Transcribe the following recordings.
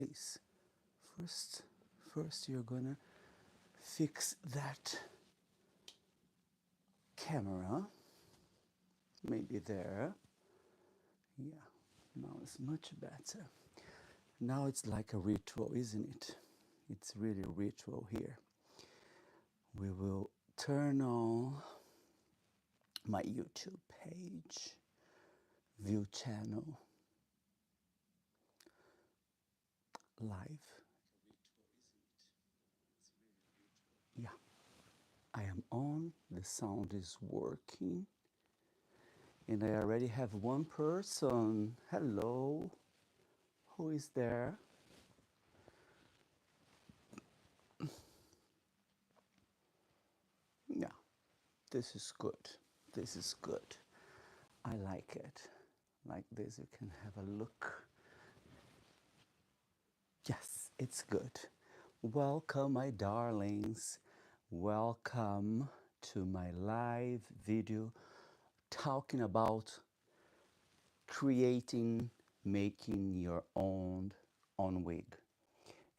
Please, first you're gonna fix that camera. Maybe there. Yeah, now it's much better. Now it's like a ritual, isn't it? It's really a ritual here. We will turn on my YouTube page, view channel, live. Yeah, I am on, the sound is working, and I already have one person. Hello, who is there? Yeah, this is good. This is good. I like it. Like this, you can have a look. Yes, it's good. Welcome, my darlings. Welcome to my live video talking about creating, making your own wig.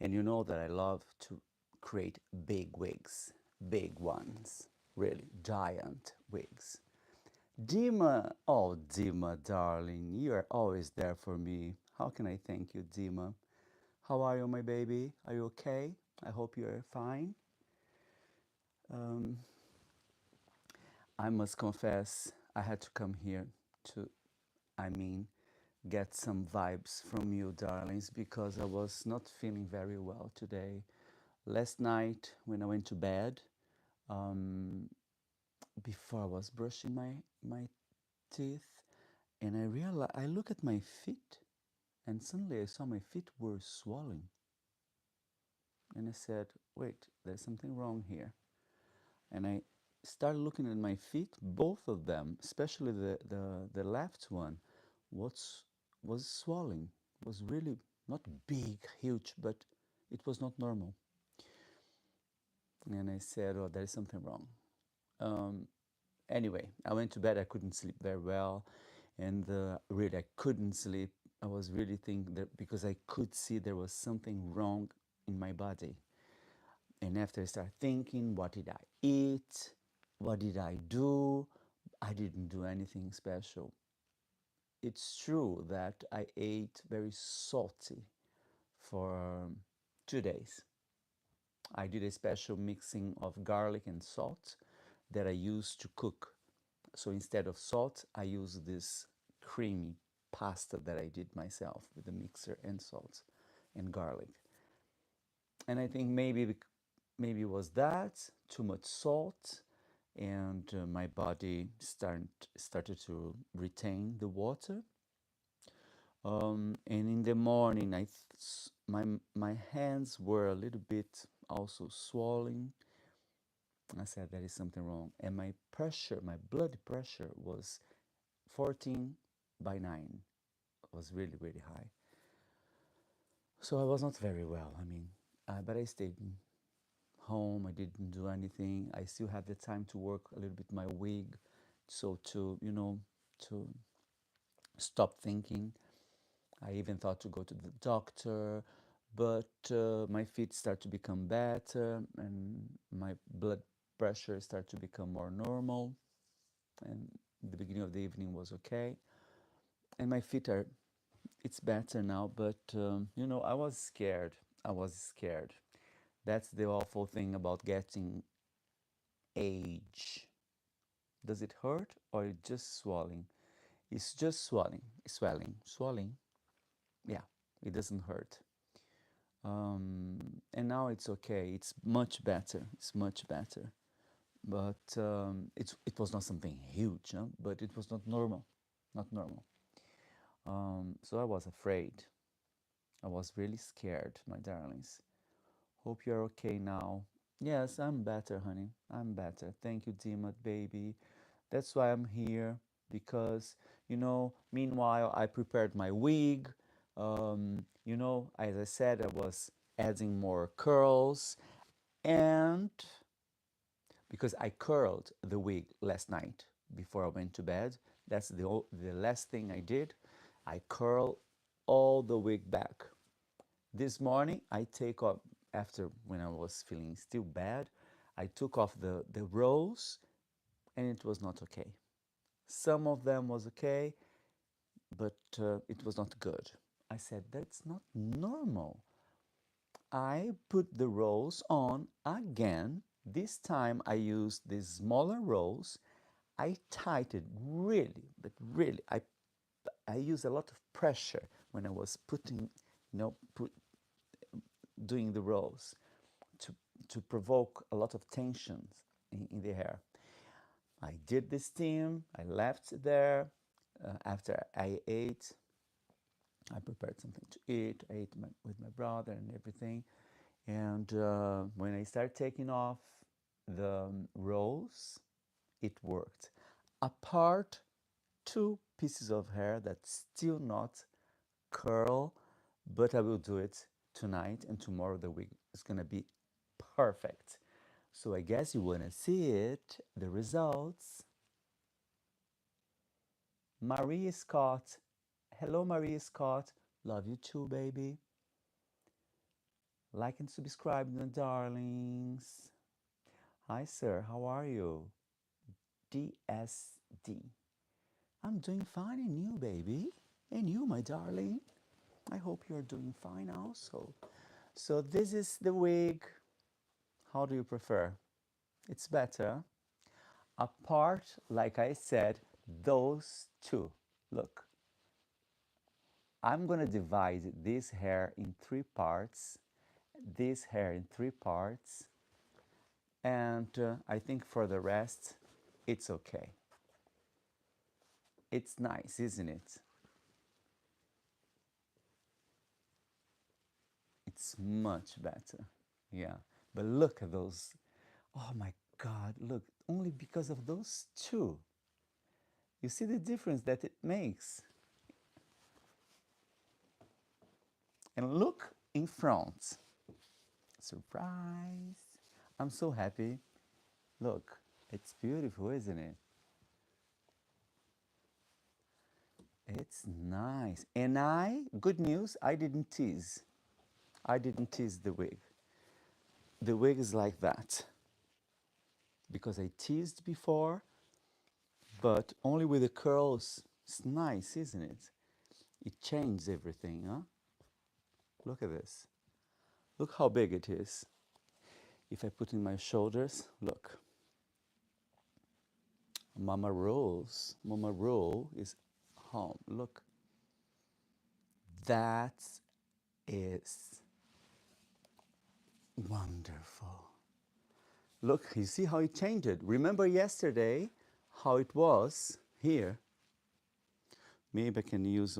And you know that I love to create big wigs, big ones, really giant wigs. Dima, oh Dima, darling, you are always there for me. How can I thank you, Dima? How are you, my baby? Are you okay? I hope you are fine. Um, I must confess, I had to come here to, I mean, get some vibes from you, darlings, because I was not feeling very well today. Last night, when I went to bed, um, before I was brushing my teeth, and I realized, I look at my feet, and suddenly I saw my feet were swollen. And I said, wait, there's something wrong here. And I started looking at my feet, both of them, especially the left one, was swelling. Was really not big, huge, but it was not normal. And I said, oh, there is something wrong. Um, anyway, I went to bed. I couldn't sleep very well, and really I couldn't sleep. I was really thinking that because I could see there was something wrong in my body. And after I started thinking, what did I eat? What did I do? I didn't do anything special. It's true that I ate very salty for 2 days. I did a special mixing of garlic and salt that I used to cook. So instead of salt, I use this creamy pasta that I did myself with the mixer and salt and garlic. And I think maybe it was that too much salt, and my body started to retain the water. And in the morning, my hands were a little bit also swollen. I said there is something wrong, and my pressure, my blood pressure, was 14/9. It was really really high. So I was not very well. I mean, but I stayed home. I didn't do anything. I still had the time to work a little bit my wig, so to to stop thinking. I even thought to go to the doctor, but my feet start to become better, and my blood pressure start to become more normal. And the beginning of the evening was okay, and my feet are, it's better now. But I was scared. I was scared. That's the awful thing about getting age. Does it hurt or it just swelling? It's just swelling. Yeah, it doesn't hurt. And now it's okay. It's much better. It's much better. But it was not something huge, no? But it was not normal, not normal. So I was afraid. I was really scared, my darlings. Hope you're okay now. Yes, I'm better, honey. I'm better. Thank you, Dima, baby. That's why I'm here, because, meanwhile, I prepared my wig. As I said, I was adding more curls, and because I curled the wig last night before I went to bed, that's the last thing I did. I curl all the wig back. This morning, I take off, after when I was feeling still bad, I took off the rows and it was not okay. Some of them was okay, but it was not good. I said, that's not normal. I put the rolls on again. This time I used these smaller rolls. I tightened really, but really, I used a lot of pressure when I was putting, doing the rolls to, to provoke a lot of tensions in the hair. I did this steam, I left it there. After I ate, I prepared something to eat. I ate with my brother and everything. And when I started taking off the rolls, it worked. Apart two pieces of hair that's still not curl, but I will do it tonight, and tomorrow the wig is gonna be perfect. So I guess you wanna see it, the results. Marie Scott. Hello, Marie Scott. Love you too, baby. Like and subscribe, my darlings. Hi, sir. How are you? DSD. I'm doing fine, and you, baby? And you, my darling? I hope you're doing fine also. So this is the wig. How do you prefer? It's better. Apart, like I said, those two. Look, I'm gonna divide this hair in three parts, this hair in three parts, and I think for the rest, it's okay. It's nice, isn't it? It's much better. Yeah. But look at those. Oh my God, look, only because of those two. You see the difference that it makes. And look in front. Surprise. I'm so happy. Look, it's beautiful, isn't it? It's nice. And good news, I didn't tease. I didn't tease the wig. The wig is like that. Because I teased before, but only with the curls. It's nice, isn't it? It changed everything, huh? Look at this. Look how big it is. If I put in my shoulders, look. Mama Rule is home. Look. That is wonderful. Look, you see how it changed it. Remember yesterday how it was here? Maybe I can use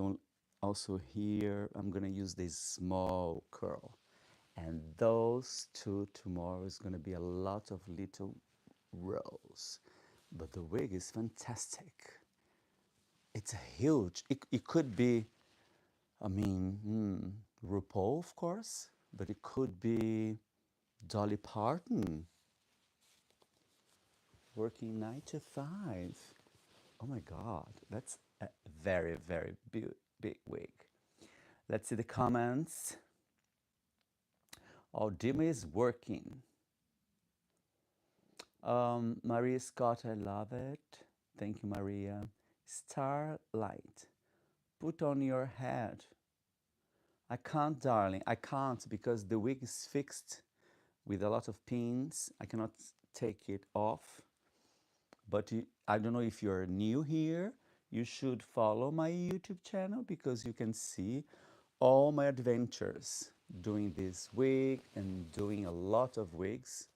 also here. I'm gonna use this small curl. And those two tomorrow is gonna be a lot of little rolls. But the wig is fantastic. It's huge. It could be, I mean, RuPaul, of course, but it could be Dolly Parton working 9 to 5. Oh my God, that's a very, very big wig. Let's see the comments. Oh, Dimmy is working. Maria Scott, I love it. Thank you, Maria. Starlight, put on your head. I can't, darling. I can't because the wig is fixed with a lot of pins. I cannot take it off. But I don't know if you're new here. You should follow my YouTube channel because you can see all my adventures doing this wig and doing a lot of wigs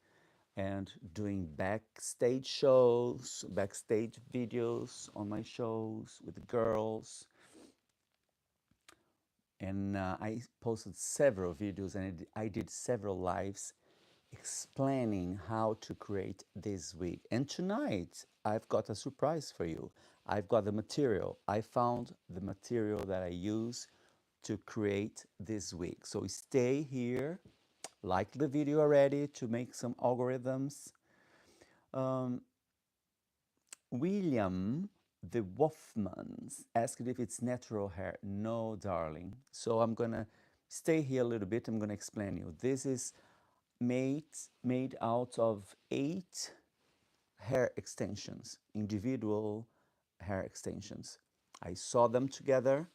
and doing backstage shows, backstage videos on my shows with the girls. And I posted several videos and I did several lives explaining how to create this wig. And tonight I've got a surprise for you. I've got the material. I found the material that I use to create this wig. So stay here, like the video already to make some algorithms. William the Wolfmans asked if it's natural hair. No, darling. So I'm gonna Stay here a little bit. I'm going to explain you. This is made out of 8 hair extensions, individual hair extensions. I saw them together.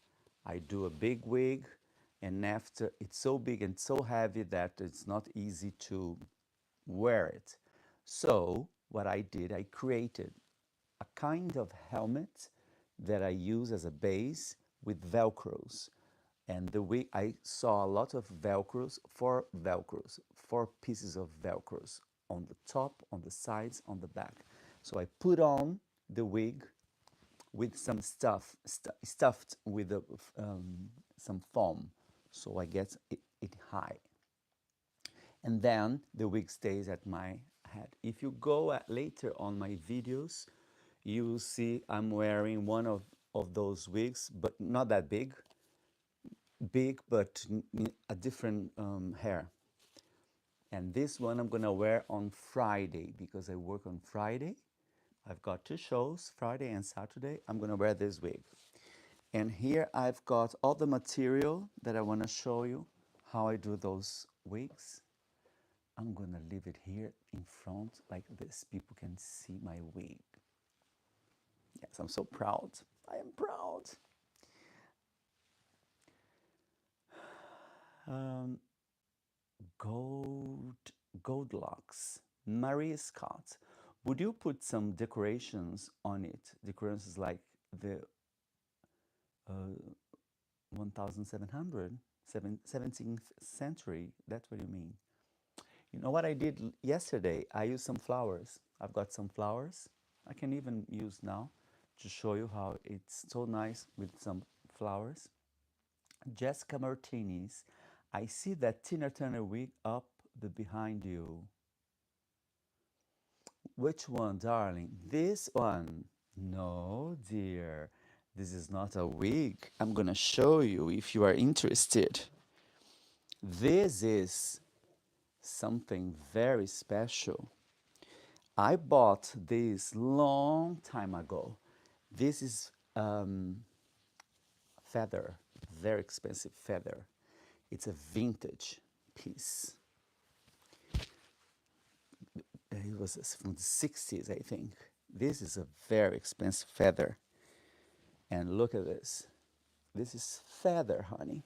I do a big wig, and after it's so big and so heavy that it's not easy to wear it. So what I did, I created a kind of helmet that I use as a base with Velcros. And the wig, I saw a lot of Velcros, 4 pieces of Velcros on the top, on the sides, on the back. So I put on the wig with some stuffed with some foam, so I get it high. And then the wig stays at my head. If you go later on my videos, you will see I'm wearing one of those wigs, but not that big, but a different hair. And this one I'm gonna wear on Friday because I work on Friday. I've got 2 shows, Friday and Saturday. I'm gonna wear this wig. And here I've got all the material that I wanna show you how I do those wigs. I'm gonna leave it here in front like this. People can see my wig. Yes, I'm so proud. I am proud. Um, gold locks. Marie Scott. Would you put some decorations on it? Decorations like the 1700, 17th century. That's what you mean. You know what I did yesterday? I used some flowers. I've got some flowers. I can even use now to show you how it's so nice with some flowers. Jessica Martinez. I see that Tina Turner wig up behind you. Which one, darling? This one. No, dear. This is not a wig. I'm gonna show you if you are interested. This is something very special. I bought this long time ago. This is feather, very expensive feather. It's a vintage piece. It was from the 60s, I think. This is a very expensive feather. And look at this. This is feather, honey.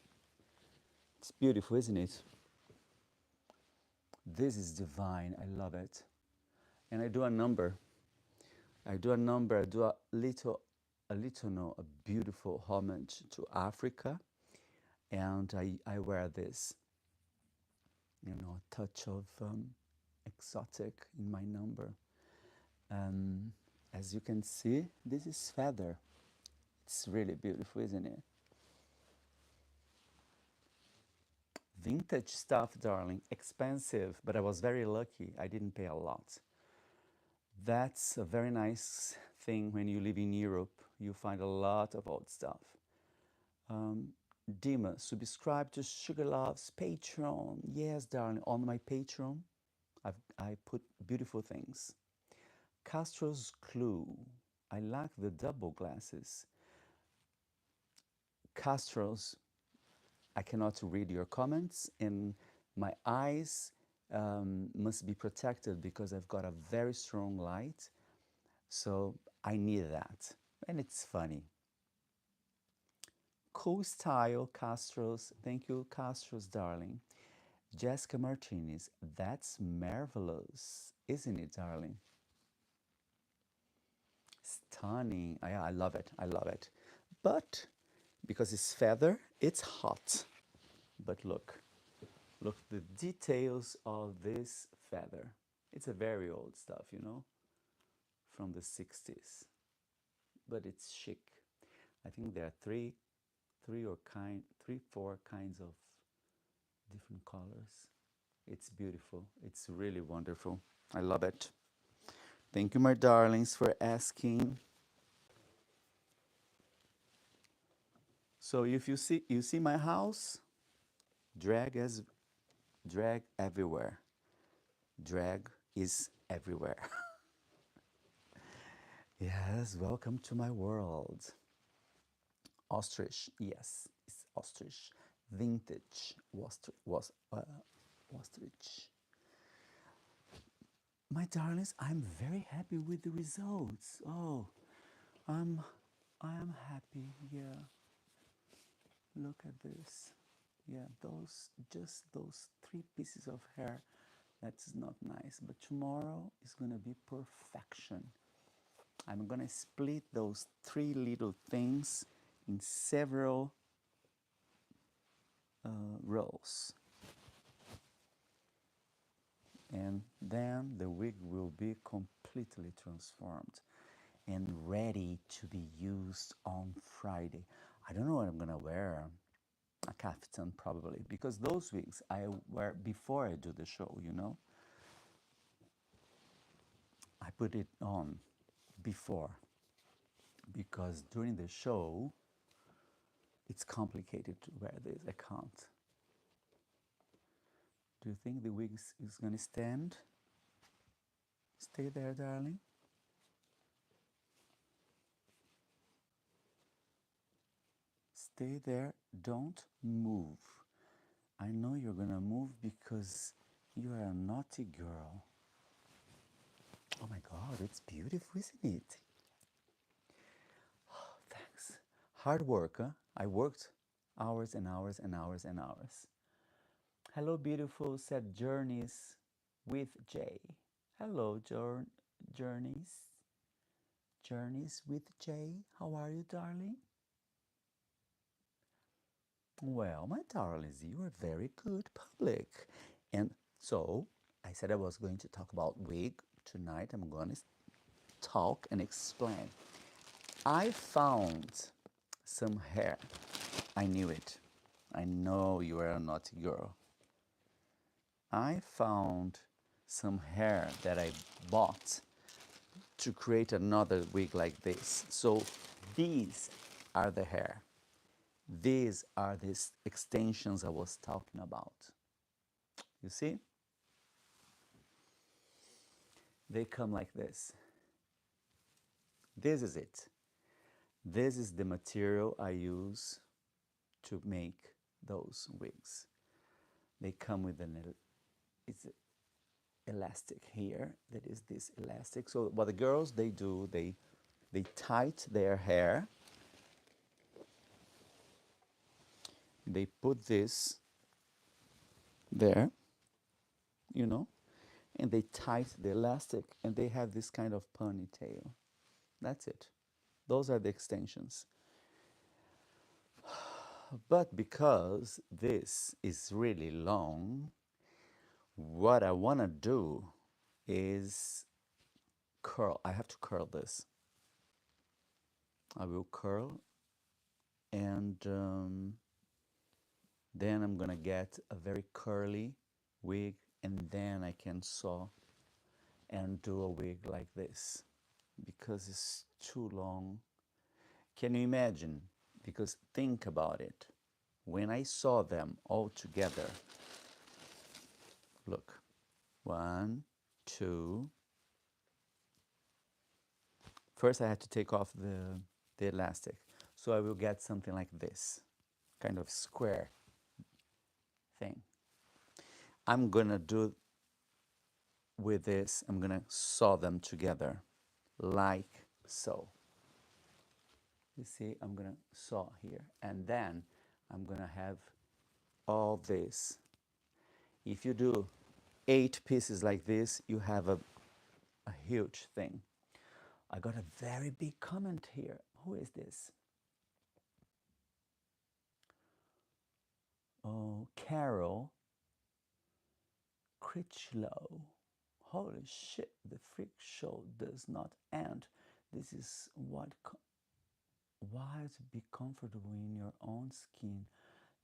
It's beautiful, isn't it? This is divine. I love it. And I do a number. I do a little, no, a beautiful homage to Africa. And I wear this, you know, a touch of exotic in my number. As you can see, this is feather. It's really beautiful, isn't it? Vintage stuff, darling. Expensive, but I was very lucky. I didn't pay a lot. That's a very nice thing when you live in Europe. You find a lot of old stuff. Dima, subscribe to Sugar Love's Patreon. Yes, darling, on my Patreon, I put beautiful things. Castro's Clue. I like the double glasses. Castro's, I cannot read your comments, and my eyes must be protected because I've got a very strong light. So I need that. And it's funny. Cool style, Castro's. Thank you, Castro's, darling. Jessica Martinez. That's marvelous, isn't it, darling? Stunning. I love it. I love it. But because it's feather, it's hot. But look the details of this feather. It's a very old stuff, you know, from the 60s. But it's chic. I think there are three, four kinds of different colors. It's beautiful. It's really wonderful. I love it. Thank you, my darlings, for asking. So if you see my house, drag everywhere. Drag is everywhere. Yes, welcome to my world. Ostrich, yes, it's ostrich. vintage ostrich. My darlings, I'm very happy with the results. Oh, I'm I am happy. Yeah, look at this. Yeah, those three pieces of hair, that's not nice. But tomorrow is gonna be perfection. I'm gonna split those three little things in several rows, and then the wig will be completely transformed and ready to be used on Friday. I don't know what I'm gonna wear. A kaftan probably, because those wigs I wear before I do the show, you know. I put it on before because during the show it's complicated to wear this. I can't. Do you think the wig is gonna stand? Stay there, darling. Stay there. Don't move. I know you're gonna move because you are a naughty girl. Oh my God, it's beautiful, isn't it? Oh, thanks. Hard work, huh? I worked hours and hours and hours and hours. Hello, beautiful, said Journeys with J. Hello, Journeys. Journeys with J. How are you, darling? Well, my darlings, you are very good public. And so I said I was going to talk about wig. Tonight I'm going to talk and explain. I found some hair. I knew it. I know you are a naughty girl. I found some hair that I bought to create another wig like this. So these are the hair. These are these extensions I was talking about. You see? They come like this. This is it. This is the material I use to make those wigs. They come with it's elastic here. That is this elastic. So what the girls they do, they tight their hair. They put this there, you know, and they tight the elastic, and they have this kind of ponytail. That's it. Those are the extensions. But because this is really long, what I want to do is curl. I have to curl this. I will curl, and then I'm gonna get a very curly wig, and then I can sew and do a wig like this because it's too long. Can you imagine? Because think about it. When I saw them all together, look, one, two. First, I had to take off the elastic. So I will get something like this, kind of square thing. I'm gonna do with this, I'm gonna sew them together like so. You see, I'm gonna sew here, and then I'm gonna have all this. If you do 8 pieces like this, you have a huge thing. I got a very big comment here. Who is this? Oh, Carol Critchlow. Holy shit, the freak show does not end. This is what why to be comfortable in your own skin.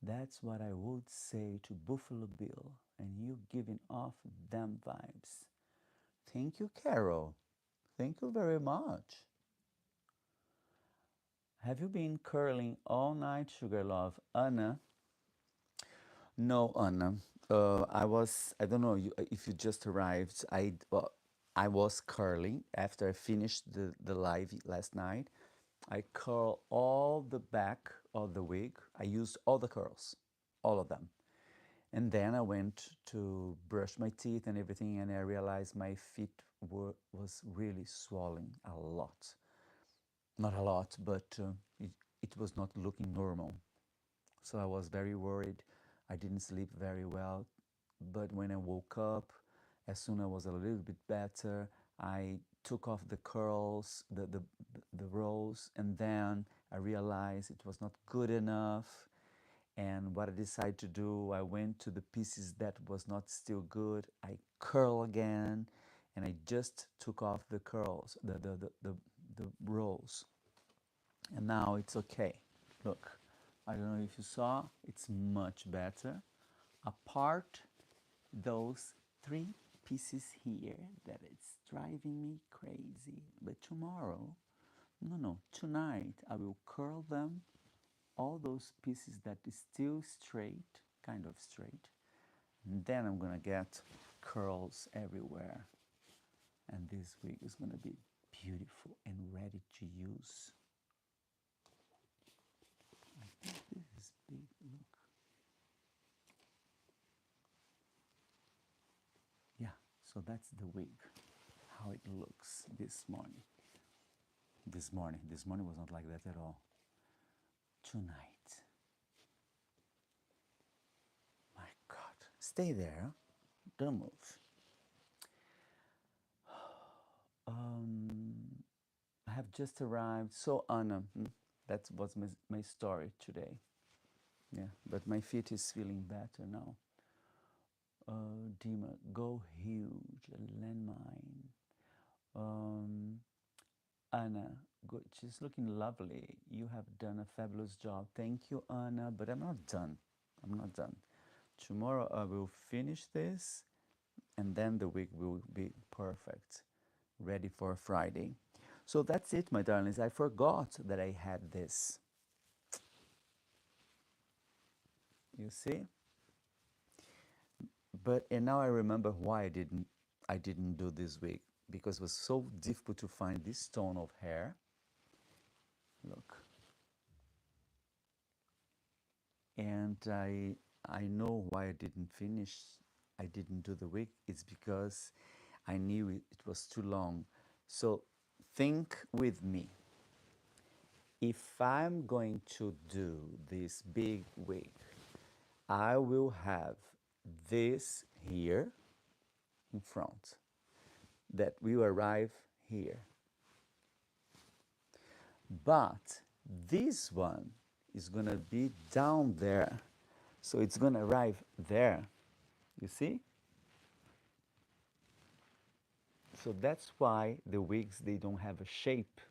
That's what I would say to Buffalo Bill, and you giving off them vibes. Thank you, Carol. Thank you very much. Have you been curling all night, Sugar Love? Anna? No, Anna. I don't know if you just arrived. I was curling after I finished the live last night. I curl all the back of the wig. I used all the curls. all of them. And then I went to brush my teeth and everything, and I realized my feet was really swollen a lot. Not a lot, but it was not looking normal. So I was very worried. I didn't sleep very well. But when I woke up, as soon as I was a little bit better, I took off the curls, the rolls, and then I realized it was not good enough. And what I decided to do, I went to the pieces that was not still good. I curl again, and I just took off the curls, the rolls, and now it's okay. Look, I don't know if you saw, it's much better. Apart those three pieces here that it's driving me crazy. But tomorrow, no, tonight I will curl them, all those pieces that is still straight, kind of straight, and then I'm gonna get curls everywhere. And this wig is gonna be beautiful and ready to use. I think this is big, look. Yeah, so that's the wig, how it looks this morning. This morning was not like that at all. Tonight, my God, stay there, don't move. I have just arrived, so Anna, that was my story today. Yeah, but my feet is feeling better now. Dima, go huge, a landmine. Anna, good. She's looking lovely. You have done a fabulous job. Thank you, Anna. But I'm not done. I'm not done. Tomorrow I will finish this, and then the wig will be perfect, ready for Friday. So that's it, my darlings. I forgot that I had this. You see? But and now I remember why I didn't do this wig, because it was so difficult to find this tone of hair. Look. And I know why I didn't finish. I didn't do the wig. It's because I knew it was too long. So think with me. If I'm going to do this big wig, I will have this here in front that will arrive here. But this one is gonna be down there. So it's gonna arrive there. You see? So that's why the wigs, they don't have a shape.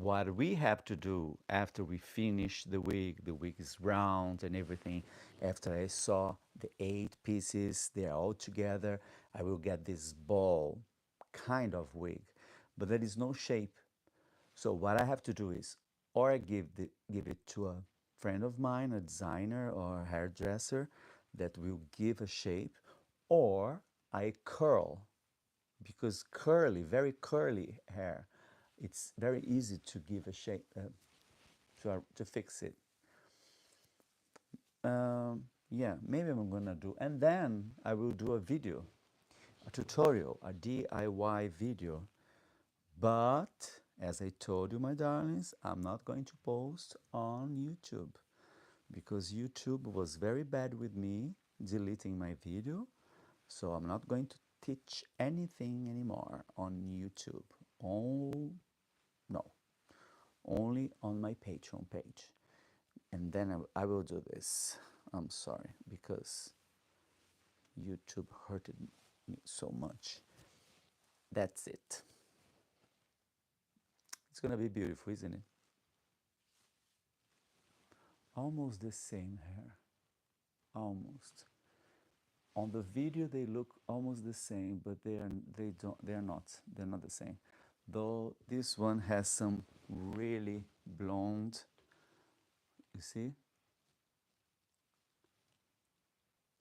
What we have to do after we finish the wig is round and everything. After I saw the 8 pieces, they are all together, I will get this ball kind of wig, but there is no shape. So what I have to do is, or I give it to a friend of mine, a designer or a hairdresser that will give a shape, or I curl, because curly, very curly hair, it's very easy to give a shape, to fix it. Yeah, maybe I'm gonna do, and then I will do a video, a tutorial, a DIY video. But as I told you, my darlings, I'm not going to post on YouTube, because YouTube was very bad with me deleting my video. So I'm not going to teach anything anymore on YouTube. Oh, no, only on my Patreon page. And then I will do this. I'm sorry, because YouTube hurted me so much. That's it. It's gonna be beautiful, isn't it? Almost the same hair. Almost. On the video they look almost the same, but they're not. They're not the same. Though this one has some really blonde, you see?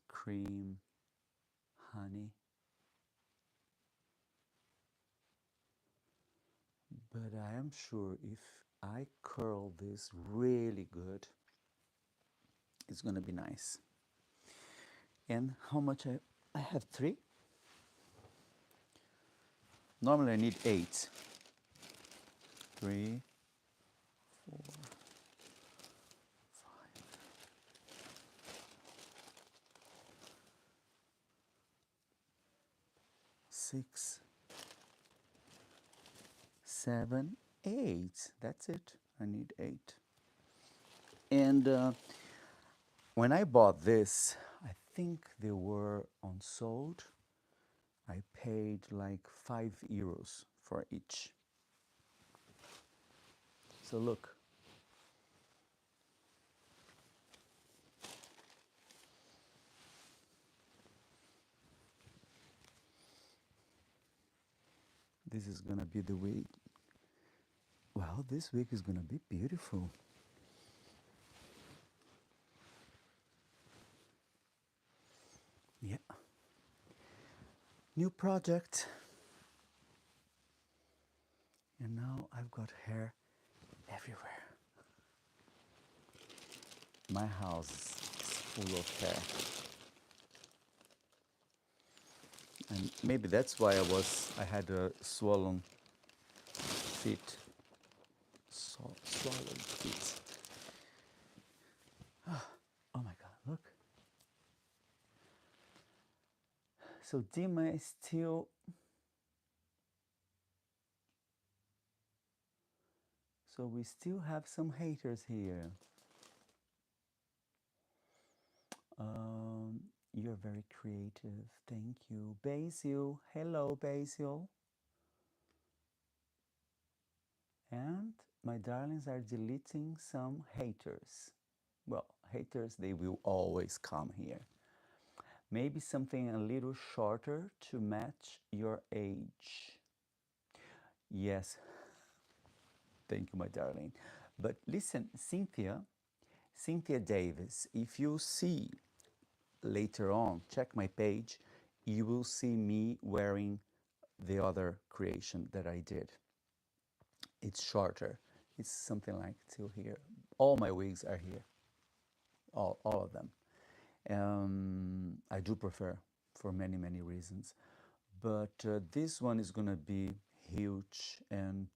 Cream, honey. But I am sure if I curl this really good, It's gonna be nice. And how much I have 3? Normally I need 8. 3, 4, 6, 7, 8. That's it. I need 8. And when I bought this, I think they were on sold. I paid like €5 for each. So look. This is gonna be the wig. Well, this wig is gonna be beautiful. Yeah. New project. And now I've got hair everywhere. My house is full of hair. And maybe that's why I had a swollen feet. Swollen feet. Oh my God, look. So Dima is still, so we still have some haters here. You're very creative. Thank you. Basil. Hello, Basil. And my darlings are deleting some haters. Well, haters, they will always come here. Maybe something a little shorter to match your age. Yes. Thank you, my darling. But listen, Cynthia Davis, if you see later on, check my page, you will see me wearing the other creation that I did. It's shorter. It's something like till here. All my wigs are here. All of them. I do prefer for many, many reasons. But this one is going to be huge, and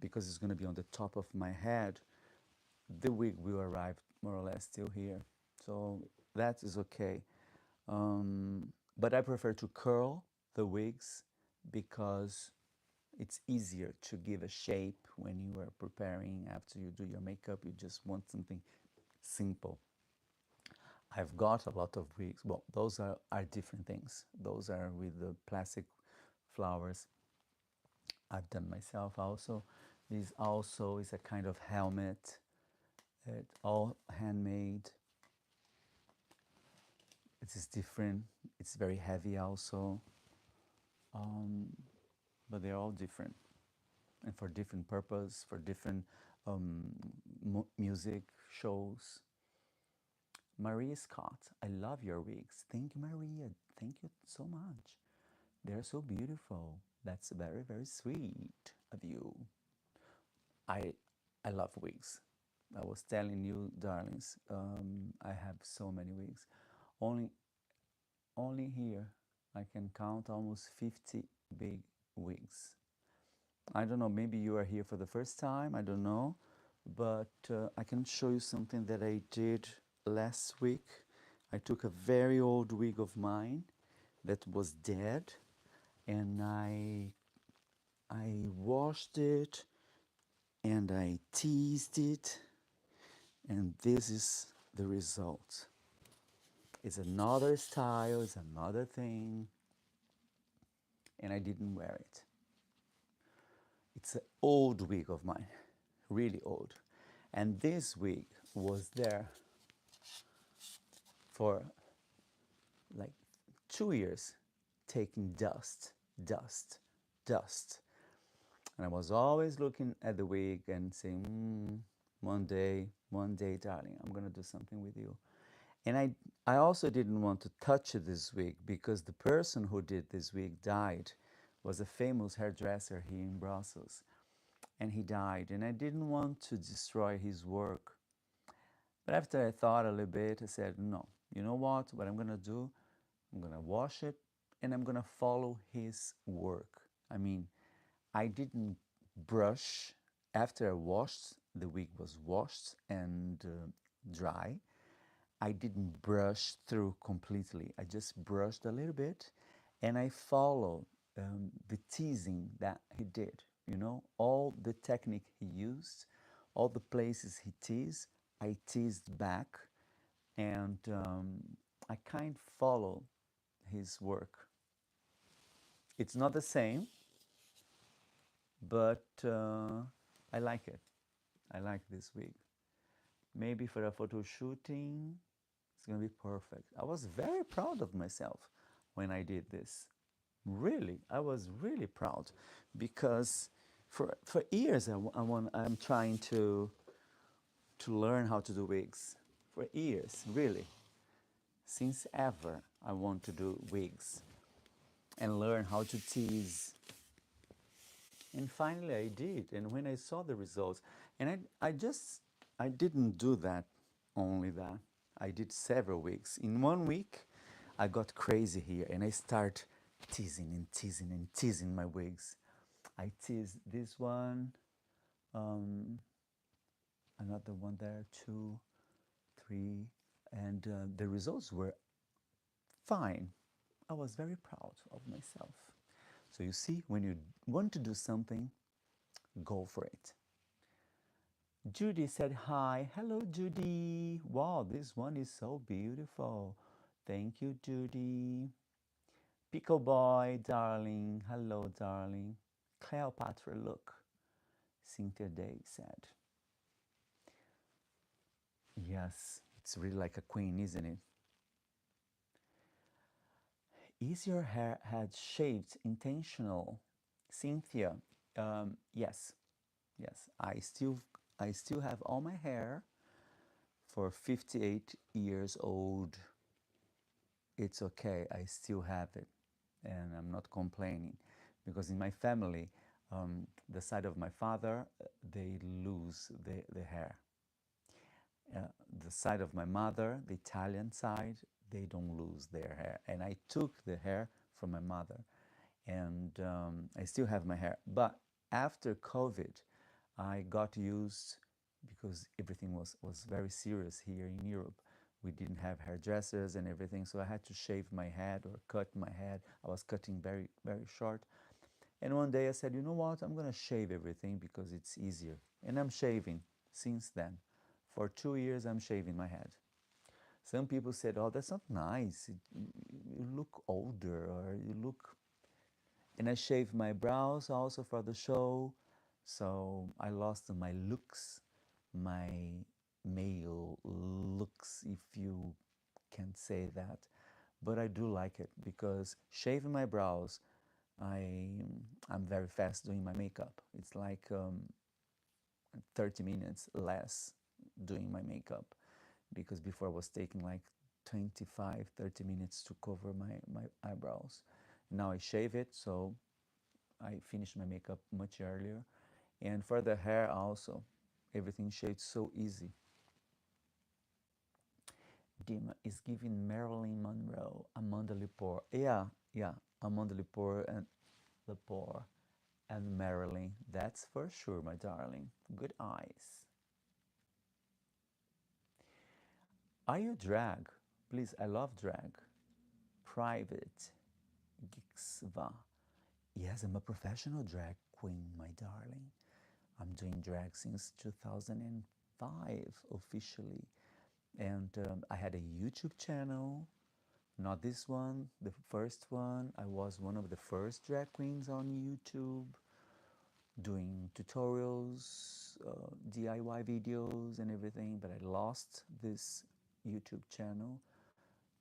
because it's going to be on the top of my head, the wig will arrive more or less still here. So that is okay. But I prefer to curl the wigs because it's easier to give a shape when you are preparing after you do your makeup. You just want something simple. I've got a lot of wigs. Well, those are different things. Those are with the plastic flowers. I've done myself also. This also is a kind of helmet. It's all handmade. It is different. It's very heavy also. But they're all different. And for different purpose, for different music shows. Maria Scott, I love your wigs. Thank you, Maria. Thank you so much. They're so beautiful. That's very, very sweet of you. I I love wigs. I was telling you, darlings, I have so many wigs. Only only here I can count almost 50 big wigs. I don't know, maybe you are here for the first time, I don't know, but I can show you something that I did last week. I took a very old wig of mine that was dead, and I washed it and I teased it, and this is the result. It's another style, it's another thing, and I didn't wear it. It's an old wig of mine, really old. And this wig was there for like 2 years, taking dust, dust, dust. And I was always looking at the wig and saying, one day, darling, I'm gonna do something with you. And I also didn't want to touch this wig because the person who did this wig died, was a famous hairdresser here in Brussels. And he died, and I didn't want to destroy his work. But after I thought a little bit, I said, no, you know what I'm gonna do? I'm gonna wash it and I'm gonna follow his work. I mean, I didn't brush after I washed, the wig was washed and dry. I didn't brush through completely. I just brushed a little bit and I followed the teasing that he did. You know, all the technique he used, all the places he teased, I teased back and I kind of follow his work. It's not the same, but I like it. I like this wig. Maybe for a photo shooting, it's gonna be perfect. I was very proud of myself when I did this. Really, I was really proud because for years I'm trying to learn how to do wigs. For years, really, since ever I want to do wigs and learn how to tease. And finally I did. And when I saw the results, and I didn't do that, only that. I did several weeks. In 1 week, I got crazy here and I start teasing and teasing and teasing my wigs. I teased this one, um, another one there, 2, 3, and the results were fine. I was very proud of myself. So you see, when you want to do something, go for it. Judy said hi. Hello, Judy. Wow, this one is so beautiful. Thank you, Judy. Pickle boy, darling. Hello, darling. Cleopatra, look. Cynthia Day said. Yes, it's really like a queen, isn't it? Is your head shaved intentional? Cynthia, yes, yes. I still have all my hair for 58 years old. It's okay. I still have it, and I'm not complaining, because in my family, the side of my father, they lose the hair. Uh, the side of my mother, the Italian side, they don't lose their hair, and I took the hair from my mother, and I still have my hair. But after COVID, I got used, because everything was very serious here in Europe. We didn't have hairdressers and everything, so I had to shave my head or cut my head. I was cutting very, very short. And one day I said, you know what, I'm gonna shave everything because it's easier. And I'm shaving since then. For 2 years, I'm shaving my head. Some people said, oh, that's not nice. You look older, or you look. And I shaved my brows also for the show. So I lost my looks, my male looks, if you can say that. But I do like it, because shaving my brows, I, I'm very fast doing my makeup. It's like 30 minutes less doing my makeup, because before I was taking like 25, 30 minutes to cover my eyebrows. Now I shave it, so I finish my makeup much earlier. And for the hair also, everything shades so easy. Dima is giving Marilyn Monroe, Amanda Lepore. Yeah, yeah, Amanda Lepore and Lepore and Marilyn. That's for sure, my darling. Good eyes. Are you drag? Please, I love drag. Private. Gixva. Yes, I'm a professional drag queen, my darling. I'm doing drag since 2005 officially. And I had a YouTube channel, not this one, the first one. I was one of the first drag queens on YouTube, doing tutorials, DIY videos and everything, but I lost this YouTube channel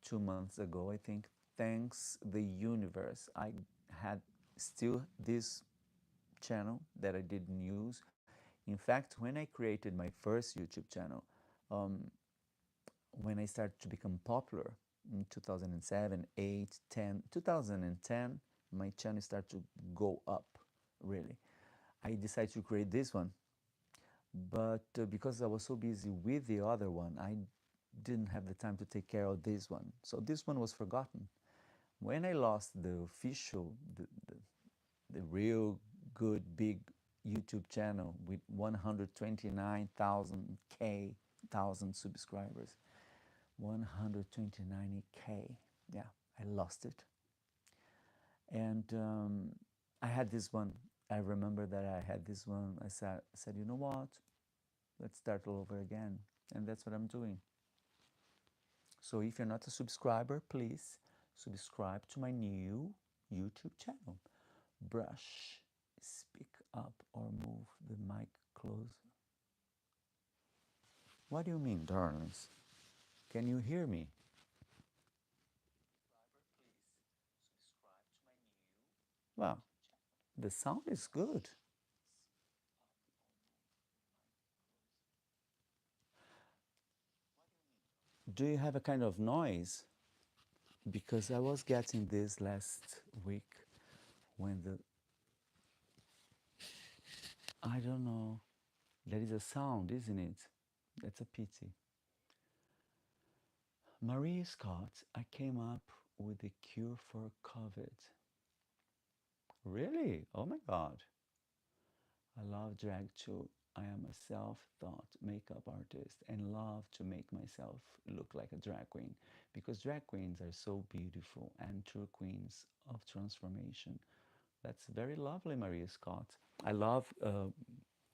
2 months ago, I think. Thanks the universe, I had still this channel that I didn't use. In fact, when I created my first YouTube channel, um, when I started to become popular in 2007, 8, 10, 2010, my channel started to go up, really. I decided to create this one. But because I was so busy with the other one, I didn't have the time to take care of this one. So this one was forgotten. When I lost the official, the real good big YouTube channel with 129,000 thousand subscribers, 129K. Yeah, I lost it. And I had this one. I remember that I had this one. I said, you know what? Let's start all over again. And that's what I'm doing. So if you're not a subscriber, please subscribe to my new YouTube channel. Brush, speak up, or move the mic closer. What do you mean, darlings? Can you hear me? Well, the sound is good. Do you have a kind of noise? Because I was getting this last week when I don't know, there is a sound, isn't it? That's a pity. Marie Scott, I came up with a cure for COVID. Really? Oh my God. I love drag too. I am a self-taught makeup artist and love to make myself look like a drag queen because drag queens are so beautiful and true queens of transformation. That's very lovely, Maria Scott. I love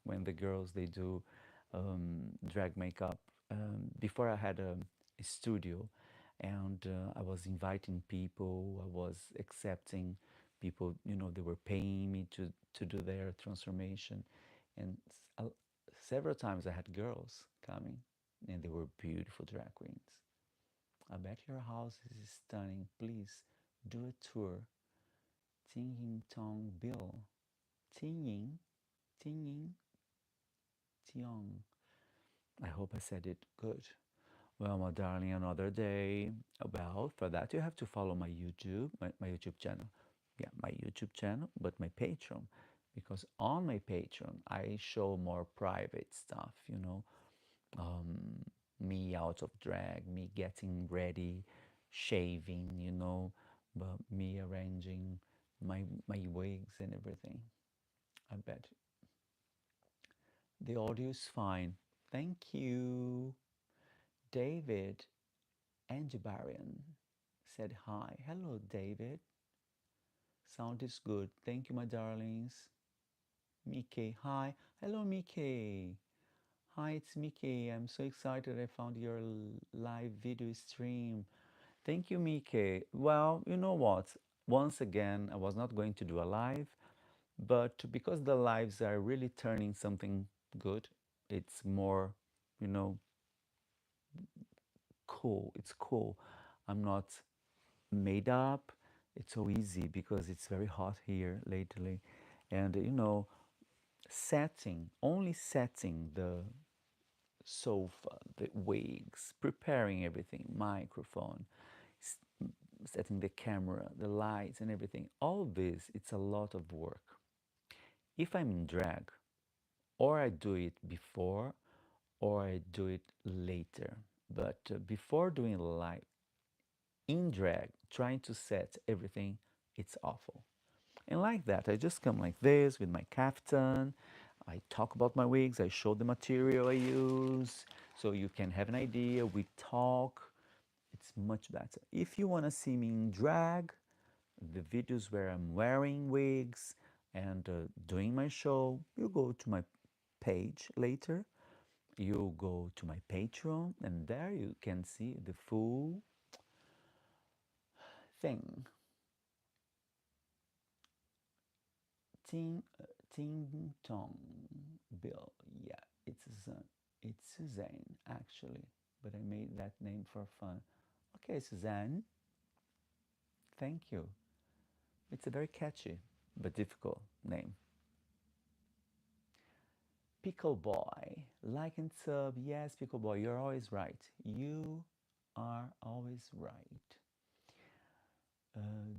when the girls they do drag makeup. Before I had a studio, and I was inviting people. I was accepting people. You know, they were paying me to do their transformation, and several times I had girls coming, and they were beautiful drag queens. I bet your house is stunning. Please do a tour. Ting Tong Bill. Ting Ting Tiong. I hope I said it good. Well, my darling, another day. Well, for that you have to follow my YouTube, my YouTube channel. Yeah, my YouTube channel, but my Patreon. Because on my Patreon, I show more private stuff, you know. Me out of drag, me getting ready, shaving, you know, but me arranging my wigs and everything. I bet the audio is fine. Thank you. David Anjibarian said hi. Hello, David. Sound is good. Thank you, my darlings. Mickey, hi. Hello, Mickey. Hi, it's Mickey. I'm so excited I found your live video stream. Thank you, Mickey. Well, you know what? Once again, I was not going to do a live, but because the lives are really turning something good, it's more, you know, cool. It's cool. I'm not made up. It's so easy because it's very hot here lately. And you know, only setting the sofa, the wigs, preparing everything, microphone, setting the camera, the lights and everything. All this, it's a lot of work. If I'm in drag, or I do it before, or I do it later. But before doing live, in drag, trying to set everything, it's awful. And like that, I just come like this with my kaftan. I talk about my wigs, I show the material I use, so you can have an idea. We talk. It's much better. If you want to see me in drag, the videos where I'm wearing wigs and doing my show, you go to my page later. You go to my Patreon, and there you can see the full thing. Ting, Ting Tong Bill. Yeah, it's Suzanne actually, but I made that name for fun. Okay, Suzanne, thank you. It's a very catchy but difficult name. Pickle Boy, like and sub. Yes, Pickle Boy, you're always right. You are always right.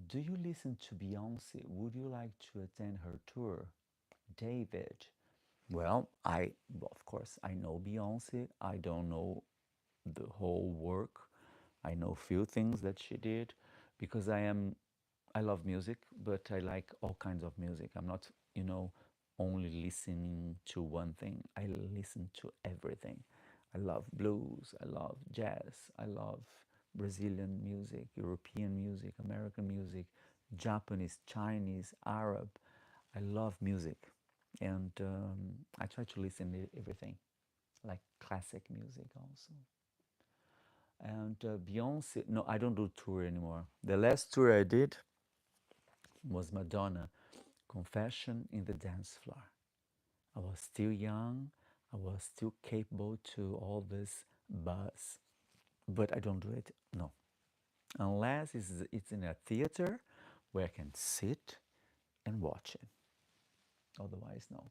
Do you listen to Beyonce? Would you like to attend her tour? David, Well, of course, I know Beyonce. I don't know the whole work. I know few things that she did because I love music, but I like all kinds of music. I'm not, only listening to one thing. I listen to everything. I love blues, I love jazz, I love Brazilian music, European music, American music, Japanese, Chinese, Arab. I love music, and I try to listen to everything, like classic music also. And Beyonce, no, I don't do tour anymore. The last tour I did was Madonna, Confession in the Dance Floor. I was still young, I was still capable to all this buzz, but I don't do it, no. Unless it's in a theater where I can sit and watch it. Otherwise, no.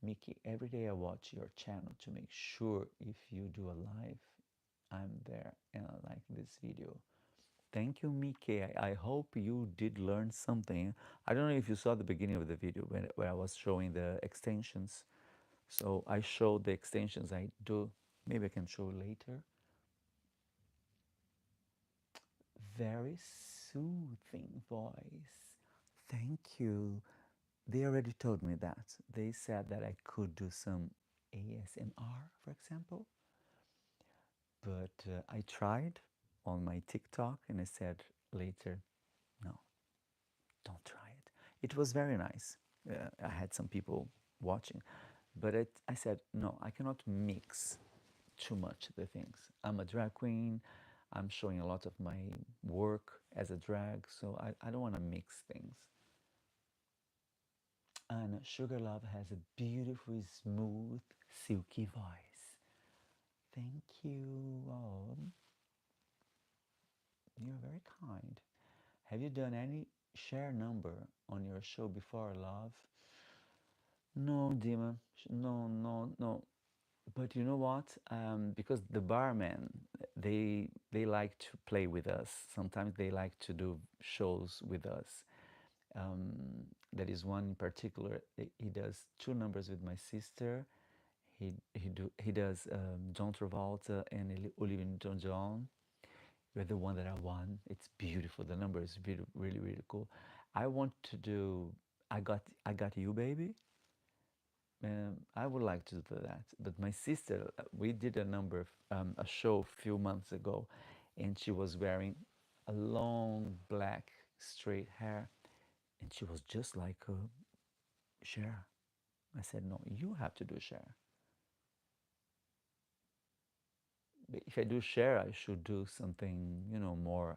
Mickey, every day I watch your channel to make sure if you do a live, I'm there and I like this video. Thank you, Mickey. I hope you did learn something. I don't know if you saw the beginning of the video where I was showing the extensions. So I showed the extensions I do. Maybe I can show later. Very soothing voice. Thank you. They already told me that. They said that I could do some ASMR, for example. But I tried on my TikTok and I said later, no, don't try it. It was very nice. I had some people watching, but I said, no, I cannot mix too much the things. I'm a drag queen. I'm showing a lot of my work as a drag, so I don't want to mix things. And Sugar Love has a beautiful, smooth, silky voice. Thank you. Oh, you're very kind. Have you done any share number on your show before, love? No, Dima. No, no, no. But you know what? Because the barmen, they like to play with us. Sometimes they like to do shows with us. Um, there is one in particular. He does two numbers with my sister. He does John Travolta and Olivia Newton-John. You're the one that I won. It's beautiful. The number is really really cool. I want to do. I got you, baby. I would like to do that, but my sister, we did a show a few months ago, and she was wearing a long black straight hair, and she was just like Cher. I said, no, you have to do Cher. But if I do Cher, I should do something, more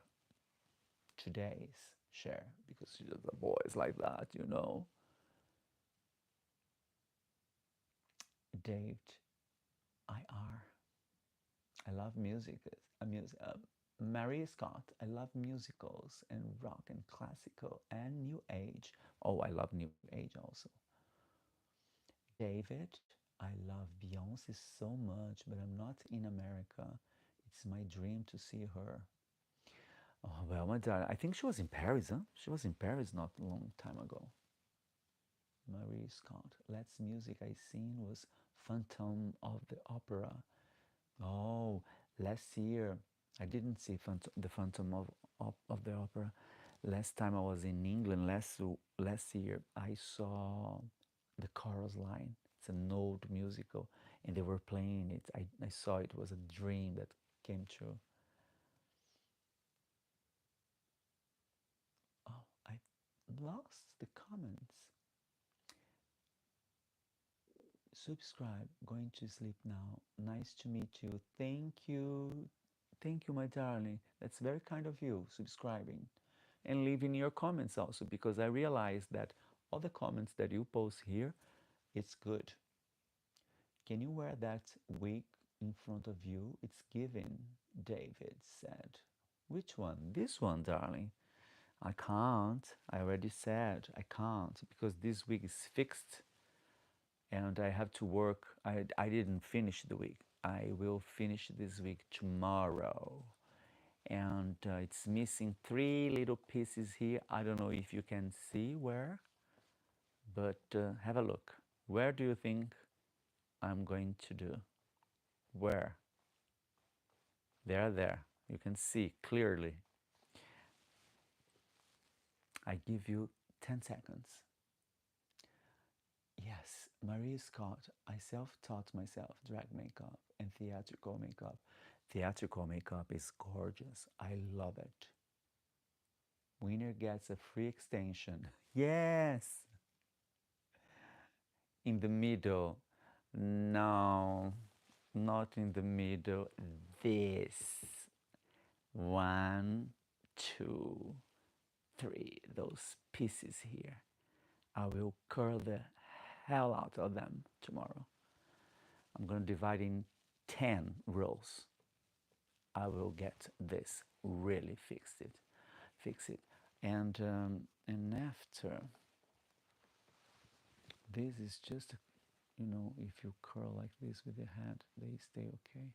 today's Cher, because she's a voice like that. David, IR. I love music. Mary Scott. I love musicals and rock and classical and new age. Oh, I love new age also. David, I love Beyonce so much, but I'm not in America. It's my dream to see her. Oh, well, my darling, I think she was in Paris, huh? She was in Paris not a long time ago. Marie Scott. Last music I seen was Phantom of the Opera. Oh, last year I didn't see the Phantom of the Opera. Last time I was in England last year, I saw the chorus line. It's an old musical, and they were playing it. I saw it was a dream that came true. Oh, I lost the comments. Subscribe. Going to sleep now. Nice to meet you. Thank you. Thank you, my darling. That's very kind of you, subscribing. And leaving your comments also, because I realize that all the comments that you post here, it's good. Can you wear that wig in front of you? It's given, David said. Which one? This one, darling. I can't. I already said I can't because this wig is fixed and I have to work. I didn't finish the week. I will finish this week tomorrow. And it's missing three little pieces here. I don't know if you can see where, but have a look. Where do you think I'm going to do? Where? There. You can see clearly. I give you 10 seconds. Yes, Marie Scott, I self-taught myself drag makeup and theatrical makeup. Theatrical makeup is gorgeous. I love it. Winner gets a free extension. Yes! In the middle. No, not in the middle. This. 1, 2, 3. Those pieces here. I will curl the hell out of them tomorrow. I'm going to divide in 10 rows. I will get this really fix it. And after, this is just, you know, if you curl like this with your head, they stay okay.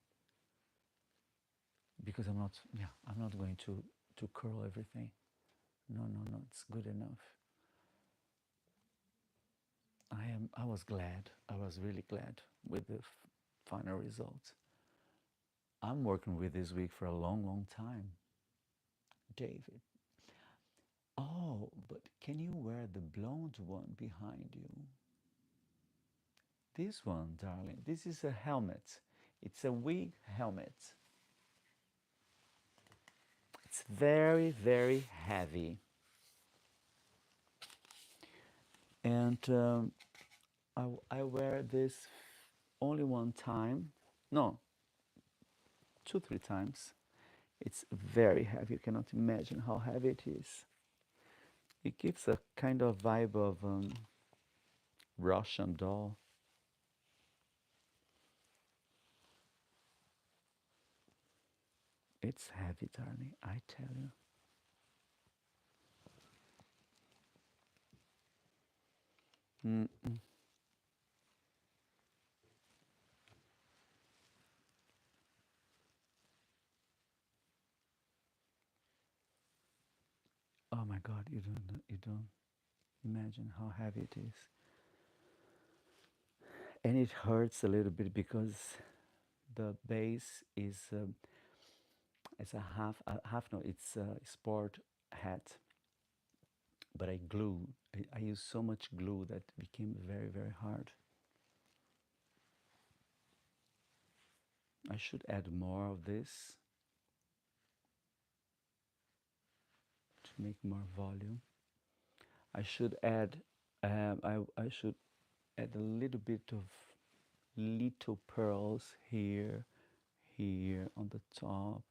Because I'm not going to curl everything. No, it's good enough. I was glad. I was really glad with the final result. I'm working with this wig for a long time. David. Oh, but can you wear the blonde one behind you? This one, darling, this is a helmet. It's a wig helmet. It's very heavy. And I wear this only one time. No, 2, 3 times. It's very heavy. You cannot imagine how heavy it is. It gives a kind of vibe of Russian doll. It's heavy, darling, I tell you. Mm-mm. Oh my God, you don't imagine how heavy it is. And it hurts a little bit because the base is it's a half no, it's a sport hat. But I used so much glue that it became very hard. I should add more of this to make more volume. I should add I should add a little bit of little pearls here on the top.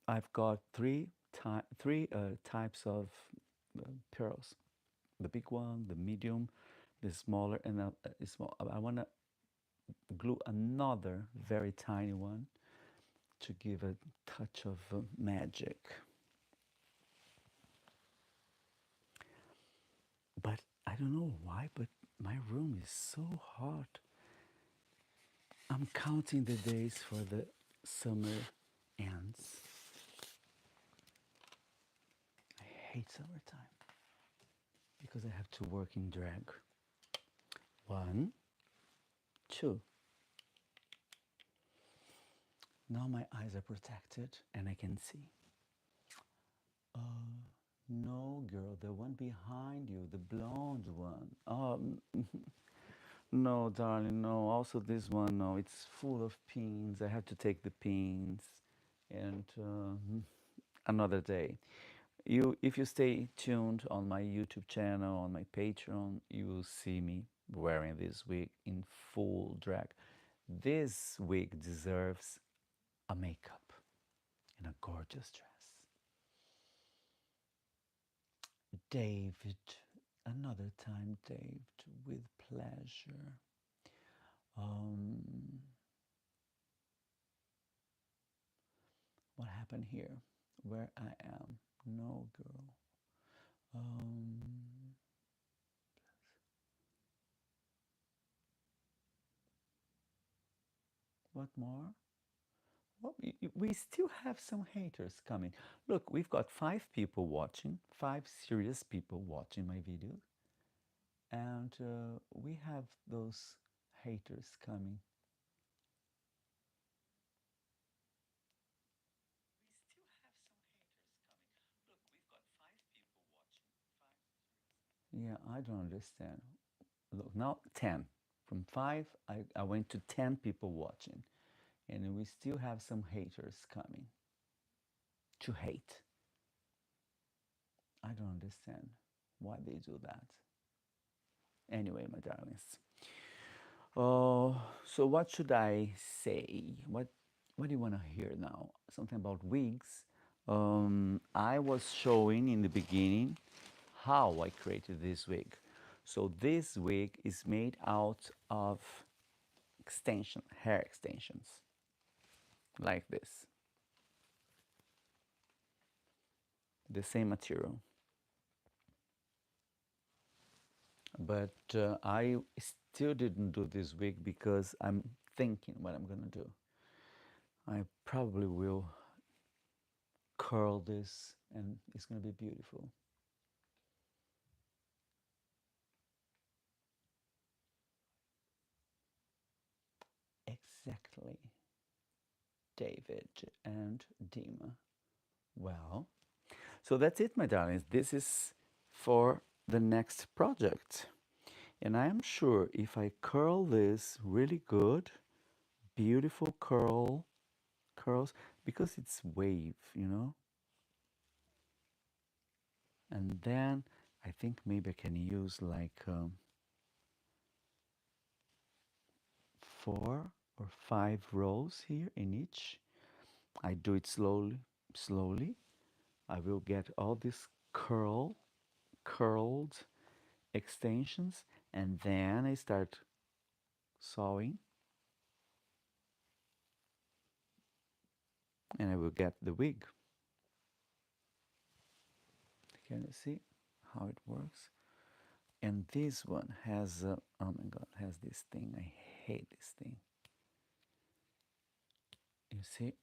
I've got three types of pearls. The big one, the medium, the smaller, and small. I want to glue another very tiny one to give a touch of magic. But I don't know why, but my room is so hot. I'm counting the days for the summer ends. I hate summertime because I have to work in drag. 1, 2. Now my eyes are protected and I can see. No, girl, the one behind you, the blonde one. No, darling, no. Also this one, no. It's full of pins. I have to take the pins, and another day. If you stay tuned on my YouTube channel, on my Patreon, you will see me wearing this wig in full drag. This wig deserves a makeup and a gorgeous dress. David, another time, David, with pleasure. What happened here? Where I am? No, girl. What more? Well, we still have some haters coming. Look, we've got 5 people watching, 5 serious people watching my videos. And we have those haters coming. Yeah, I don't understand. Look, now 10. From 5, I went to 10 people watching. And we still have some haters coming to hate. I don't understand why they do that. Anyway, my darlings. So what should I say? What do you want to hear now? Something about wigs. I was showing in the beginning how I created this wig. So this wig is made out of hair extensions, like this, the same material. But I still didn't do this wig because I'm thinking what I'm gonna do. I probably will curl this and it's gonna be beautiful. Exactly, David and Dima. Well, so that's it, my darlings. This is for the next project. And I am sure if I curl this really good, beautiful curls, because it's wave, and then I think maybe I can use like 4 or 5 rows here in each. I do it slowly, slowly. I will get all these curled extensions, and then I start sewing, and I will get the wig. Can you see how it works? And this one has, oh my God, has this thing. I hate this thing. You see?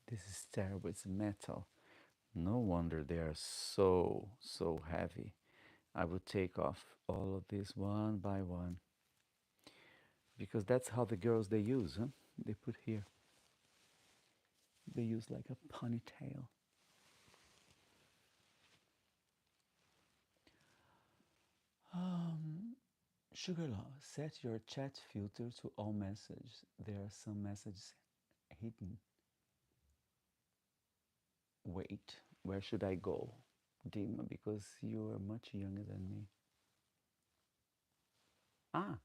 This is terrible. It's metal. No wonder they are so heavy. I would take off all of this one by one because that's how the girls they use, huh? They put here. They use like a ponytail. Sugar Love, set your chat filter to all messages. There are some messages hidden. Wait, where should I go, Dima? Because you are much younger than me. Ah,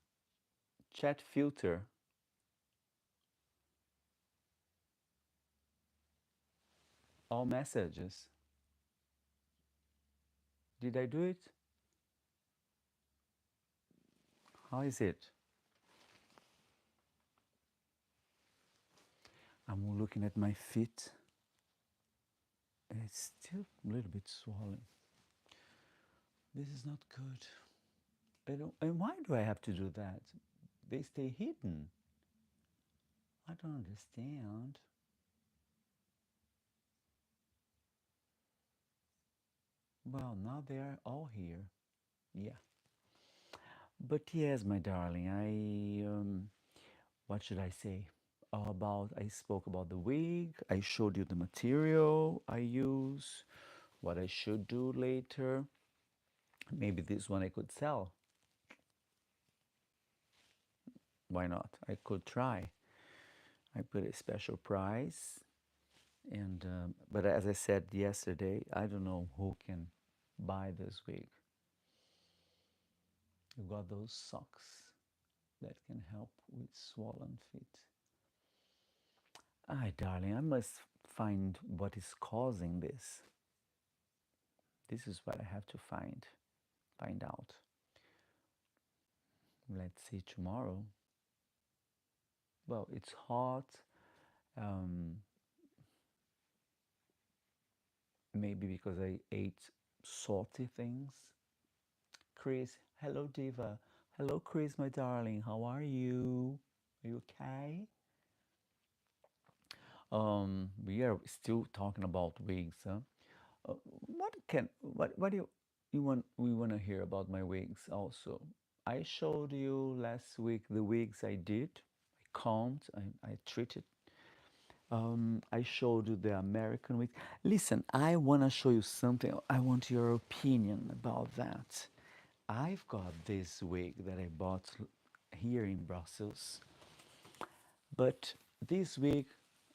chat filter. All messages. Did I do it? How is it? I'm looking at my feet. It's still a little bit swollen. This is not good. And why do I have to do that? They stay hidden. I don't understand. Well, now they are all here. Yeah. But yes, my darling, what should I say? I spoke about the wig. I showed you the material I use, what I should do later. Maybe this one I could sell. Why not? I could try. I put a special price, and but as I said yesterday, I don't know who can buy this wig. You got those socks that can help with swollen feet. Ah, darling, I must find what is causing this. This is what I have to find out. Let's see tomorrow. Well, it's hot. Um, Maybe because I ate salty things. Chris, hello Diva. Hello Chris, my darling. How are you? Are you okay? We are still talking about wigs, huh? What do you want we want to hear about my wigs also? I showed you last week the wigs I did. I combed, I treated. I showed you the American wig. Listen, I want to show you something. I want your opinion about that. I've got this wig that I bought here in Brussels, but this wig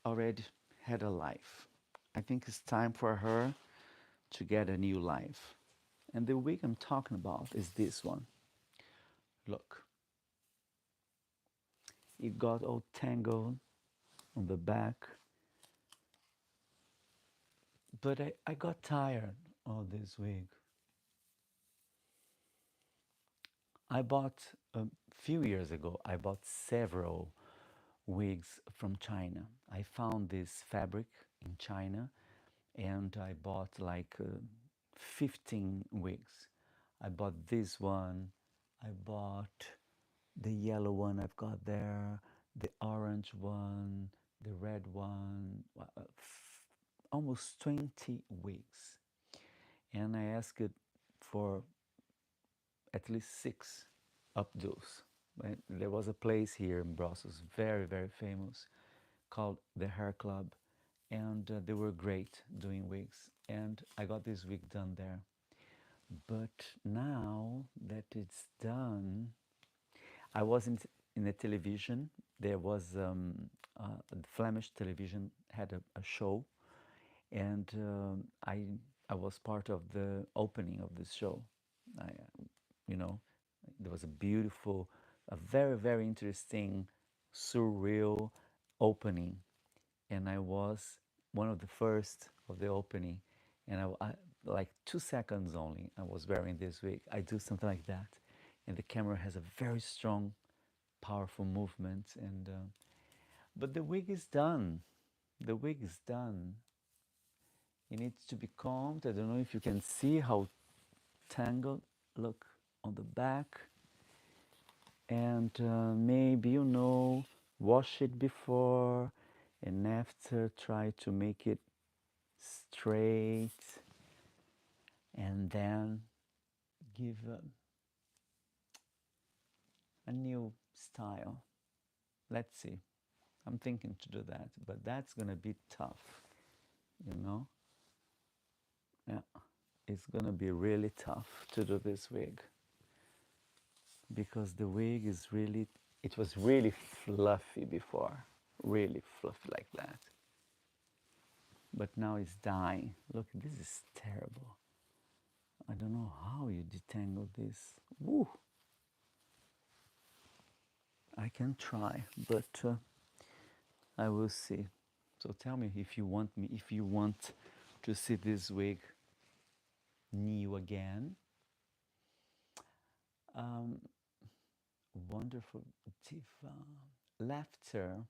already had a life. I think it's time for her to get a new life. And the wig I'm talking about is this one. Look, it got all tangled on the back, but I got tired of this wig. I bought a few years ago, I bought several wigs from China. I found this fabric in China and I bought like 15 wigs. I bought this one, I bought the yellow one I've got there, the orange one, the red one, almost 20 wigs. And I asked for at least 6 updos. Right? There was a place here in Brussels, very, very famous, called the Hair Club, and they were great doing wigs. And I got this wig done there. But now that it's done, I wasn't in the television. There was the Flemish television had a show, and I was part of the opening of this show. I, you know, there was a beautiful, a very very interesting, surreal opening, and I was one of the first of the opening, and like 2 seconds only. I was wearing this wig. I do something like that, and the camera has a very strong, powerful movement, and but the wig is done. The wig is done. It needs to be combed. I don't know if you can see how tangled. Look on the back, and maybe wash it before and after. Try to make it straight, and then give a new style. Let's see. I'm thinking to do that, but that's gonna be tough, you know? Yeah, it's gonna be really tough to do this wig because the wig is really, it was really fluffy before, really fluffy like that. But now it's dying. Look, this is terrible. I don't know how you detangle this. Woo! I can try, but I will see. So tell me if you want to see this wig new again. Um, Wonderful diva. Laughter.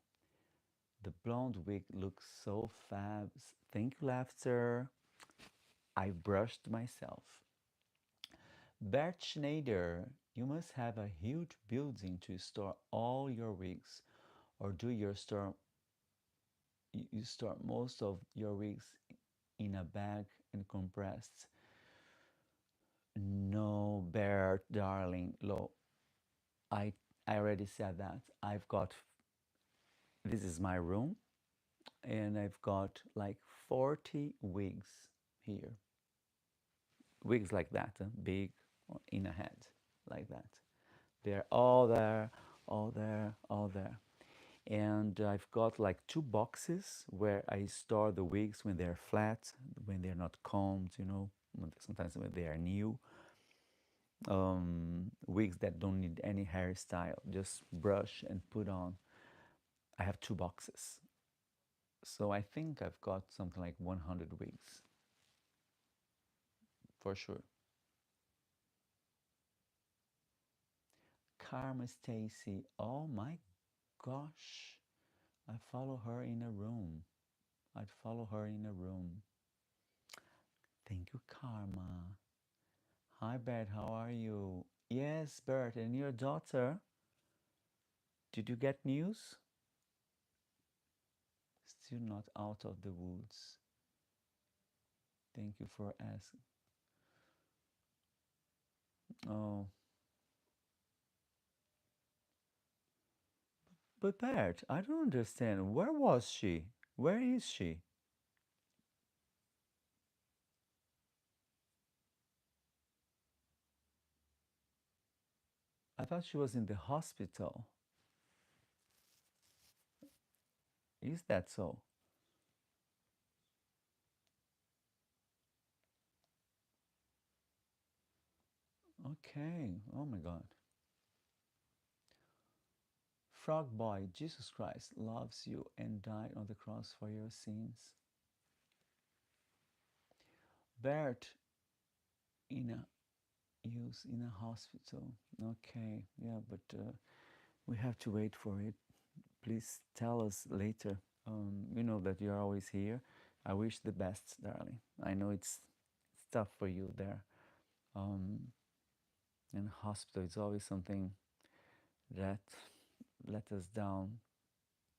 The blonde wig looks so fab. Thank you, Laughter. I brushed myself. Bert Schneider, you must have a huge building to store all your wigs, or do you store most of your wigs in a bag and compressed? No, Bert, darling. Look, I I already said that. This is my room, and I've got like 40 wigs here. Wigs like that, big in a head, like that. They're all there, all there, all there. And I've got like 2 boxes where I store the wigs when they're flat, when they're not combed, sometimes when they are new. Wigs that don't need any hairstyle, just brush and put on. I have 2 boxes. So I think I've got something like 100 wigs, for sure. Karma Stacy, oh my gosh. I follow her in a room. I'd follow her in a room. Thank you, Karma. Hi, Bert, how are you? Yes, Bert, and your daughter? Did you get news? Still not out of the woods. Thank you for asking. Oh, but Bert, I don't understand. Where was she? Where is she? I thought she was in the hospital. Is that so? Okay. Oh my God. Frog boy, Jesus Christ loves you and died on the cross for your sins. Bert in a use in a hospital. Okay, yeah, but we have to wait for it. Please tell us later. You know that you're always here. I wish the best, darling. I know it's tough for you there. Um, in hospital, it's always something that let us down.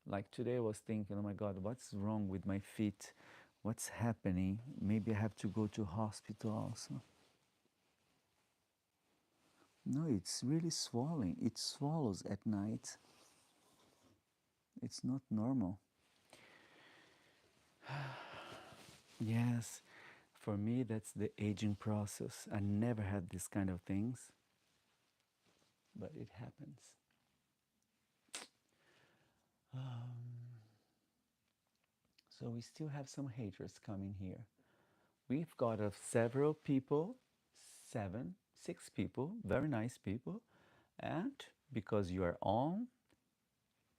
Like today, I was thinking, oh my God, what's wrong with my feet? What's happening? Maybe I have to go to hospital also. No, it's really swelling. It swallows at night. It's not normal. Yes, for me, that's the aging process. I never had this kind of things, but it happens. Um, so we still have some haters coming here. We've got several people, seven, six people, very nice people, and because you are on,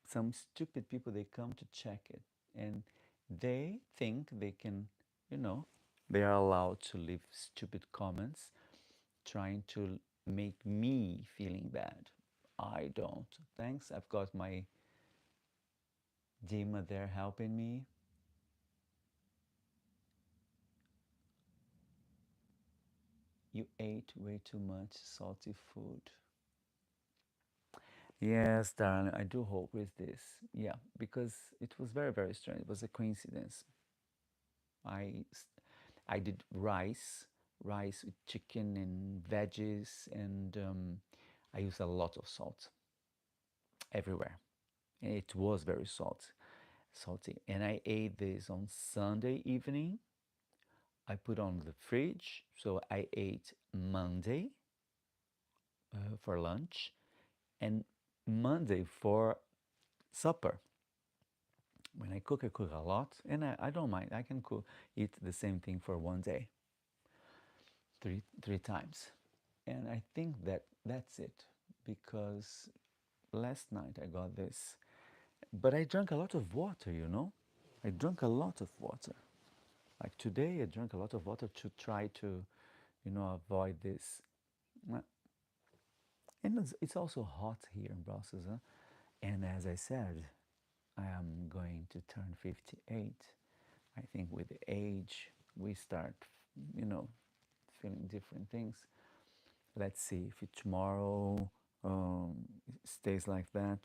some stupid people they come to check it, and they think they can, you know, they are allowed to leave stupid comments trying to make me feeling bad. I don't. Thanks. I've got my Dima there helping me. You ate way too much salty food. Yes, darling, I do hope with this. Yeah, because it was very, very strange. It was a coincidence. I, I did rice with chicken and veggies, and I used a lot of salt everywhere. And it was very salty. And I ate this on Sunday evening. I put on the fridge, so I ate Monday for lunch and Monday for supper. When I cook a lot, and I don't mind. I can eat the same thing for one day, three times, and I think that that's it because last night I got this, but I drank a lot of water. You know, I drank a lot of water. Like today, I drank a lot of water to try to, avoid this. And it's also hot here in Brussels, huh? And as I said, I am going to turn 58. I think with the age, we start, you know, feeling different things. Let's see if it tomorrow stays like that.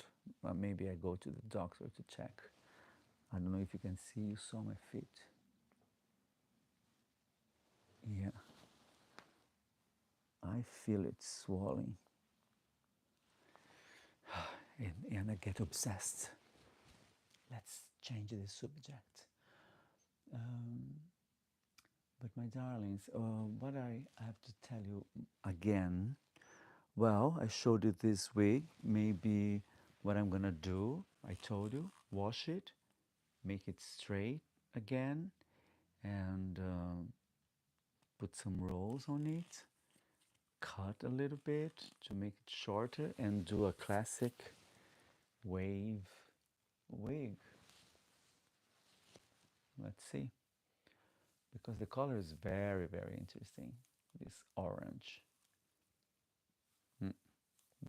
Maybe I go to the doctor to check. I don't know if you can see, you saw my feet. Yeah, I feel it swelling. And I get obsessed. Let's change the subject. Um, but my darlings, what I have to tell you again, well, I showed you this wig. Maybe what I'm gonna do, I told you, wash it, make it straight again, and put some rolls on it, cut a little bit to make it shorter, and do a classic wave wig. Let's see. Because the color is very, very interesting, this orange. Mm.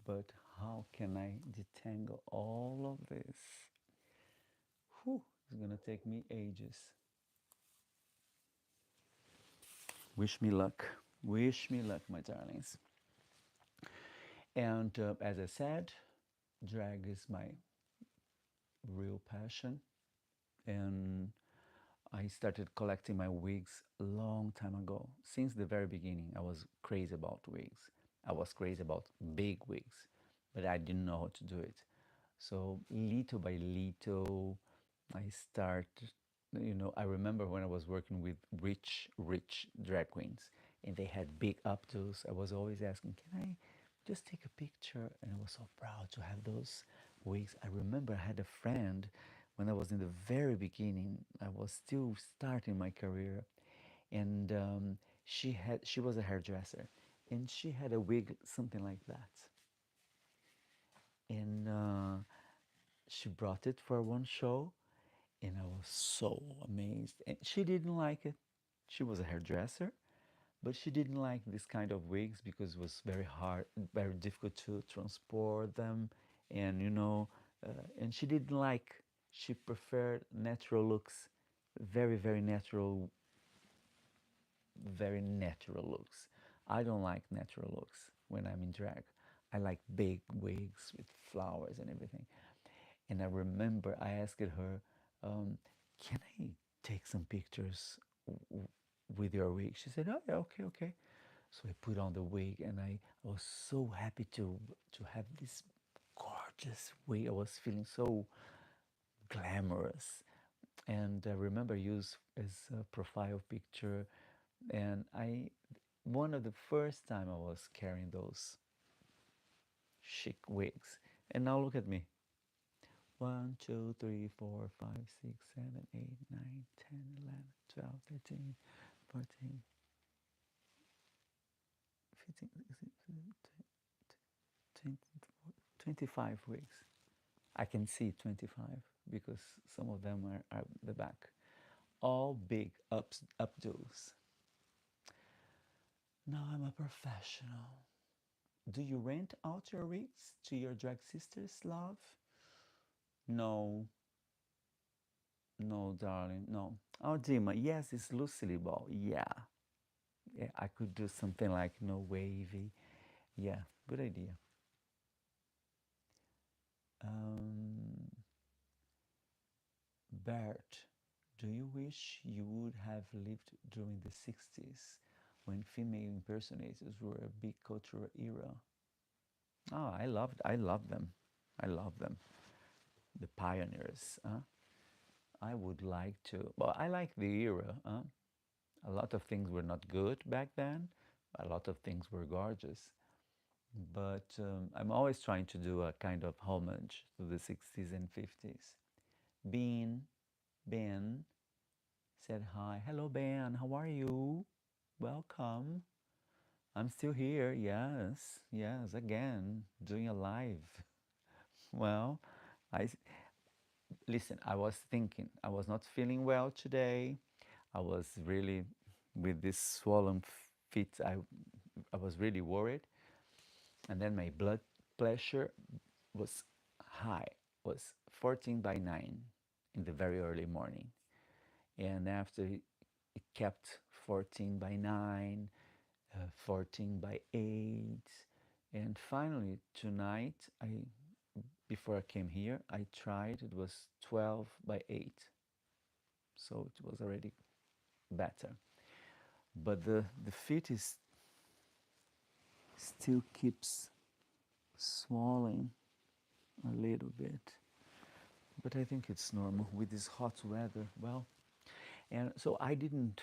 But how can I detangle all of this? Whew, it's gonna take me ages. Wish me luck. Wish me luck, my darlings. And as I said, drag is my real passion. And I started collecting my wigs a long time ago. Since the very beginning, I was crazy about wigs. I was crazy about big wigs, but I didn't know how to do it. So little by little, I started, I remember when I was working with rich drag queens and they had big updos. I was always asking, can I just take a picture? And I was so proud to have those wigs. I remember I had a friend when I was in the very beginning. I was still starting my career, and she was a hairdresser, and she had a wig something like that, and she brought it for one show, and I was so amazed. And she didn't like it. She was a hairdresser, but she didn't like this kind of wigs because it was very hard, very difficult to transport them, and and she didn't like. She preferred natural looks, very natural, very natural looks. I don't like natural looks when I'm in drag. I like big wigs with flowers and everything. And I remember I asked her, "Can I take some pictures with your wig?" She said, "Oh yeah, okay." So I put on the wig, and I was so happy to have this gorgeous wig. I was feeling so glamorous, and I remember use as a profile picture, and I one of the first time I was carrying those chic wigs, and now look at me. 1, 2, 3, 4, 5, 6, 7, 8, 9, 10, 11, 12, 13, 14, 15, 16, 25 wigs. I can see 25 because some of them are at the back. All big updos. Now I'm a professional. Do you rent out your wigs to your drag sisters, love? No, no, darling, no. Oh, Dima, yes, it's Lucille Ball. Yeah, I could do something like wavy. Yeah, good idea. Um, Bert, do you wish you would have lived during the 60s when female impersonators were a big cultural era? Oh, I love them. I love them. The pioneers. I would like to. Well, I like the era. A lot of things were not good back then. A lot of things were gorgeous. But I'm always trying to do a kind of homage to the 60s and 50s. Ben said hi. Hello, Ben. How are you? Welcome. I'm still here. Yes, again, doing a live. Well, I listen. I was thinking. I was not feeling well today. I was really with this swollen feet. I was really worried, and then my blood pressure was high, was 14 by 9 in the very early morning. And after it kept 14 by 9, 14 by 8. And finally, tonight, before I came here, I tried, it was 12 by 8. So it was already better. But the feet is still keeps swelling a little bit. But I think it's normal with this hot weather. Well, and so I didn't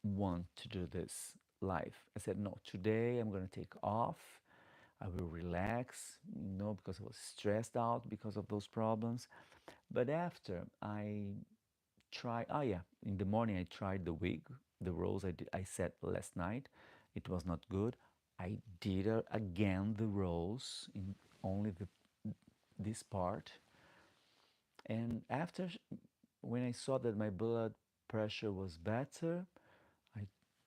want to do this live. I said, no, today I'm going to take off. I will relax, because I was stressed out because of those problems. But after I tried, oh yeah, in the morning I tried the wig, the rolls I set last night. It was not good. I did again the rolls in only this part. And after, when I saw that my blood pressure was better, I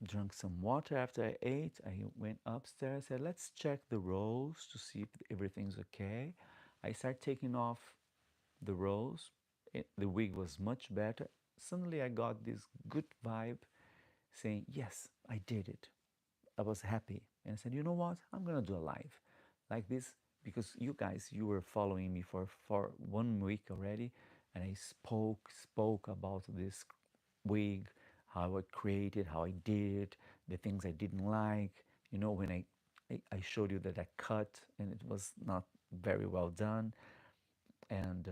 drank some water after I ate. I went upstairs. I said, let's check the rolls to see if everything's okay. I started taking off the rolls. The wig was much better. Suddenly I got this good vibe saying, yes, I did it. I was happy. And I said, you know what? I'm going to do a live like this because you guys, you were following me for 1 week already. And I spoke about this wig, how I created, how I did it, the things I didn't like. You know, when I showed you that I cut and it was not very well done. And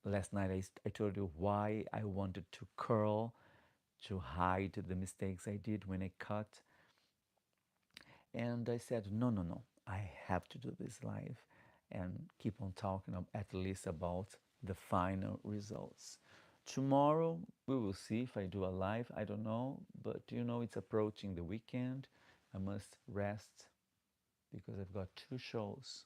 last night I told you why I wanted to curl to hide the mistakes I did when I cut. And I said, no, no, no, I have to do this live and keep on talking at least about the final results. Tomorrow we will see if I do a live. I don't know, but you know, it's approaching the weekend. I must rest because I've got 2 shows.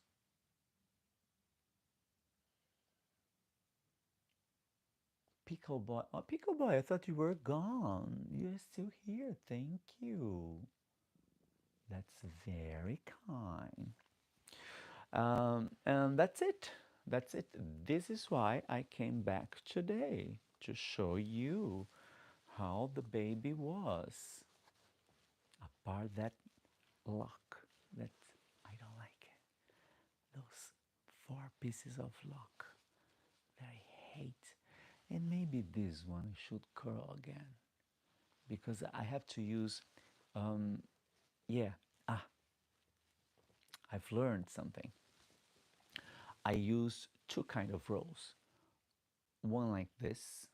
Pickle Boy, oh, Pickle Boy, I thought you were gone. You're still here. Thank you. That's very kind. And that's it. That's it. This is why I came back today to show you how the baby was. Apart that lock, that I don't like it. Those 4 pieces of lock that I hate. And maybe this one should curl again because I have to use, yeah, I've learned something. I use 2 kind of rolls, one like this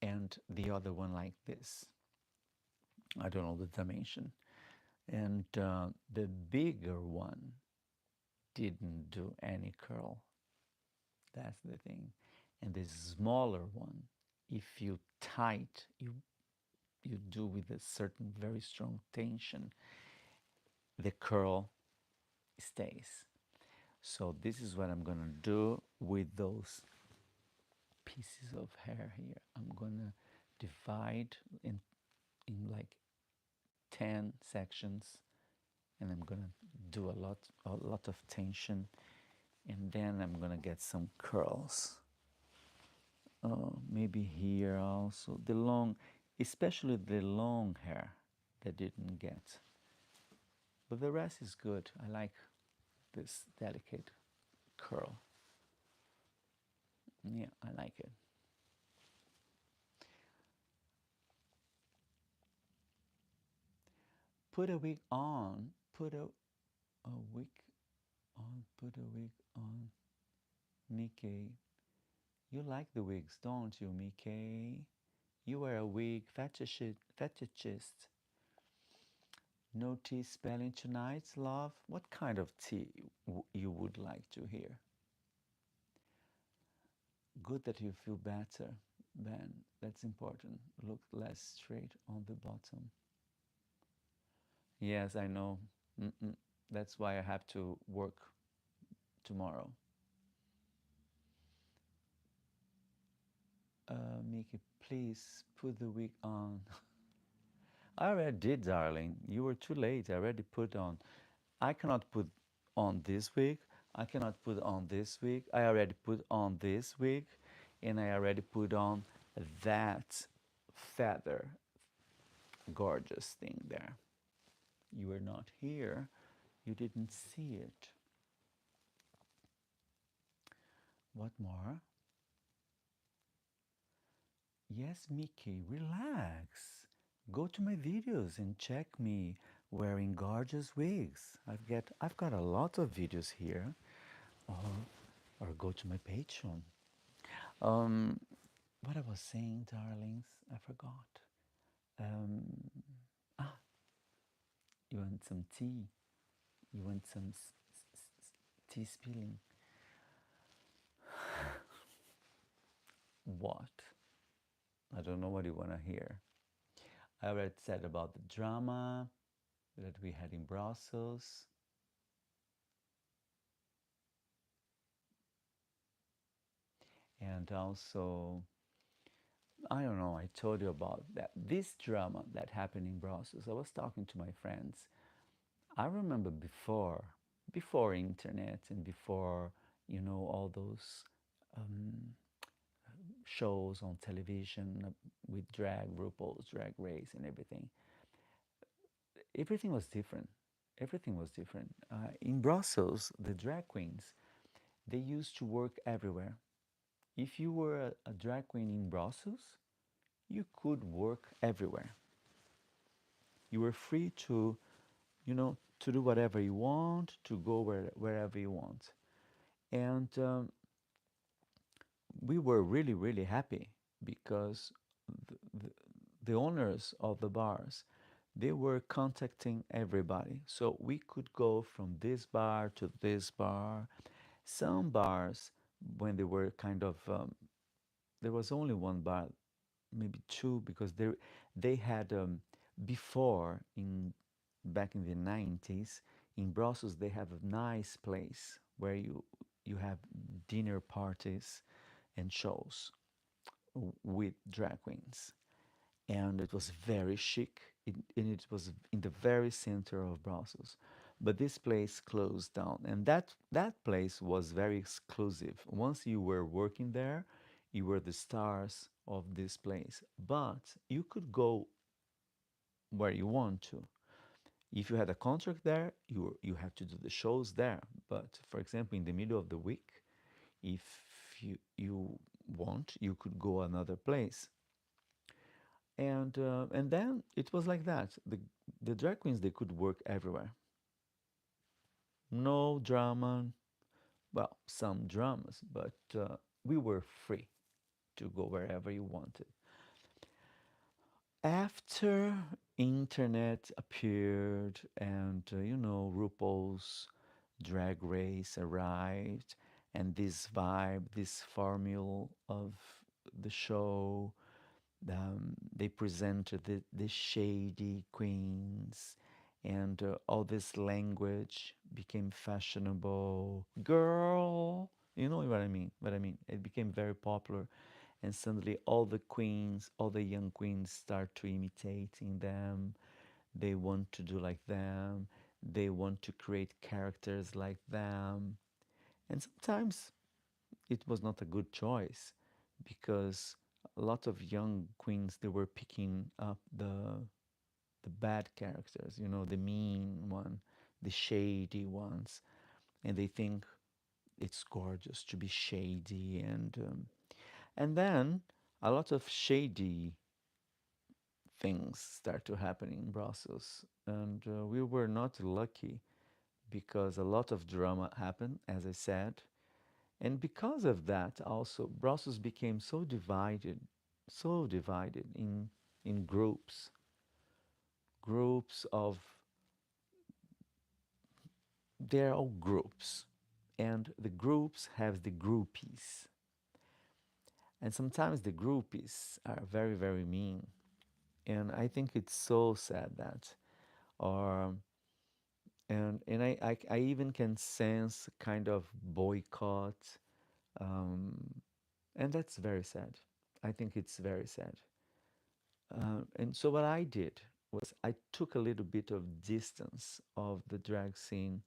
and the other one like this. I don't know the dimension. And the bigger one didn't do any curl. That's the thing. And the smaller one, if you tight, you do with a certain very strong tension, the curl stays. So this is what I'm gonna do with those pieces of hair here. I'm gonna divide in like 10 sections, and I'm gonna do a lot of tension, and then I'm gonna get some curls. Maybe here also the long, especially the long hair that didn't get, but the rest is good. I like this delicate curl. Yeah, I like it. Put a wig on. Put a wig on. Put a wig on. Mickey, you like the wigs, don't you, Mickey? You are a wig fetishist. No tea spelling tonight, love? What kind of tea you would like to hear? Good that you feel better, Ben. That's important. Look less straight on the bottom. Yes, I know. Mm-mm. That's why I have to work tomorrow. Mickey, please put the wig on. I already did, darling. You were too late. I already put on. I cannot put on this wig. I cannot put on this wig. I already put on this wig, and I already put on that feather gorgeous thing there. You were not here. You didn't see it. What more? Yes, Mickey, relax. Go to my videos and check me wearing gorgeous wigs. I've got a lot of videos here. Or go to my Patreon. Um, what I was saying, darlings, I forgot. Um, ah, you want some tea? You want some tea spilling? What? I don't know what you want to hear. I already said about the drama that we had in Brussels. And also, I don't know, I told you about that. This drama that happened in Brussels, I was talking to my friends. I remember before internet and before, you know, all those um, shows on television with drag, RuPaul's Drag Race and everything. Everything was different. Everything was different. In Brussels, the drag queens, they used to work everywhere. If you were a drag queen in Brussels, you could work everywhere. You were free to, to do whatever you want, to go wherever you want. And we were really, really happy because the, the, the owners of the bars, they were contacting everybody. So we could go from this bar to this bar. Some bars, when they were kind of, there was only one bar, maybe two, because they had before in back in the 90s in Brussels they have a nice place where you have dinner parties and shows with drag queens, and it was very chic. And it was in the very center of Brussels. But this place closed down, and that place was very exclusive. Once you were working there, you were the stars of this place. But you could go where you want to. If you had a contract there, you have to do the shows there. But for example, in the middle of the week, if you want, you could go another place. And then it was like that. The drag queens, they could work everywhere. No drama. Well, some dramas, but we were free to go wherever you wanted. After internet appeared and RuPaul's Drag Race arrived, and this vibe, this formula of the show, they presented the shady queens, and all this language became fashionable. Girl, you know what I mean? What I mean? It became very popular, and suddenly all the queens, all the young queens, start to imitating them. They want to do like them. They want to create characters like them, and sometimes it was not a good choice because a lot of young queens, they were picking up the bad characters, the mean one, the shady ones, and they think it's gorgeous to be shady, and then a lot of shady things start to happen in Brussels, and we were not lucky because a lot of drama happened, as I said. And because of that, also, Brussels became so divided in groups of, they're all groups. And the groups have the groupies. And sometimes the groupies are very, very mean. And I think it's so sad that, or, and I even can sense kind of boycott. Um, and that's very sad. I think it's very sad. And so what I did was I took a little bit of distance of the drag scene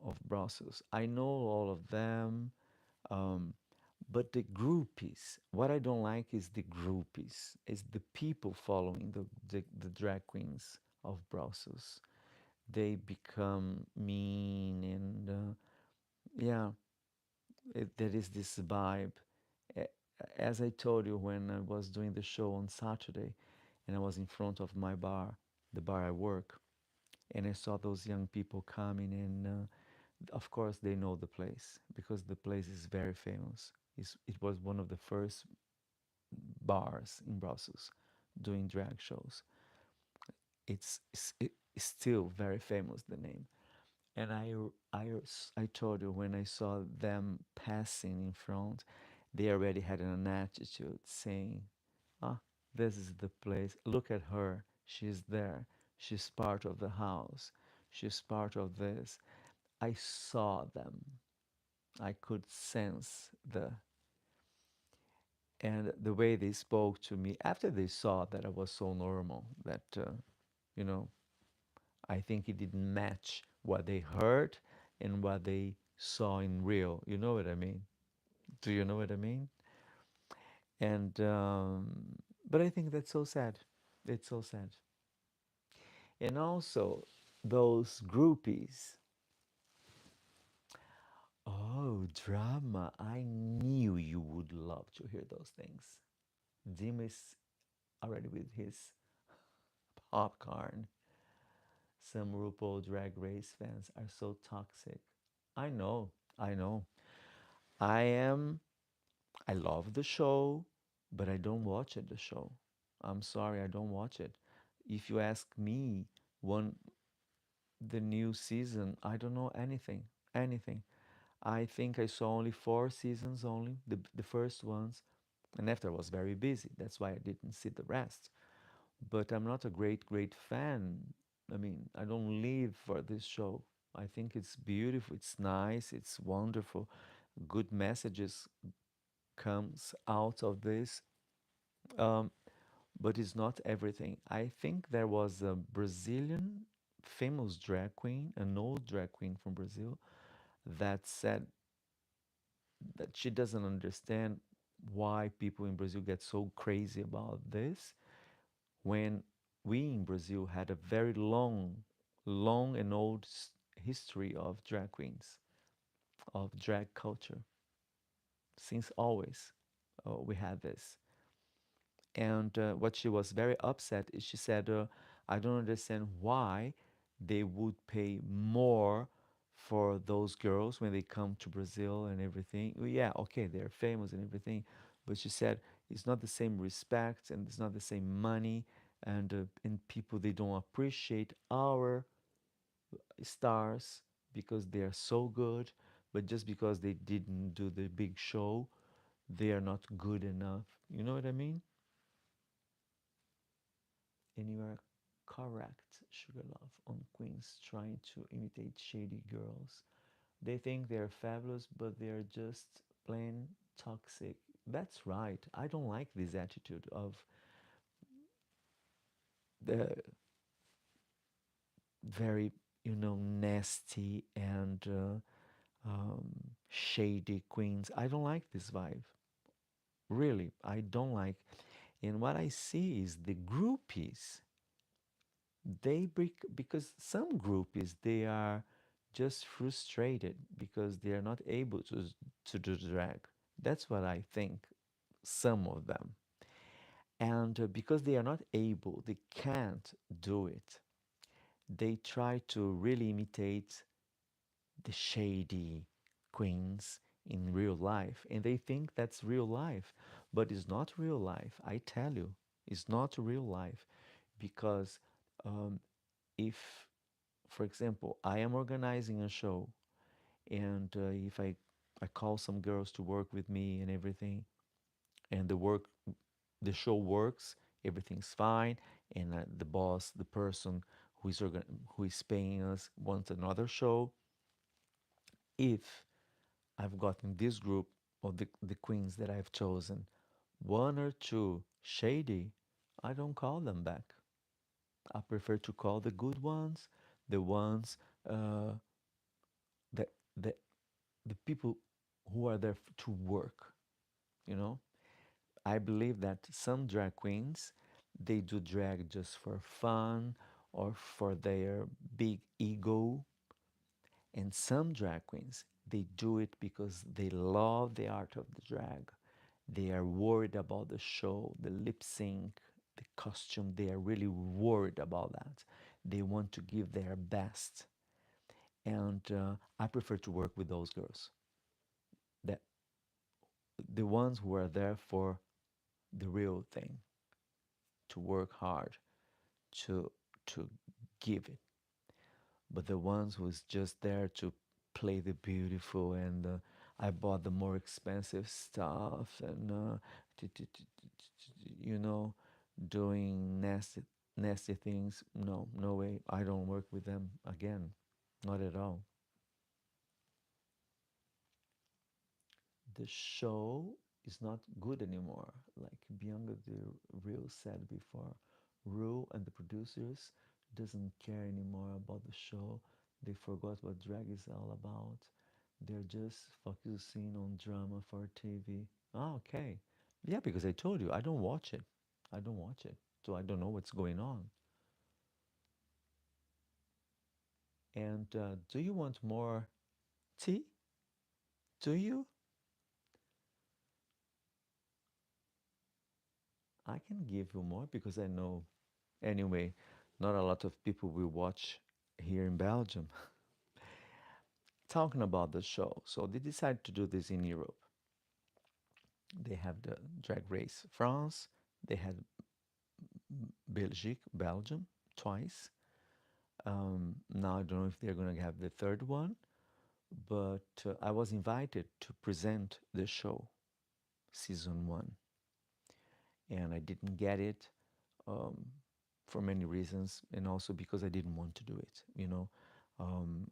of Brussels. I know all of them, um, but the groupies, what I don't like is the groupies, is the people following the drag queens of Brussels. They become mean and yeah, there is this vibe. A- As I told you when I was doing the show on Saturday, and I was in front of my bar, the bar I work, and I saw those young people coming, and of course they know the place because the place is very famous. It was one of the first bars in Brussels doing drag shows. It's still very famous, the name. And I told you when I saw them passing in front, they already had an attitude saying, ah, this is the place. Look at her. She's there. She's part of the house. She's part of this. I saw them. I could sense and the way they spoke to me after they saw that I was so normal that, you know, I think it didn't match what they heard and what they saw in real. You know what I mean? Do you know what I mean? And, but I think that's so sad. It's so sad. And also, those groupies. Oh, drama. I knew you would love to hear those things. Dimas, already with his popcorn. Some RuPaul Drag Race fans are so toxic. I know, I know. I am, I love the show, but I don't watch it, the show. I'm sorry, I don't watch it. If you ask me, one the new season, I don't know anything, anything. I think I saw only 4 seasons only, the first ones, and after I was very busy. That's why I didn't see the rest. But I'm not a great fan. I mean, I don't live for this show. I think it's beautiful, it's nice, it's wonderful. Good messages comes out of this, um, but it's not everything. I think there was a Brazilian famous drag queen, an old drag queen from Brazil, that said that she doesn't understand why people in Brazil get so crazy about this when we in Brazil had a very long and old history of drag queens, of drag culture. Since always, we had this. And what she was very upset is she said, I don't understand why they would pay more for those girls when they come to Brazil and everything. Well, yeah, okay, they're famous and everything, but she said it's not the same respect and it's not the same money, and people they don't appreciate our stars because they are so good, but just because they didn't do the big show, they are not good enough. You know what I mean? And you are correct, Sugar Love, on queens trying to imitate shady girls. They think they're fabulous, but they're just plain toxic. That's right. I don't like this attitude of the very, nasty and shady queens. I don't like this vibe. Really, I don't like. And what I see is the groupies, they break because some groupies they are just frustrated because they are not able to do drag. That's what I think. Some of them, and because they are not able, they can't do it. They try to really imitate the shady queens in real life, and they think that's real life, but it's not real life. I tell you, it's not real life because um, if, for example, I am organizing a show, and if I call some girls to work with me and everything, and the show works, everything's fine, and the boss, the person who is paying us wants another show. If I've gotten this group of the queens that I've chosen, one or two shady, I don't call them back. I prefer to call the good ones, the ones uh, that that the people who are there to work. You know, I believe that some drag queens they do drag just for fun or for their big ego, and some drag queens they do it because they love the art of the drag. They are worried about the show, the lip sync, the costume. They are really worried about that. They want to give their best, and I prefer to work with those girls. That the ones who are there for the real thing, to work hard, to to give it. But the ones who's just there to play the beautiful, and I bought the more expensive stuff, and you know, doing nasty things. No, no way. I don't work with them again. Not at all. The show is not good anymore. Like Bianca the Real said before, Ru and the producers doesn't care anymore about the show. They forgot what drag is all about. They're just focusing on drama for TV. Ah, okay. Yeah, because I told you I don't watch it. I don't watch it. So I don't know what's going on. And do you want more tea? Do you? I can give you more because I know, anyway, not a lot of people will watch here in Belgium. Talking about the show, so they decided to do this in Europe. They have the Drag Race France, they had Belgium twice. Now I don't know if they're going to have the third one, but I was invited to present the show, season one, and I didn't get it um, for many reasons, and also because I didn't want to do it.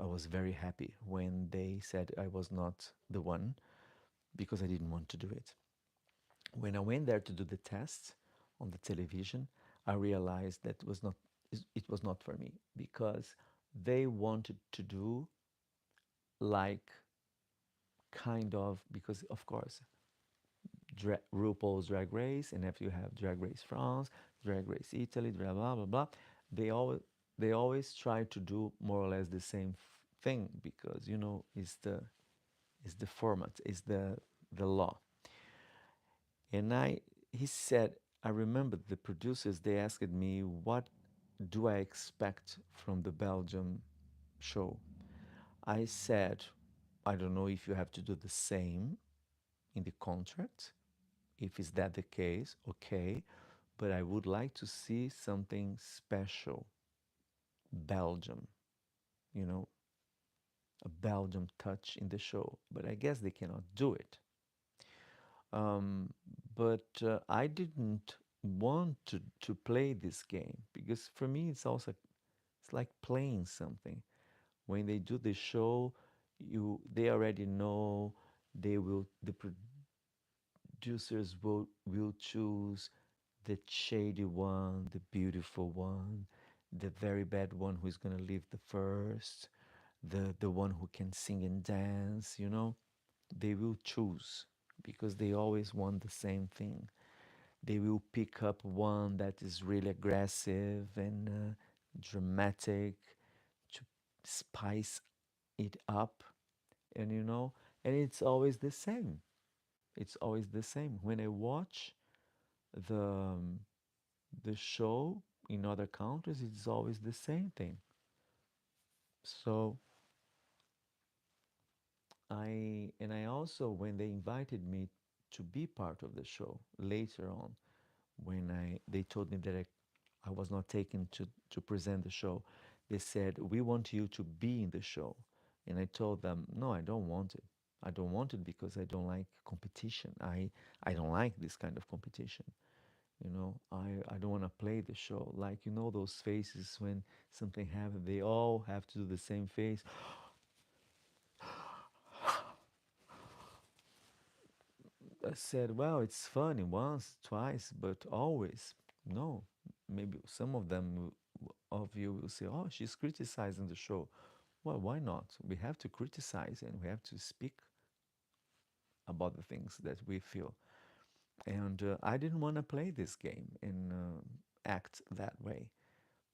I was very happy when they said I was not the one because I didn't want to do it. When I went there to do the test on the television, I realized that it was not for me because they wanted to do like kind of, because of course RuPaul's Drag Race, and if you have Drag Race France, Drag Race Italy, blah blah blah blah, they always they always try to do more or less the same thing because is the format, is the law. And he said, I remember the producers, they asked me, what do I expect from the Belgium show? I said, I don't know if you have to do the same in the contract. If is that the case, okay. But I would like to see something special. Belgium, you know, a Belgium touch in the show. But I guess they cannot do it. Um, but I didn't want to play this game because for me it's like playing something. When they do the show, they already know the producers will choose the shady one, the beautiful one, the very bad one who is gonna leave the first, the one who can sing and dance, they will choose because they always want the same thing. They will pick up one that is really aggressive and dramatic to spice it up, and and it's always the same. It's always the same. When I watch the um, the show in other countries, it's always the same thing. So I also, when they invited me to be part of the show later on, when they told me that I was not taken to present the show, they said, we want you to be in the show. And I told them, no, I don't want it. I don't want it because I don't like competition. I don't like this kind of competition. I don't want to play the show. Like, those faces when something happens, they all have to do the same face. I said, well, it's funny once, twice, but always, no. Maybe some of them of you will say, oh, she's criticizing the show. Well, why not? We have to criticize and we have to speak about the things that we feel. And I didn't want to play this game and act that way.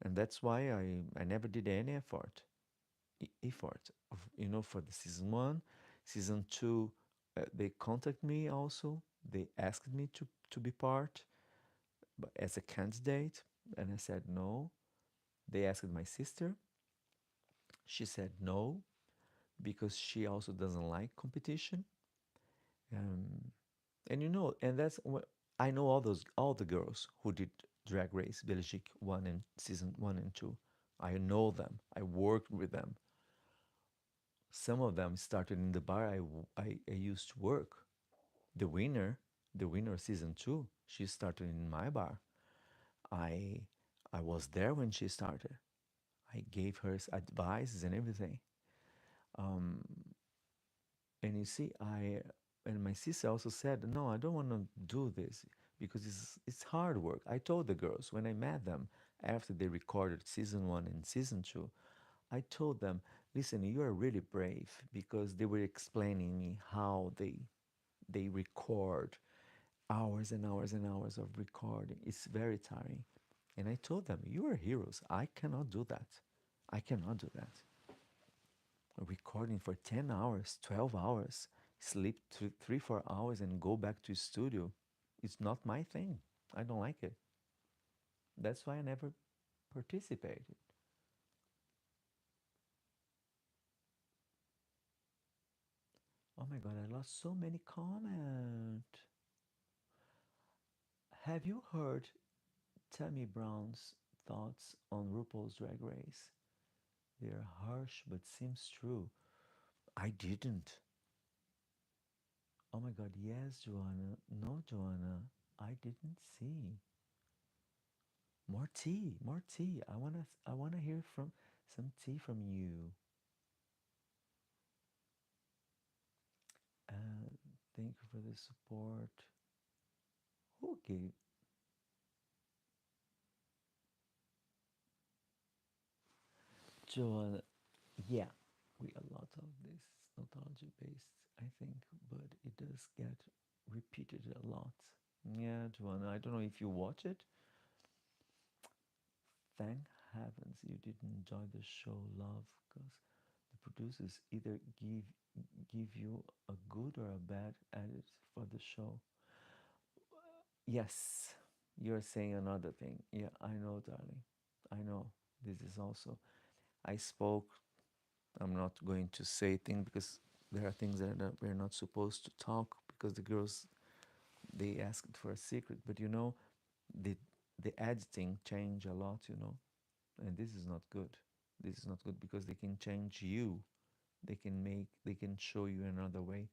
And that's why I never did any effort for the season one. Season two, they contacted me also. They asked me to be part, but as a candidate, and I said no. They asked my sister. She said no because she also doesn't like competition. Um, and and that's what I know, all the girls who did Drag Race Belgique one and season one and two. I know them. I worked with them. Some of them started in the bar I used to work. The winner, the winner of season two, she started in my bar. I I was there when she started. I gave her advice and everything. Um, and you see, and my sister also said, no, I don't want to do this because it's hard work. I told the girls when I met them after they recorded season one and season two, I told them, listen, you are really brave because they were explaining me how they record hours and hours and hours of recording. It's very tiring. And I told them, you are heroes. I cannot do that. I cannot do that. Recording for 10 hours, 12 hours, sleep 3, 4 hours and go back to studio. It's not my thing. I don't like it. That's why I never participated. Oh my God, I lost so many comments. Have you heard Tammy Brown's thoughts on RuPaul's Drag Race? They're harsh but seems true. I didn't. Oh my God, yes, Joanna. No, Joanna, I didn't see. More tea, more tea. I wanna hear from some tea from you. Uh, thank you for the support. Who gave Joanna? Yeah, we a lot of this nostalgia based, I think, but it does get repeated a lot. Yeah, Joanna, I don't know if you watch it. Thank heavens you didn't enjoy the show, love, because the producers either give you a good or a bad edit for the show. Yes, you're saying another thing. Yeah, I know, darling. I know. This is also. I spoke. I'm not going to say things because there are things that we're not supposed to talk because the girls they asked for a secret. But the the editing change a lot. And this is not good. This is not good because they can change you. They can show you another way.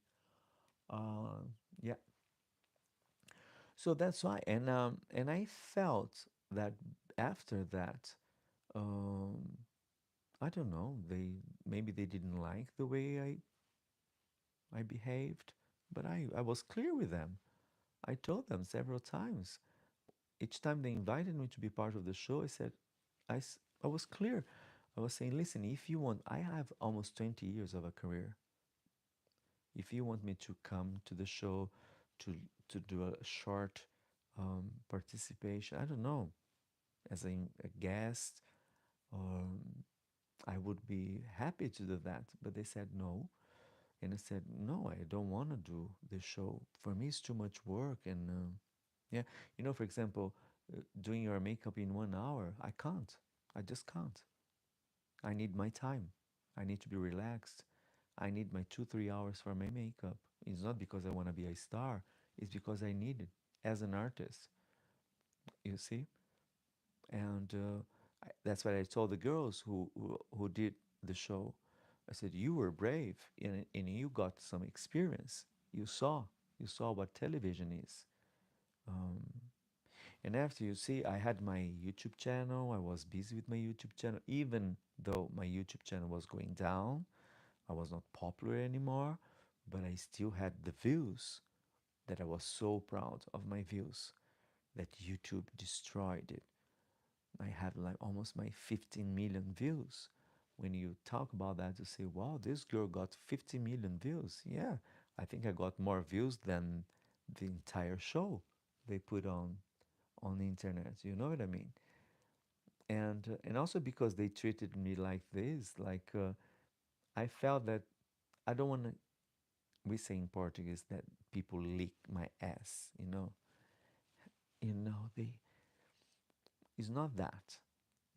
Uh, yeah. So that's why, and I felt that after that, um, I don't know. Maybe they didn't like the way I behaved, but I was clear with them. I told them several times. Each time they invited me to be part of the show, I said, I was clear. I was saying, listen, if you want, I have almost 20 years of a career. If you want me to come to the show to to do a short participation, I don't know, as a guest, um, I would be happy to do that. But they said no. And I said, no, I don't want to do the show. For me, it's too much work. And yeah, for example, doing your makeup in 1 hour, I can't. I just can't. I need my time. I need to be relaxed. I need my 2, 3 hours for my makeup. It's not because I want to be a star. It's because I need it as an artist. You see, and that's what I told the girls who did the show. I said, you were brave and you got some experience. You saw what television is. Um, and after, you see, I had my YouTube channel. I was busy with my YouTube channel, even though my YouTube channel was going down. I was not popular anymore, but I still had the views that I was so proud of my views that YouTube destroyed it. I have like almost my 15 million views. When you talk about that, you say, wow, this girl got 50 million views. Yeah, I think I got more views than the entire show they put on the internet. You know what I mean? And also because they treated me like this, like I felt that I don't want to. We say in Portuguese that people lick my ass. They. It's not that,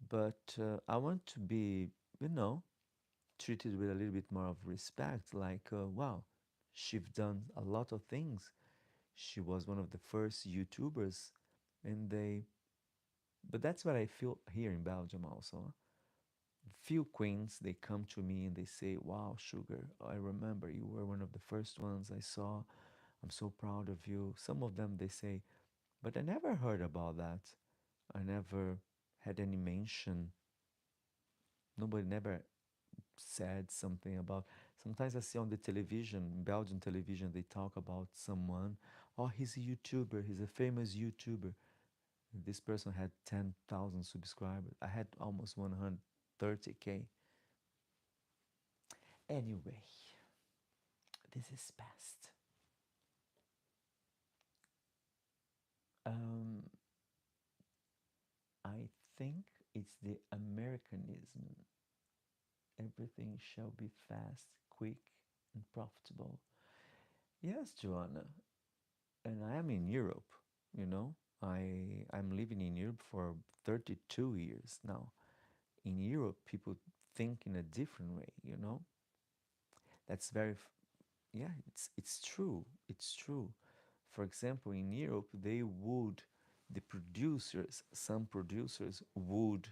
but I want to be, you know, treated with a little bit more of respect. Like, wow, she's done a lot of things. She was one of the first YouTubers, and but that's what I feel here in Belgium also. Few queens, they come to me and they say, wow, Sugar, I remember you were one of the first ones I saw. I'm so proud of you. Some of them, they say, but I never heard about that. I never had any mention. Nobody never said something about. Sometimes I see on the television, Belgian television, they talk about someone. Oh, he's a YouTuber. He's a famous YouTuber. This person had 10,000 subscribers. I had almost 130K. Anyway, this is past. Um, I think it's the Americanism. Everything shall be fast, quick, and profitable. Yes, Joanna. And I am in Europe, you know. I'm living in Europe for 32 years now. In Europe, people think in a different way, you know? That's very yeah, it's true. It's true. For example, in Europe, the producers, some producers would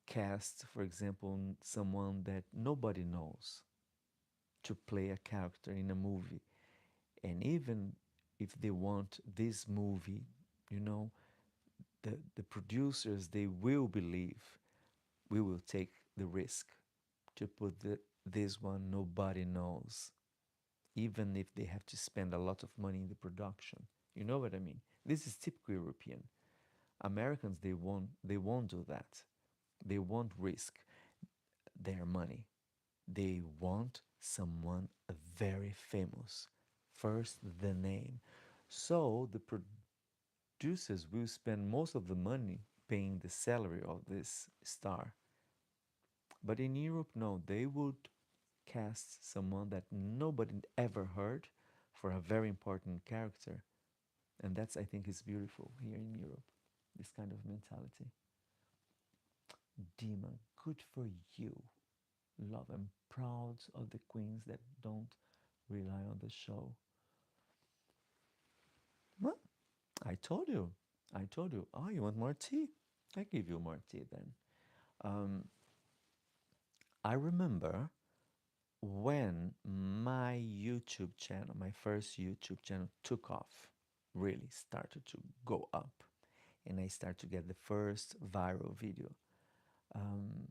cast, for example, someone that nobody knows to play a character in a movie. And even if they want this movie, you know, the producers, they will believe we will take the risk to put this one nobody knows, even if they have to spend a lot of money in the production. You know what I mean? This is typical European. Americans, they won't do that. They won't risk their money. They want someone very famous. First, the name. So the producers will spend most of the money paying the salary of this star. But in Europe, no, they would cast someone that nobody ever heard for a very important character. And that's, I think, is beautiful here in Europe, this kind of mentality. Dima, good for you. Love and proud of the queens that don't rely on the show. Well, I told you. I told you. Oh, you want more tea? I give you more tea then. Um, I remember when my YouTube channel, my first YouTube channel took off, really started to go up, and I started to get the first viral video. Um,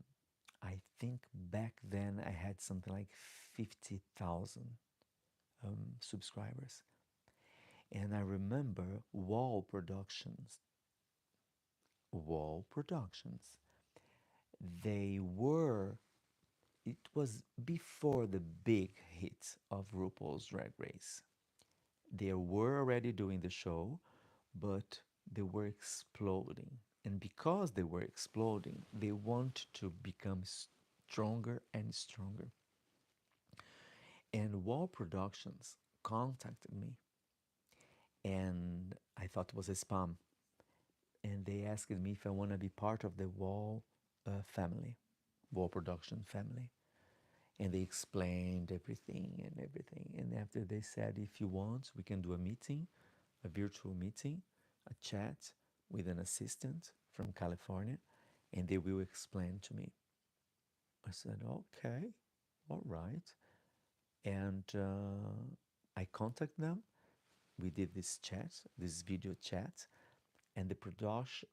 I think back then I had something like 50,000 subscribers. And I remember Wall Productions, they were, it was before the big hit of RuPaul's Drag Race. They were already doing the show, but they were exploding. And because they were exploding, they want to become stronger and stronger. And Wall Productions contacted me, and I thought it was a spam. And they asked me if I want to be part of the family, Wall Production family. And they explained everything and everything. And after they said, if you want, we can do a meeting, a virtual meeting, a chat with an assistant from California, and they will explain to me. I said, okay, all right. And I contacted them. We did this chat, this video chat, and the production,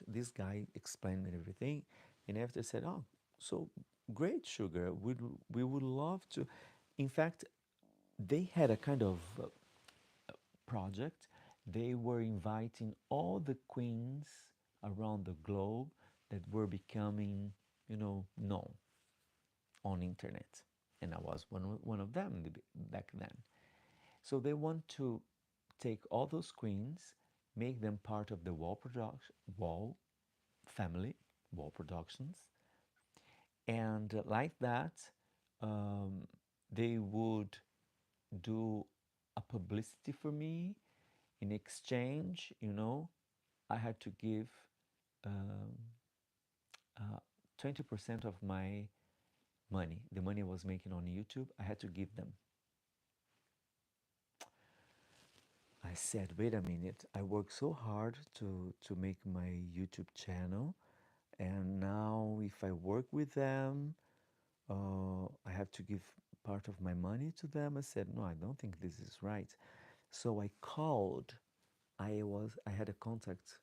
this guy explained everything, and after said, oh, so great, sugar, we would love to. In fact, they had a kind of project. They were inviting all the queens around the globe that were becoming, known on internet, and I was one of them back then. So they want to take all those queens, make them part of the Wall family, Wall Productions, and like that, um, they would do a publicity for me. In exchange, I had to give um, 20% of my money, the money I was making on YouTube, I had to give them. I said, wait a minute, I worked so hard to make my YouTube channel, and now if I work with them, I have to give part of my money to them. I said, no, I don't think this is right. So I called, I had a contact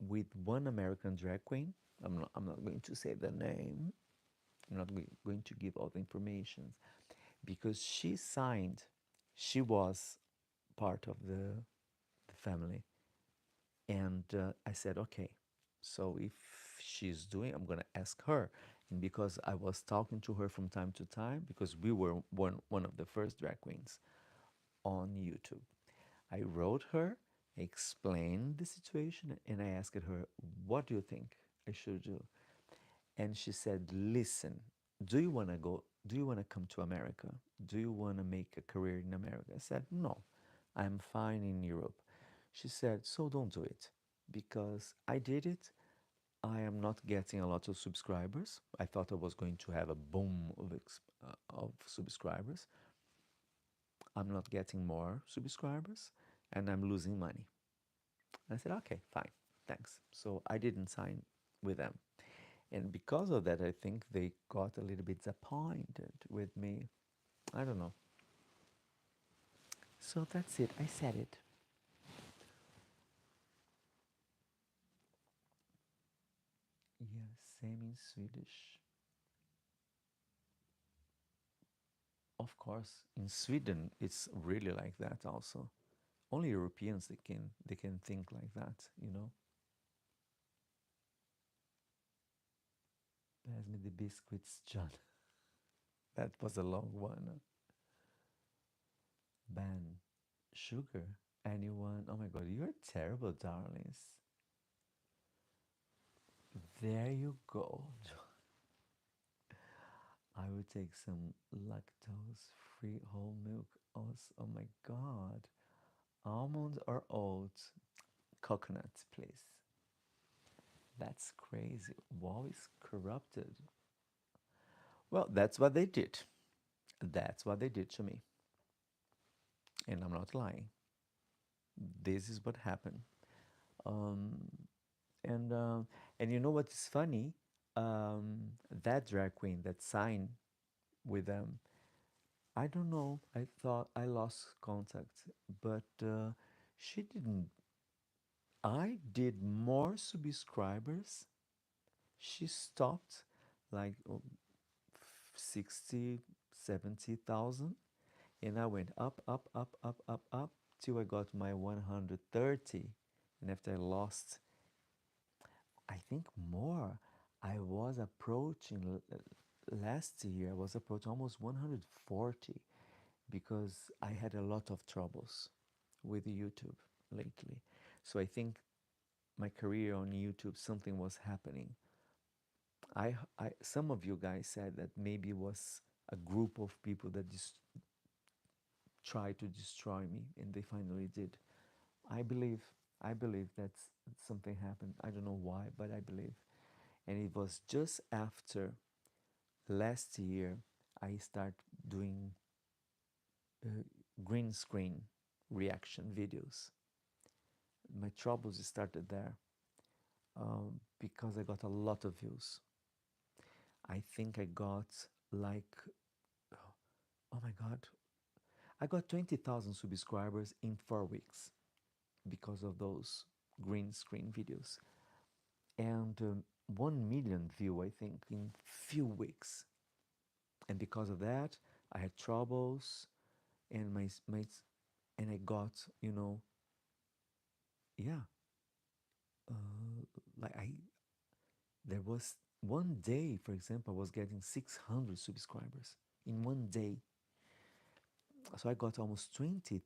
with one American drag queen. I'm not going to say the name. I'm not going to give all the information because she was part of the family. And I said, okay, so if she's doing, I'm going to ask her. And because I was talking to her from time to time, because we were one of the first drag queens on YouTube, I wrote her, explained the situation, and I asked her, what do you think I should do? And she said, listen, do you want to go? Do you want to come to America? Do you want to make a career in America? I said, no, I'm fine in Europe. She said, so don't do it. because I did it. I am not getting a lot of subscribers. I thought I was going to have a boom of subscribers. I'm not getting more subscribers and I'm losing money. I said, okay, fine, thanks. So I didn't sign with them. And because of that, I think they got a little bit disappointed with me. I don't know. So that's it. I said it. Yes, same in Swedish. Of course, in Sweden, it's really like that also. Only Europeans they can think like that, you know. Pass me the biscuits, John. That was a long one. Ban sugar. Anyone? Oh my God, you're terrible, darlings. There you go. I would take some lactose-free whole milk. Oh my God. Almond or oat? Coconut, please. That's crazy. Wow is corrupted. Well, that's what they did. That's what they did to me. And I'm not lying. This is what happened. Um, and um, and you know what is funny? That drag queen that signed with them, I don't know. I thought I lost contact, but she didn't. I did more subscribers. She stopped like 60, 70,000, and I went up, up, up, up, up, up till I got my 130. And after I lost, I think more. I was approaching last year. I was approaching almost 140 because I had a lot of troubles with YouTube lately. So I think my career on YouTube, something was happening. Some of you guys said that maybe it was a group of people that just tried to destroy me, and they finally did. I believe, I believe that something happened. I don't know why, but I believe. And it was just after last year I started doing uh, green screen reaction videos. My troubles started there because I got a lot of views. I think I got like, oh my God, I got 20,000 subscribers in 4 weeks because of those green screen videos. And 1 million view, I think, in few weeks. And because of that, I had troubles, and and I got, yeah, like there was one day, for example, I was getting 600 subscribers in one day. So I got almost 10,000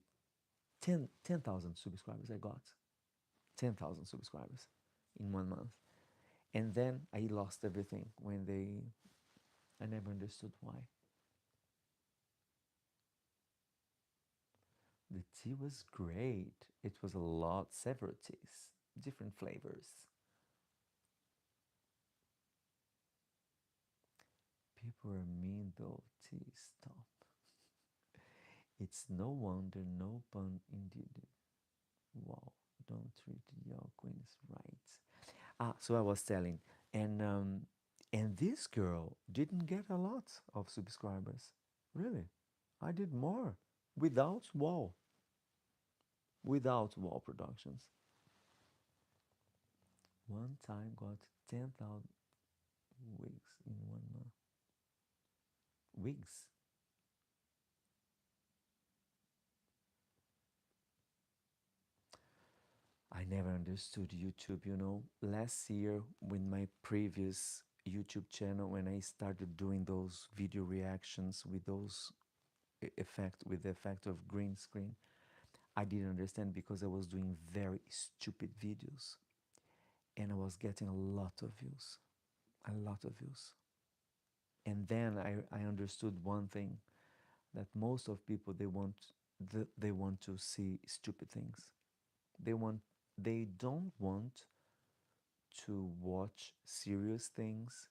subscribers. I got 10,000 subscribers in 1 month. And then I lost everything I never understood why. The tea was great. It was a lot, several teas, different flavors. People are mean though, tea, stop. It's no wonder, no pun indeed. Wow, don't treat your queens right. So I was telling, and this girl didn't get a lot of subscribers. Really, I did more without without productions. One time got 10,000 wigs in 1 month. Wigs. I never understood YouTube, Last year, with my previous YouTube channel, when I started doing those video reactions with those with the effect of green screen, I didn't understand because I was doing very stupid videos and I was getting a lot of views, a lot of views. And then I understood one thing, that most of people they want to see stupid things. They want they don't want to watch serious things,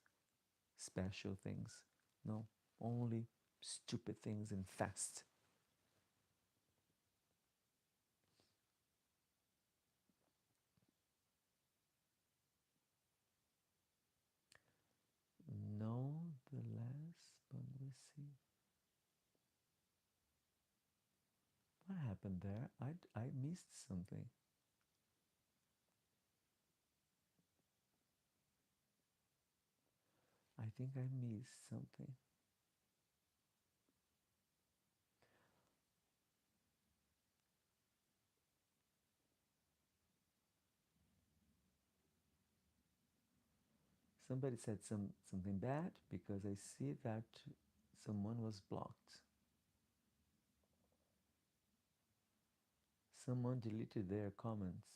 special things. No, only stupid things and fast. No, the last, but let's see. What happened there? I missed something. I think I missed something. Somebody said something bad because I see that someone was blocked. Someone deleted their comments.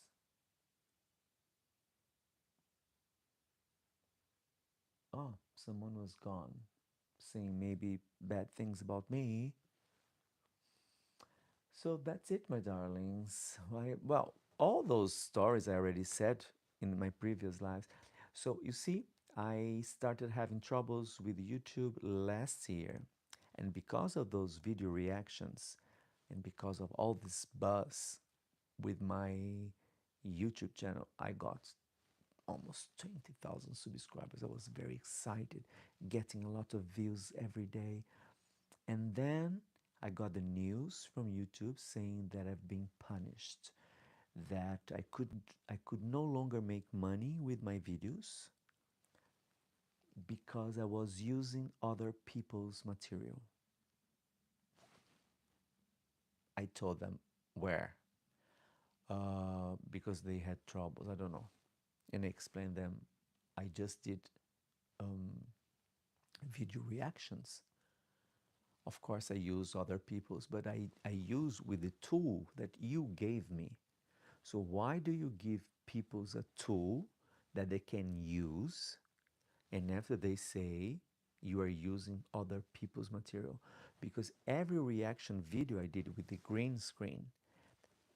Oh, someone was gone, saying maybe bad things about me. So that's it, my darlings. Well, all those stories I already said in my previous lives. So you see, I started having troubles with YouTube last year. And because of those video reactions and because of all this buzz with my YouTube channel, I got almost 20,000 subscribers. I was very excited, getting a lot of views every day. And then I got the news from YouTube saying that I've been punished, that I could no longer make money with my videos because I was using other people's material. I told them where, because they had troubles. I don't know, and I explained them. I just did um, video reactions. Of course, I use other people's, but I use with the tool that you gave me. So why do you give people a tool that they can use, and after they say you are using other people's material? Because every reaction video I did with the green screen,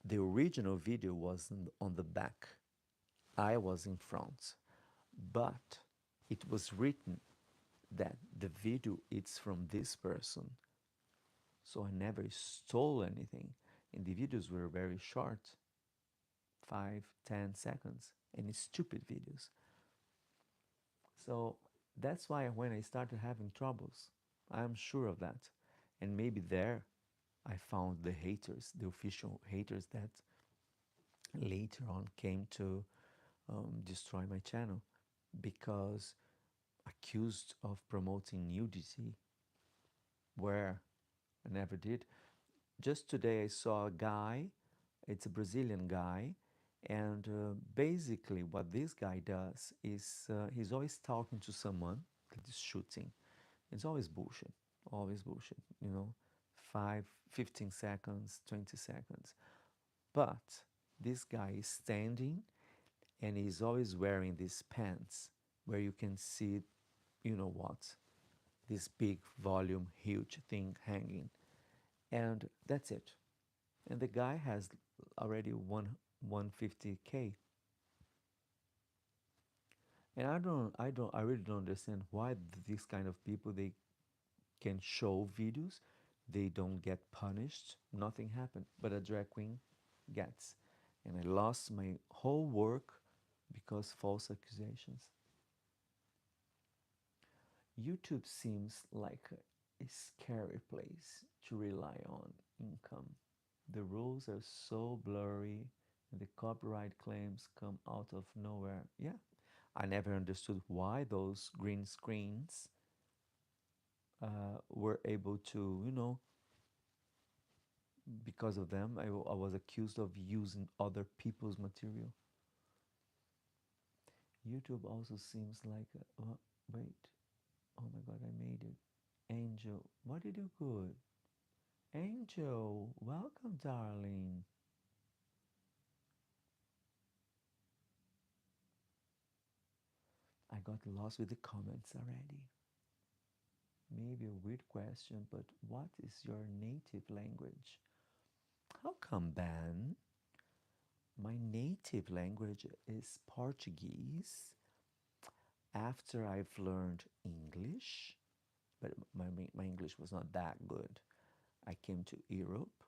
the original video was on the back. I was in front. But it was written that the video is from this person. So I never stole anything. And the videos were very short, 5, 10 seconds, and it's stupid videos. So that's why when I started having troubles, I'm sure of that. And maybe there I found the haters, the official haters that later on came to destroy my channel because accused of promoting nudity where I never did. Just today I saw a guy, it's a Brazilian guy, and basically what this guy does is he's always talking to someone that is shooting. It's always bullshit, you know, 5, 15 seconds, 20 seconds. But this guy is standing and he's always wearing these pants where you can see, you know what, this big volume, huge thing hanging. And that's it. And the guy has already 150K. And I really don't understand why these kind of people, they can show videos, they don't get punished, nothing happened, but a drag queen gets. And I lost my whole work because false accusations. YouTube seems like a scary place to rely on income. The rules are so blurry and the copyright claims come out of nowhere. Yeah, I never understood why those green screens were able to, because of them, I was accused of using other people's material. YouTube also seems like, wait, oh my God, I made it. Angel, what did you good? Angel, welcome, darling. I got lost with the comments already. Maybe a weird question, but what is your native language? How come, Ben? My native language is Portuguese. After I've learned English, but my English was not that good. I came to Europe,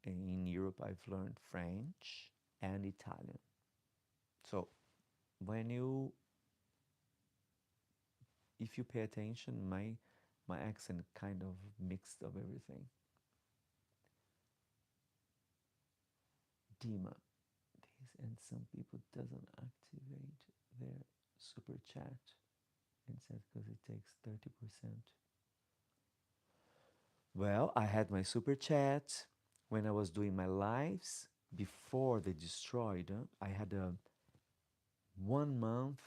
and in Europe I've learned French and Italian. So when you, if you pay attention, my accent kind of mixed of everything. Dima, this and some people doesn't activate their super chat and says because it takes 30%. Well, I had my super chat when I was doing my lives before they destroyed. I had a 1 month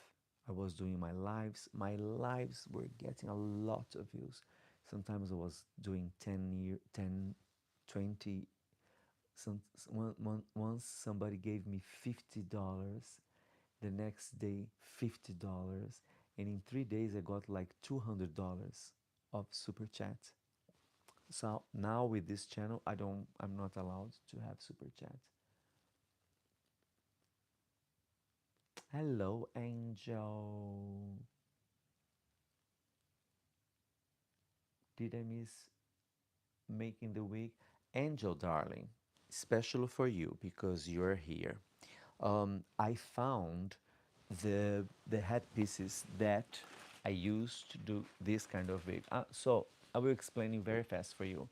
I was doing my lives. My lives were getting a lot of views. Sometimes I was doing 10, 20. Once somebody gave me $50. The next day, $50. And in 3 days, I got like $200 of super chat. So now with this channel, I'm not allowed to have super chat. Hello, Angel. Did I miss making the wig? Angel, darling, special for you because you're here. I found the headpieces that I used to do this kind of wig. So I will explain it very fast for you.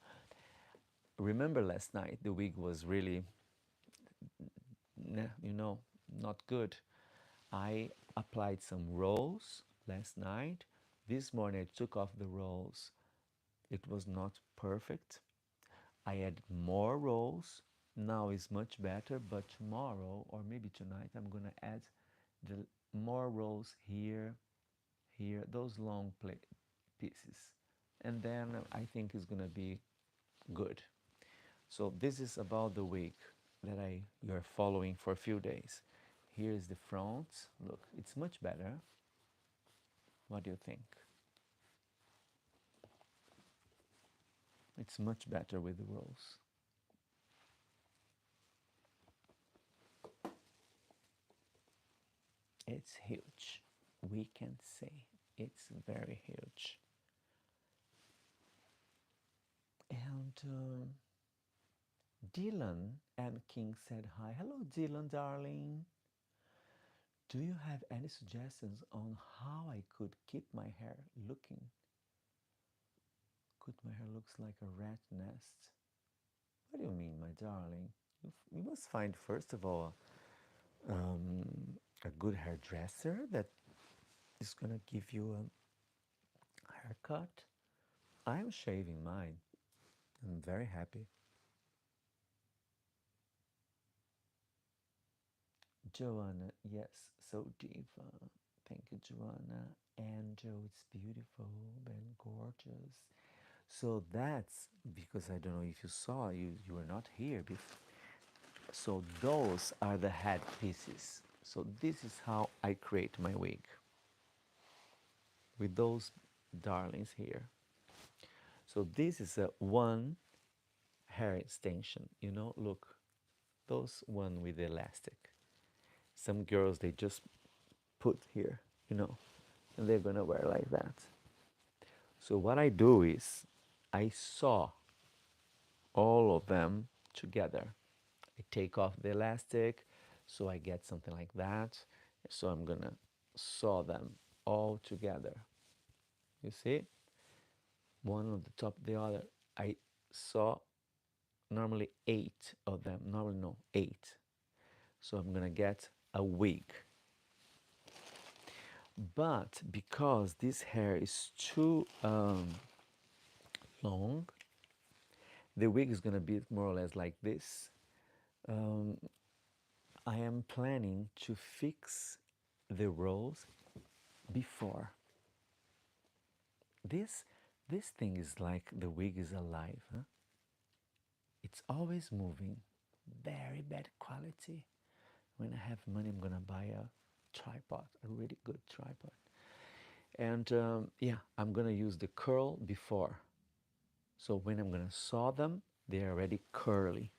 Remember last night the wig was really, not good. I applied some rolls last night. This morning I took off the rolls. It was not perfect. I added more rolls. Now it's much better, but tomorrow or maybe tonight I'm gonna add the more rolls here, here, those long pieces. And then I think it's gonna be good. So this is about the wig that you're following for a few days. Here's the front. Look, it's much better. What do you think? It's much better with the rolls. It's huge. We can say it's very huge. And Dylan and King said hi. Hello, Dylan, darling. Do you have any suggestions on how I could keep my hair looking? Good, my hair looks like a rat nest. What do you mean, my darling? You must find, first of all, a good hairdresser that is gonna give you a haircut. I'm shaving mine. I'm very happy. Joanna, yes, so diva. Thank you, Joanna. Angel, it's beautiful and gorgeous. So that's because I don't know if you saw, you were not here before. So those are the head pieces. So this is how I create my wig with those darlings here. So this is a one hair extension, look, those one with the elastic. Some girls, they just put here, and they're gonna wear like that. So what I do is I sew all of them together. I take off the elastic, so I get something like that. So I'm gonna sew them all together. You see? One on the top of the other. I sew normally 8 of them. Normally no, 8. So I'm gonna get a wig. But because this hair is too long, the wig is gonna be more or less like this. I am planning to fix the rolls before. This this thing is like the wig is alive, huh? It's always moving. Very bad quality. When I have money, I'm gonna buy a tripod, a really good tripod. And yeah, I'm gonna use the curl before. So when I'm gonna sew them, they're already curly.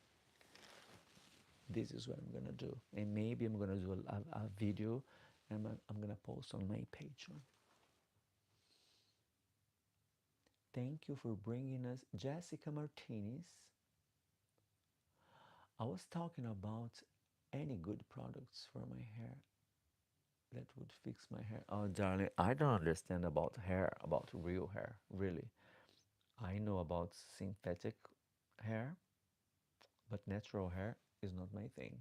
This is what I'm gonna do, and maybe I'm gonna do a video, and I'm gonna post on my Patreon. Thank you for bringing us Jessica Martinez. I was talking about any good products for my hair that would fix my hair. Oh, darling, I don't understand about hair, about real hair, really. I know about synthetic hair, but natural hair is not my thing.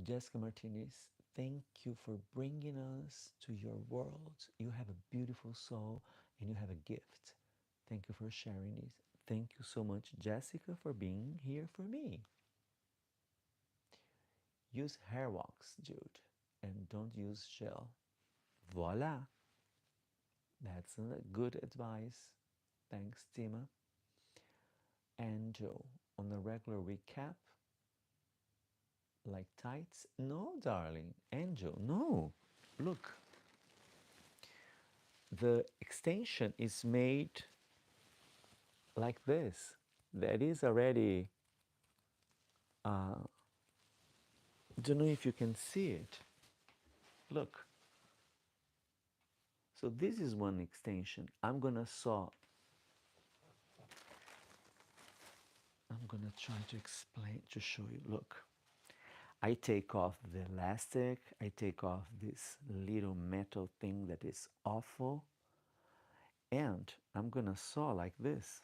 Jessica Martinez, thank you for bringing us to your world. You have a beautiful soul and you have a gift. Thank you for sharing this. Thank you so much, Jessica, for being here for me. Use hair wax, Jude, and don't use gel. Voila! That's a good advice. Thanks, Tima. Angel, on a regular wig cap, like tights? No, darling. Angel, no. Look, the extension is made like this. That is already, I don't know if you can see it. Look. So this is one extension. I'm gonna try to explain, to show you. Look, I take off the elastic, I take off this little metal thing that is awful, and I'm gonna saw like this.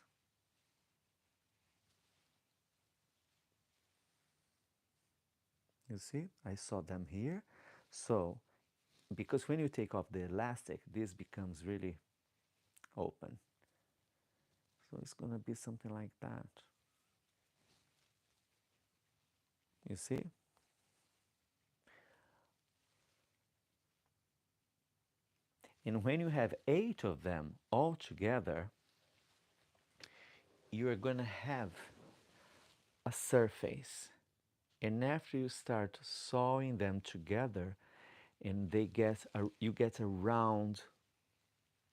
You see, I saw them here. So, because when you take off the elastic, this becomes really open. So it's gonna be something like that. You see? And when you have 8 of them all together, you are gonna have a surface. And after you start sewing them together, and you get a round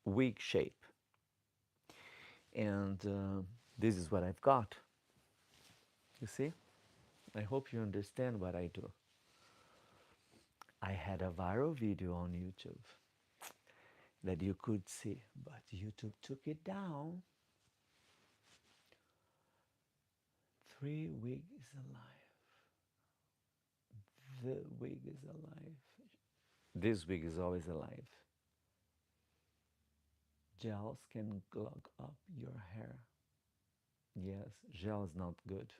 wig shape. And this is what I've got. You see? I hope you understand what I do. I had a viral video on YouTube that you could see, but YouTube took it down. 3 wig is alive. The wig is alive. This wig is always alive. Gels can clog up your hair. Yes, gel is not good.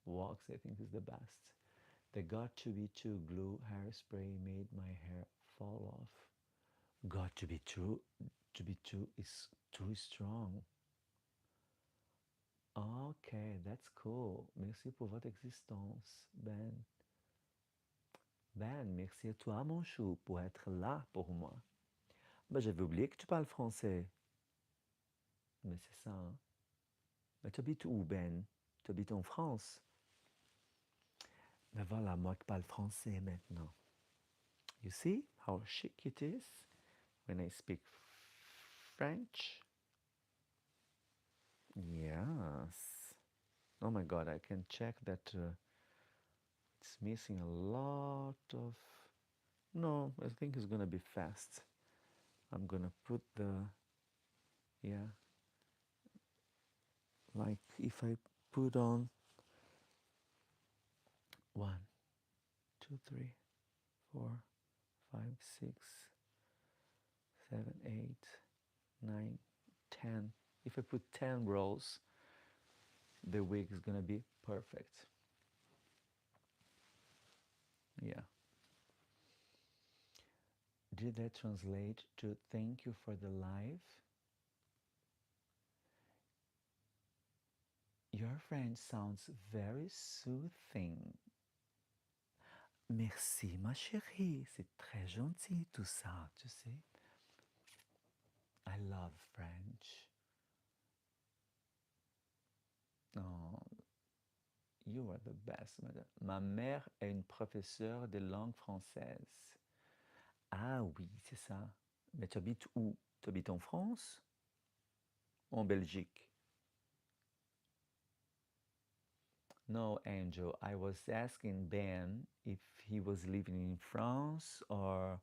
Wax, I think, is the best. The Got to Be True glue hairspray made my hair fall off. Got to be true is too strong. Ok, that's cool. Merci pour votre existence, Ben. Ben, merci à toi, mon chou, pour être là pour moi. Ben, j'avais oublié que tu parles français. Mais c'est ça, hein? Ben, tu habites où, Ben? Tu habites en France? Ben voilà, moi qui parle français maintenant. You see how chic it is when I speak French? Yes. Oh my God, I can check that it's missing a lot of... No, I think it's gonna be fast. I'm gonna put the... Yeah. Like if I put on 1, 2, 3, 4, 5, 6, 7, 8, 9, 10. If I put 10 rows, the wig is gonna be perfect. Yeah. Did that translate to thank you for the live? Your French sounds very soothing. Merci ma chérie, c'est très gentil tout ça, tu sais. I love French. Oh, you are the best, madame. Ma mère est une professeure de langue française. Ah oui, c'est ça. Mais tu habites où? Tu habites en France ou en Belgique? No, Angel. I was asking Ben if he was living in France or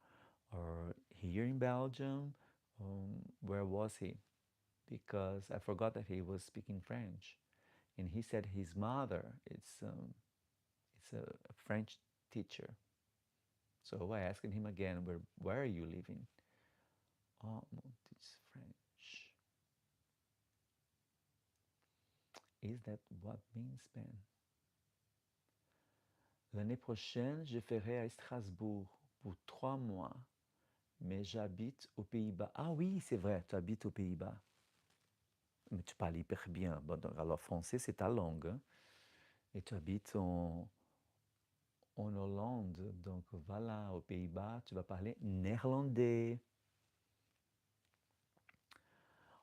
here in Belgium. Where was he? Because I forgot that he was speaking French, and he said his mother it's a French teacher. So I asked him again, where are you living? Oh, it's French. Is that what means, Ben? L'année prochaine, je ferai à Strasbourg pour 3 mois, mais j'habite aux Pays-Bas. Ah oui, c'est vrai, tu habites aux Pays-Bas. Mais tu parles hyper bien. Bon, donc, alors, français, c'est ta langue, hein? Et tu habites en Hollande. Donc, voilà, aux Pays-Bas, tu vas parler néerlandais.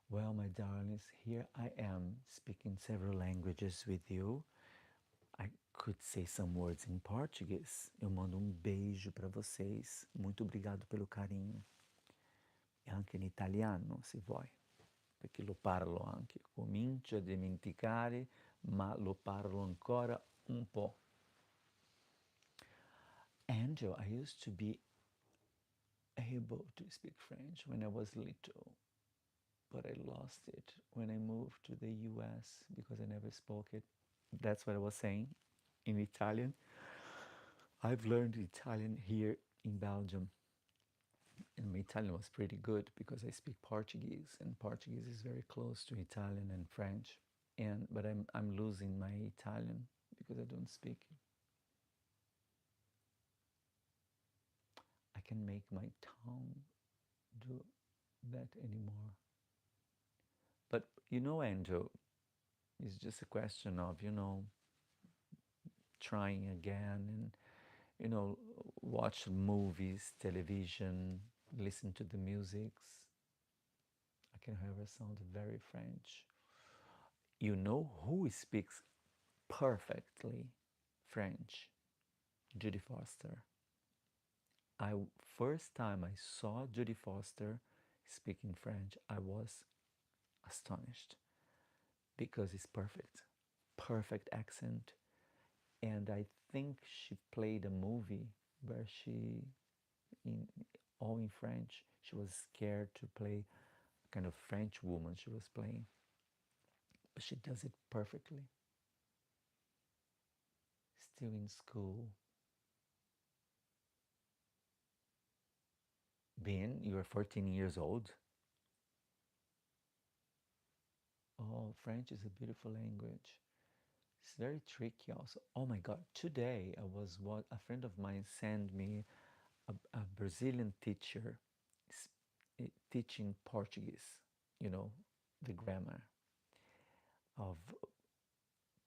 Well, my darlings, here I am speaking several languages with you. I could say some words in Portuguese. Eu mando beijo para vocês. Muito obrigado pelo carinho. E anche in italiano, se vuoi, perché lo parlo anche. Comincio a dimenticare, ma lo parlo ancora un po'. Angel, I used to be able to speak French when I was little, but I lost it when I moved to the US because I never spoke it. That's what I was saying in Italian. I've learned Italian here in Belgium, and my Italian was pretty good because I speak Portuguese, and Portuguese is very close to Italian and French. And but I'm losing my Italian because I don't speak it. I can make my tongue do that anymore. But you know, Angel, it's just a question of trying again and watch movies, television, listen to the musics. I can, however, sound very French. You know who speaks perfectly French? Judy Foster. I first time I saw Judy Foster speaking French, I was astonished because it's perfect, perfect accent, and I think she played a movie where she, in all in French, she was scared to play a kind of French woman she was playing, but she does it perfectly. Still in school. Ben, you're 14 years old. Oh, French is a beautiful language. It's very tricky also. Oh my God, today I was what a friend of mine sent me a Brazilian teacher teaching Portuguese, you know, the grammar of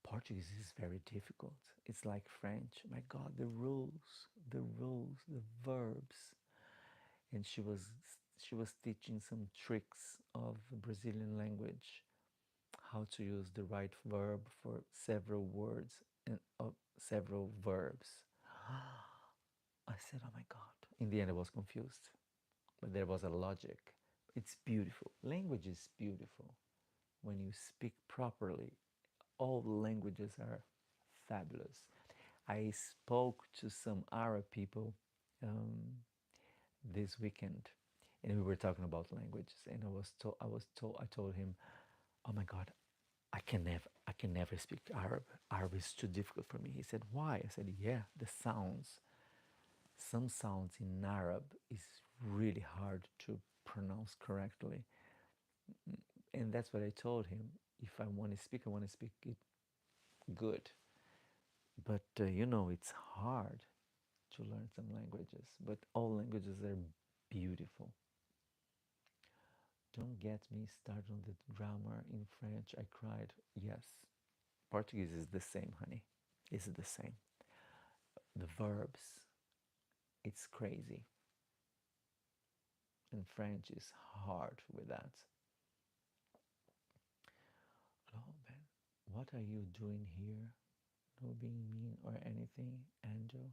Portuguese is very difficult. It's like French. My God, the verbs. And she was teaching some tricks of Brazilian language, how to use the right verb for several words and several verbs. I said, "Oh my God!" In the end, I was confused, but there was a logic. It's beautiful. Language is beautiful when you speak properly. All languages are fabulous. I spoke to some Arab people um, this weekend, and we were talking about languages. And I told him, "Oh my God, I can never speak Arab. Arab is too difficult for me." He said, "Why?" I said, "Yeah, the sounds. Some sounds in Arab is really hard to pronounce correctly." And that's what I told him. If I want to speak, I want to speak it good. But it's hard to learn some languages. But all languages are beautiful. Don't get me started on the grammar in French. I cried. Yes, Portuguese is the same, honey. It's the same. The verbs, it's crazy. And French is hard with that. Oh, Ben, what are you doing here? No being mean or anything, Angel?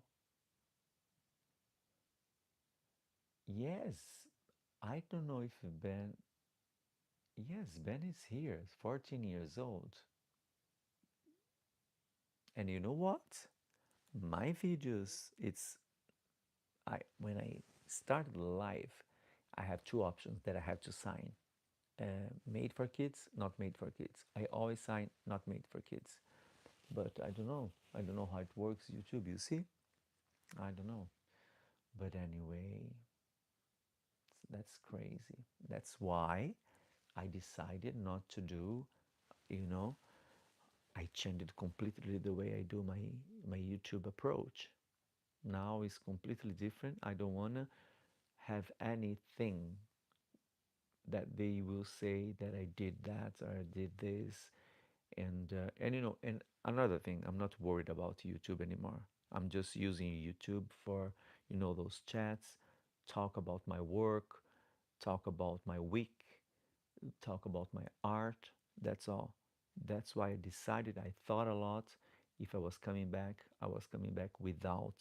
Yes, I don't know if Ben. Yes, Ben is here. 14 years old. And you know what? My videos, it's I when I started live, I have two options that I have to sign. Made for kids, not made for kids. I always sign not made for kids. But I don't know. I don't know how it works YouTube, you see? I don't know. But anyway, that's crazy. That's why I decided not to do, you know, I changed completely the way I do my YouTube approach. Now it's completely different. I don't want to have anything that they will say that I did that or I did this. And you know, and another thing, I'm not worried about YouTube anymore. I'm just using YouTube for, you know, those chats, talk about my work, talk about my week, talk about my art. That's all. That's why I decided. I thought a lot. If I was coming back, I was coming back without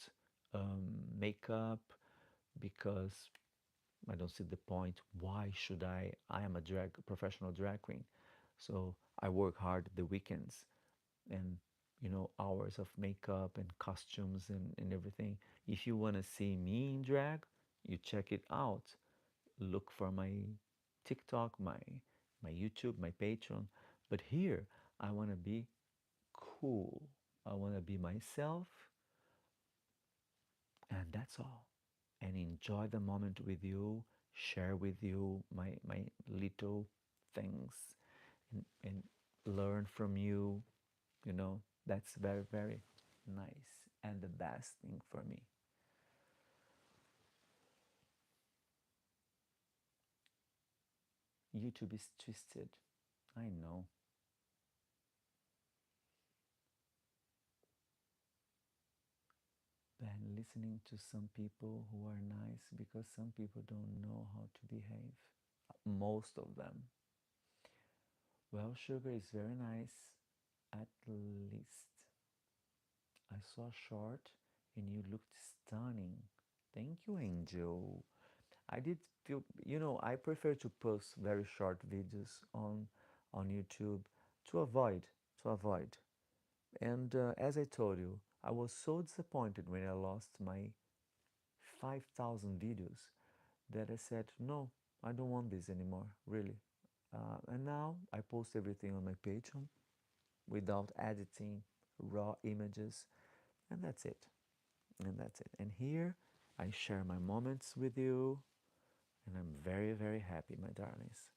makeup, because I don't see the point. Why should I? I am a professional drag queen, so I work hard the weekends, and you know, hours of makeup and costumes and everything. If you want to see me in drag, you check it out. Look for my TikTok, my YouTube, my Patreon. But here, I want to be cool. I want to be myself, and that's all. And enjoy the moment with you, share with you my little things, and learn from you. You know, that's very, very nice and the best thing for me. YouTube is twisted. I know. Then listening to some people who are nice because some people don't know how to behave. Most of them. Well, sugar is very nice, at least. I saw short and you looked stunning. Thank you, Angel. I did feel, you know, I prefer to post very short videos on YouTube to avoid, to avoid. And as I told you, I was so disappointed when I lost my 5,000 videos that I said, no, I don't want this anymore, really. And now I post everything on my Patreon without editing, raw images, and that's it. And that's it. And here I share my moments with you, and I'm very, very happy, my darlings,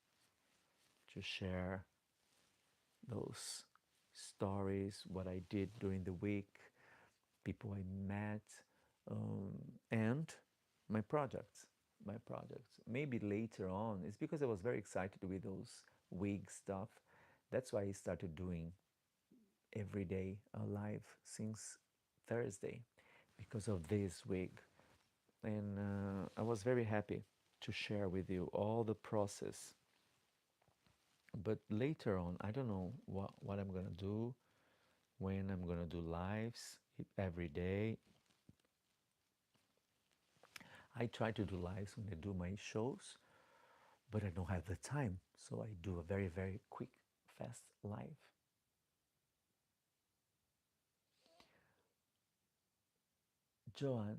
to share those stories, what I did during the week, people I met, and my projects. My projects. Maybe later on, it's because I was very excited with those wig stuff. That's why I started doing every day live since Thursday, because of this wig. And I was very happy to share with you all the process. But later on, I don't know what I'm gonna do, when I'm gonna do lives every day. I try to do lives when I do my shows, but I don't have the time, so I do a very, very quick, fast live. John,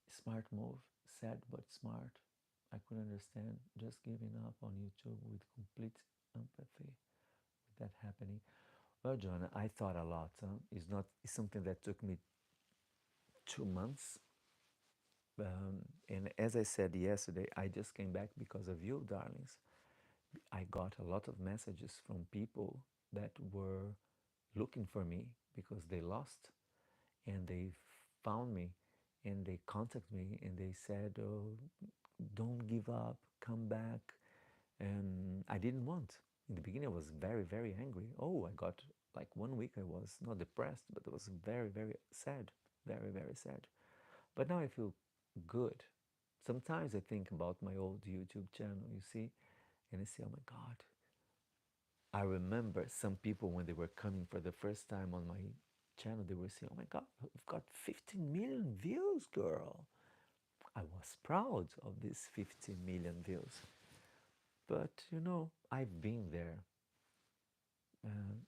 smart move, sad but smart. I could understand just giving up on YouTube with complete empathy with that happening. Well, John, I thought a lot. Huh? It's something that took me 2 months. And as I said yesterday, I just came back because of you, darlings. I got a lot of messages from people that were looking for me because they lost, and they found me, and they contacted me and they said, oh, don't give up, come back. And I didn't want. In the beginning, I was very, very angry. Oh, I got like 1 week, I was not depressed, but I was very, very sad, very, very sad. But now I feel good. Sometimes I think about my old YouTube channel, you see, and I say, oh my God. I remember some people when they were coming for the first time on my channel, they were saying, oh my God, we've got 15 million views, girl. I was proud of these 15 million views. But you know, I've been there.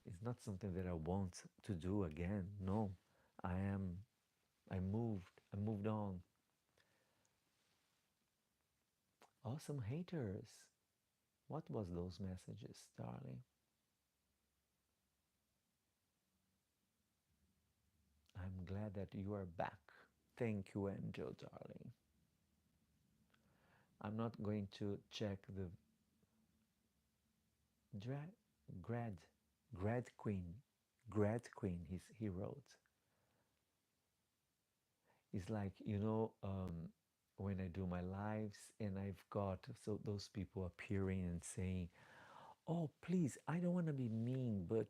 It's not something that I want to do again. No, I am. I moved. I moved on. Awesome haters. What was those messages, darling? I'm glad that you are back. Thank you, Angel, darling. I'm not going to check the dra- grad grad queen. Grad queen, he wrote. It's like, when I do my lives and I've got so those people appearing and saying, "Oh, please, I don't want to be mean, but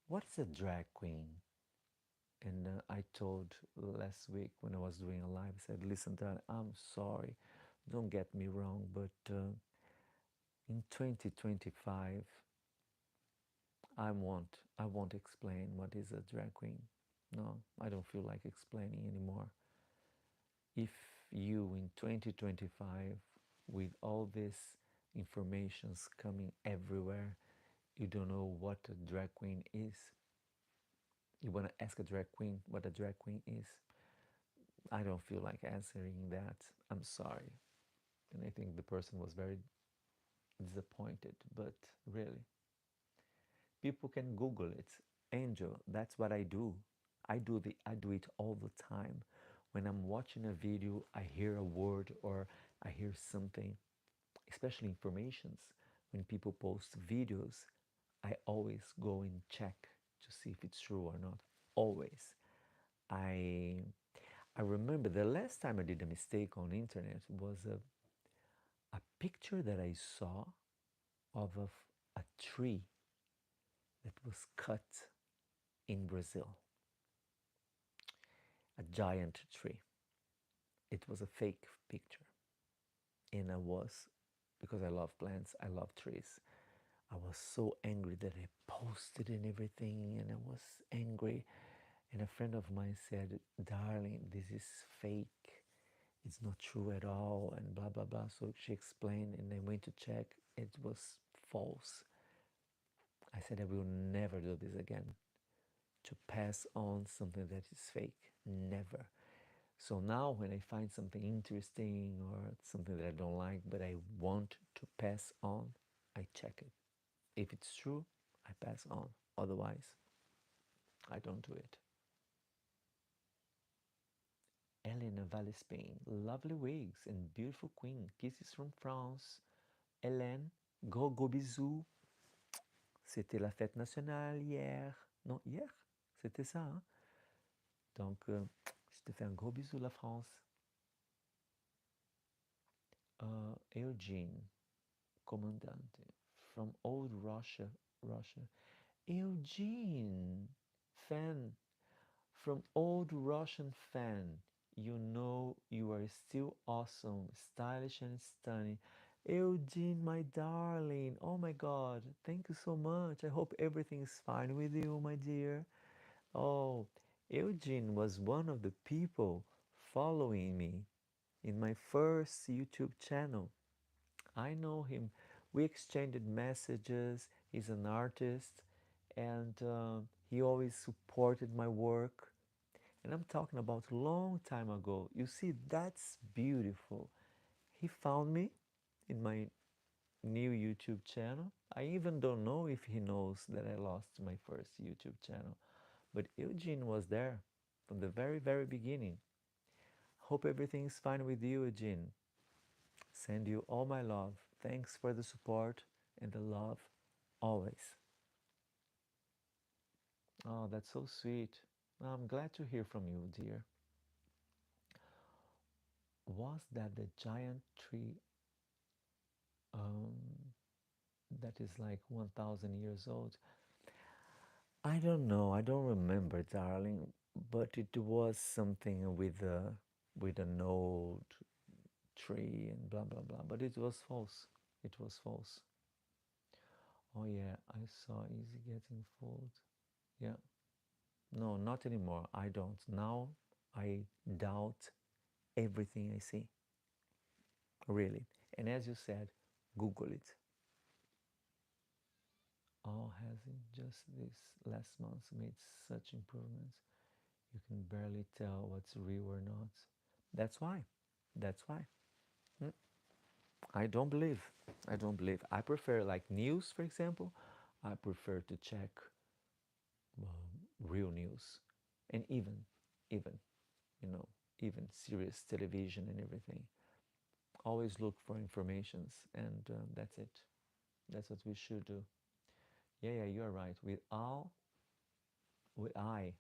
what's a drag queen?" And I told last week when I was doing a live, I said, "Listen, darling, I'm sorry. Don't get me wrong, but in 2025, I won't explain what is a drag queen. No, I don't feel like explaining anymore. If you in 2025, with all this informations coming everywhere, you don't know what a drag queen is, you want to ask a drag queen what a drag queen is, I don't feel like answering that. I'm sorry. And I think the person was very disappointed, but really, people can Google it. Angel, that's what I do. I do it all the time. When I'm watching a video, I hear a word or I hear something, especially informations. When people post videos, I always go and check to see if it's true or not. Always. I I remember the last time I did a mistake on internet was a picture that I saw of a tree that was cut in Brazil, a giant tree. It was a fake picture. And I was, because I love plants, I love trees. I was so angry that I posted and everything, and I was angry. And a friend of mine said, "Darling, this is fake. It's not true at all," and blah, blah, blah. So she explained, and I went to check. It was false. I said, I will never do this again, to pass on something that is fake. Never. So now when I find something interesting or something that I don't like, but I want to pass on, I check it. If it's true, I pass on. Otherwise, I don't do it. Elena Vallespin, lovely wigs and beautiful queen. Kisses from France. Hélène, gros gros bisous. C'était la fête nationale hier. Non, hier? C'était ça, hein? Donc, je te fais un gros bisou, la France. Eugene, Commandante, from old Russia, Russia. Eugene, fan, from old Russian fan. You know you are still awesome, stylish and stunning. Eugene, my darling. Oh my God, thank you so much. I hope everything is fine with you, my dear. Oh, Eugene was one of the people following me in my first YouTube channel. I know him. We exchanged messages. He's an artist, and he always supported my work. And I'm talking about a long time ago. You see, that's beautiful. He found me in my new YouTube channel. I even don't know if he knows that I lost my first YouTube channel. But Eugene was there from the very, very beginning. Hope everything's fine with you, Eugene. Send you all my love. Thanks for the support and the love always. Oh, that's so sweet. I'm glad to hear from you, dear. Was that the giant tree um, that is like 1,000 years old? I don't know. I don't remember, darling. But it was something with an old tree and blah blah blah. But it was false. It was false. Oh yeah, I saw Easy getting fooled. Yeah. No, not anymore. I don't. Now I doubt everything I see. Really. And as you said, Google it. all has in just this last month made such improvements. You can barely tell what's real or not. That's why. That's why. Mm, I don't believe. I don't believe. I prefer like news, for example. I prefer to check real news, and even you know, even serious television and everything. Always look for informations, and that's it. That's what we should do. Yeah, yeah, you're right. With all, with I,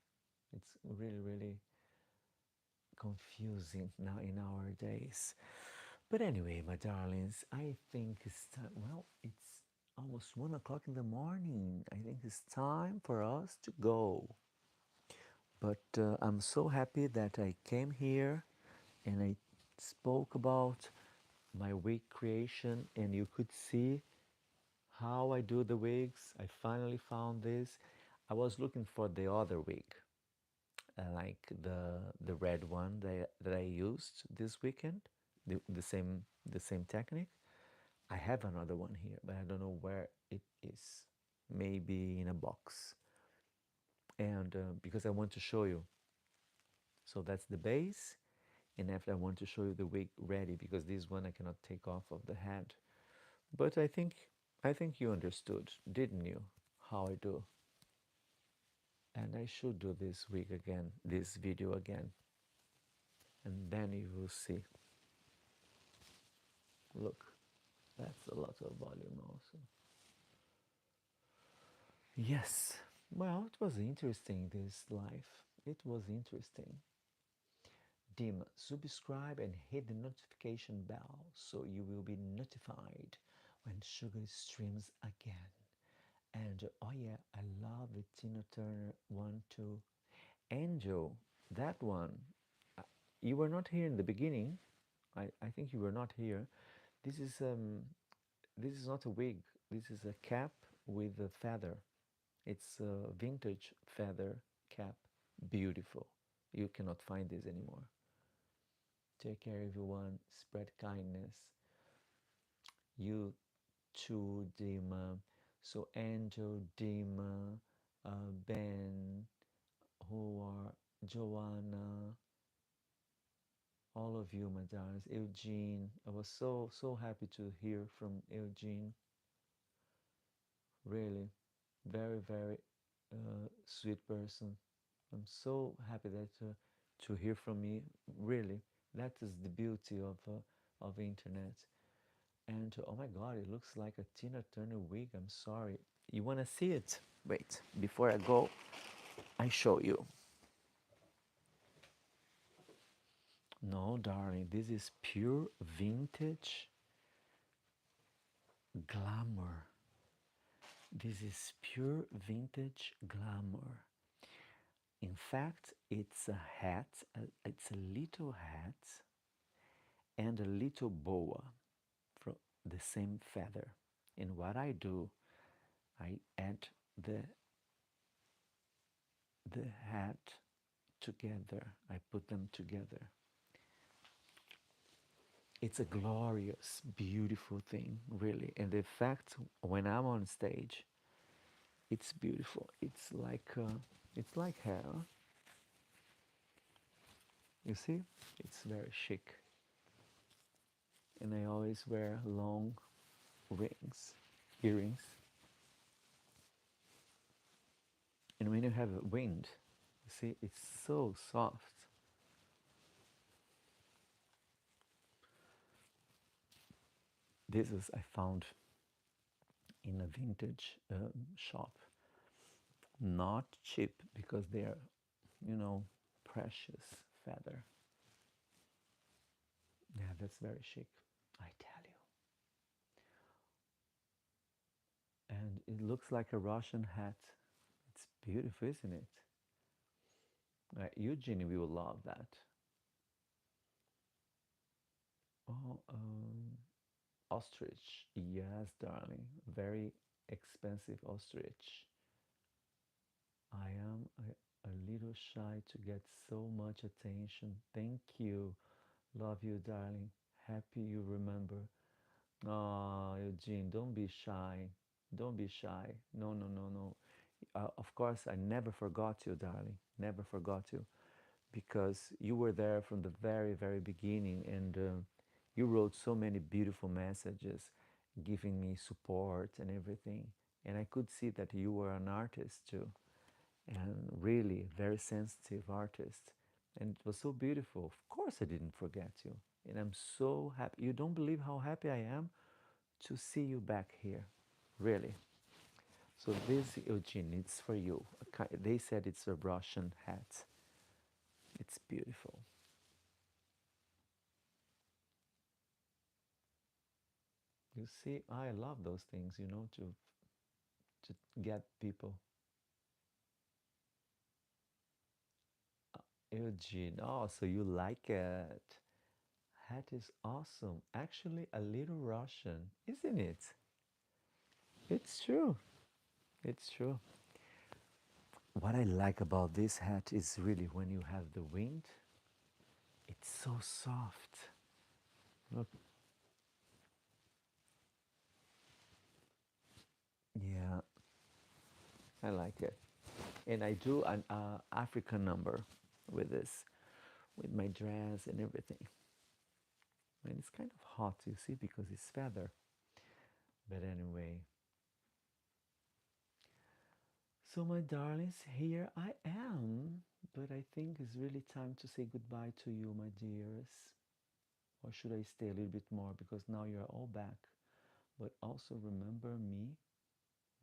it's really, really confusing now in our days. But anyway, my darlings, I think it's time. Well, it's almost 1 o'clock in the morning. I think it's time for us to go. But I'm so happy that I came here and I spoke about my wig creation, and you could see how I do the wigs. I finally found this. I was looking for the other wig, like the red one that I used this weekend, the same technique. I have another one here, but I don't know where it is. Maybe in a box. And because I want to show you. So that's the base. And after I want to show you the wig ready, because this one I cannot take off of the head. But I think you understood, didn't you? How I do. And I should do this wig again, this video again. And then you will see. Look, that's a lot of volume also. Yes. Well, it was interesting, this life. It was interesting. Dim, subscribe and hit the notification bell so you will be notified when Sugar streams again. And oh yeah, I love the Tina Turner one too. Angel, that one. uh, You were not here in the beginning. I think you were not here. This is this is not a wig. This is a cap with a feather. It's a vintage feather cap. Beautiful. You cannot find this anymore. Take care, everyone. Spread kindness. You too, Dima. So, Angel, Dima, Ben, who are Joanna, all of you, my darlings. Eugene. I was so happy to hear from Eugene. Really, very sweet person. I'm so happy that to hear from me. Really, that is the beauty of internet. And oh my God, it looks like a Tina Turner wig. I'm sorry. You wanna see it? Wait, before I go, I show you. No, darling, this is pure vintage glamour. This is pure vintage glamour. In fact, it's a hat. It's a little hat and a little boa from the same feather. And what I do, I add the hat together. I put them together. It's a glorious, beautiful thing, really. And the fact when I'm on stage, it's beautiful. It's like hair. You see, it's very chic. And I always wear long earrings. And when you have a wind, you see, it's so soft. This is I found in a vintage shop. Not cheap because they're, precious feather. Yeah, that's very chic, I tell you. And it looks like a Russian hat. It's beautiful, isn't it? Eugenie will love that. Oh, ostrich. Yes, darling. Very expensive ostrich. I am a little shy to get so much attention. Thank you. Love you, darling. Happy you remember. Oh, Eugene, don't be shy. Don't be shy. No, no, no, no. Of course, I never forgot you, darling. Never forgot you, because you were there from the very, very beginning, and you wrote so many beautiful messages, giving me support and everything. And I could see that you were an artist too, and really very sensitive artist. And it was so beautiful. Of course, I didn't forget you, and I'm so happy. You don't believe how happy I am to see you back here, really. So this, Eugene, it's for you. They said it's a Russian hat. It's beautiful. You see, I love those things, to get people. Eugene, oh, so you like it. Hat is awesome. Actually, a little Russian, isn't it? It's true. It's true. What I like about this hat is really when you have the wind, it's so soft. Look, yeah, I like it. And I do an African number with this, with my dress and everything. And it's kind of hot, you see, because it's feather. But anyway, so my darlings, here I am. But I think it's really time to say goodbye to you, my dears. Or should I stay a little bit more? Because now you're all back. But also remember me,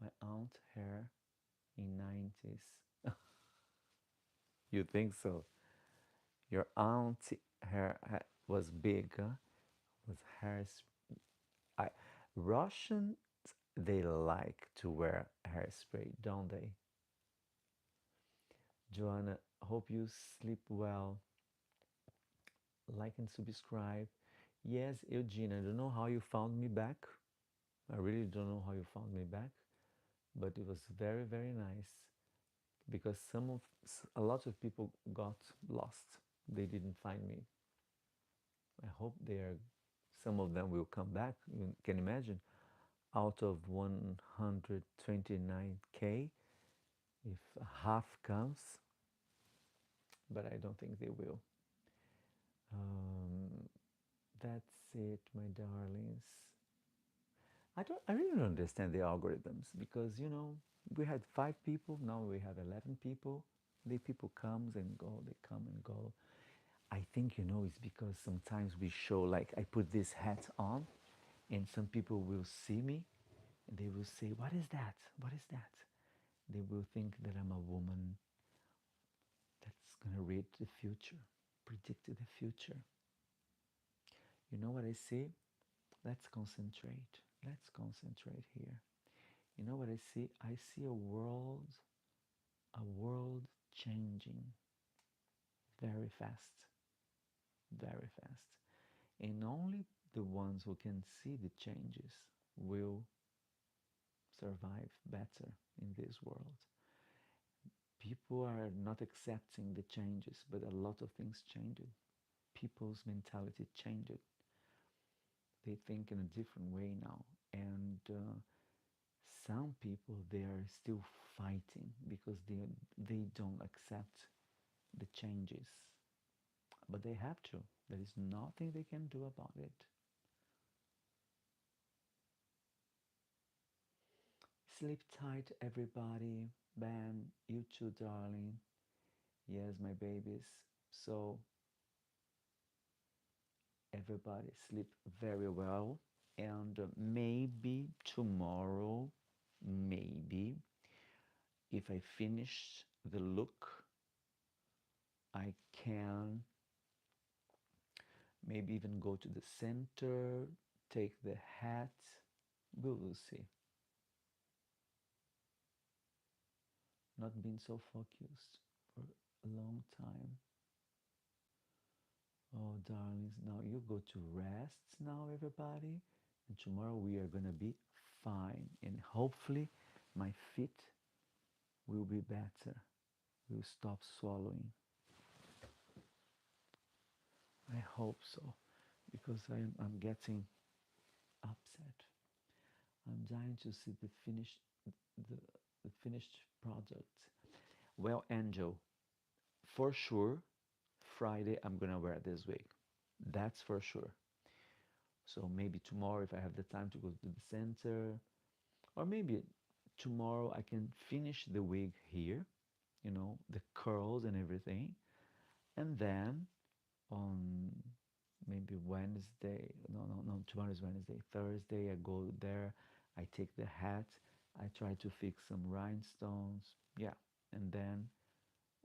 my aunt hair in 90s. You think so? Your aunt hair was big, huh? Was hair. I, Russians, they like to wear hairspray, don't they? Joanna, hope you sleep well. Like and subscribe. Yes, Eugene, I don't know how you found me back. I really don't know how you found me back, but it was very, very nice because a lot of people got lost. They didn't find me. I hope some of them will come back. You can imagine, out of 129K, if half comes, but I don't think they will. Um, that's it, my darlings. I really don't understand the algorithms because, we had 5 people, now we have 11 people. The people comes and go, they come and go. I think, it's because sometimes we show, like, I put this hat on and some people will see me and they will say, what is that? What is that? They will think that I'm a woman that's going to read the future, predict the future. You know what I see? Let's concentrate. Let's concentrate here. You know what I see? I see a world changing very fast, very fast. And only the ones who can see the changes will survive better in this world. People are not accepting the changes, but a lot of things changed. People's mentality changed. They think in a different way now. And some people, they are still fighting because they don't accept the changes, but they have to. There is nothing they can do about it. Sleep tight, everybody. Ben, you too, darling. Yes, my babies. So everybody sleep very well, and maybe tomorrow, maybe if I finish the look, I can maybe even go to the center, take the hat. We will see. Not been so focused for a long time. Oh, darlings, now you go to rest now, everybody. And tomorrow we are going to be fine. And hopefully my feet will be better. Will stop swallowing. I hope so, because I'm getting upset. I'm dying to see the, the finished product. Well, Angel, for sure, Friday I'm gonna wear this wig. That's for sure. So maybe tomorrow, if I have the time to go to the center, or maybe tomorrow I can finish the wig here, you know, the curls and everything, and then on maybe Wednesday, no, tomorrow is Wednesday, Thursday, I go there, I take the hat, I try to fix some rhinestones, yeah, and then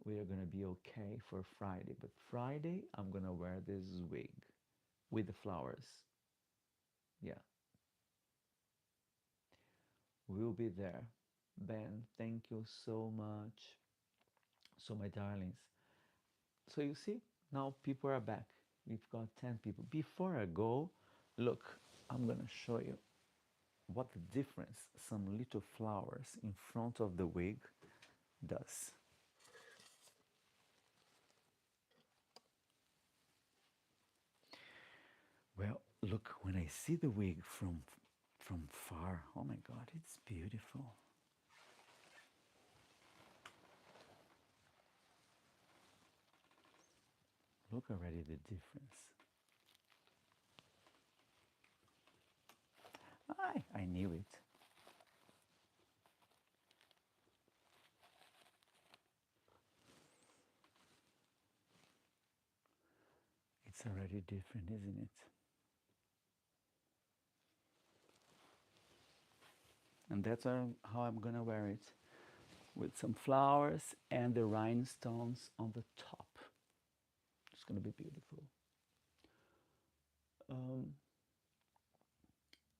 we are gonna be okay for Friday. But Friday, I'm gonna wear this wig with the flowers. Yeah, we'll be there. Ben, thank you so much. So, my darlings, so you see, now people are back. We've got 10 people. Before I go, look, I'm gonna show you what the difference some little flowers in front of the wig does. Well, look, when I see the wig from far, oh my God, it's beautiful. Look already the difference. I knew it. It's already different, isn't it? And that's how I'm gonna wear it, with some flowers and the rhinestones on the top. It's gonna be beautiful. Um,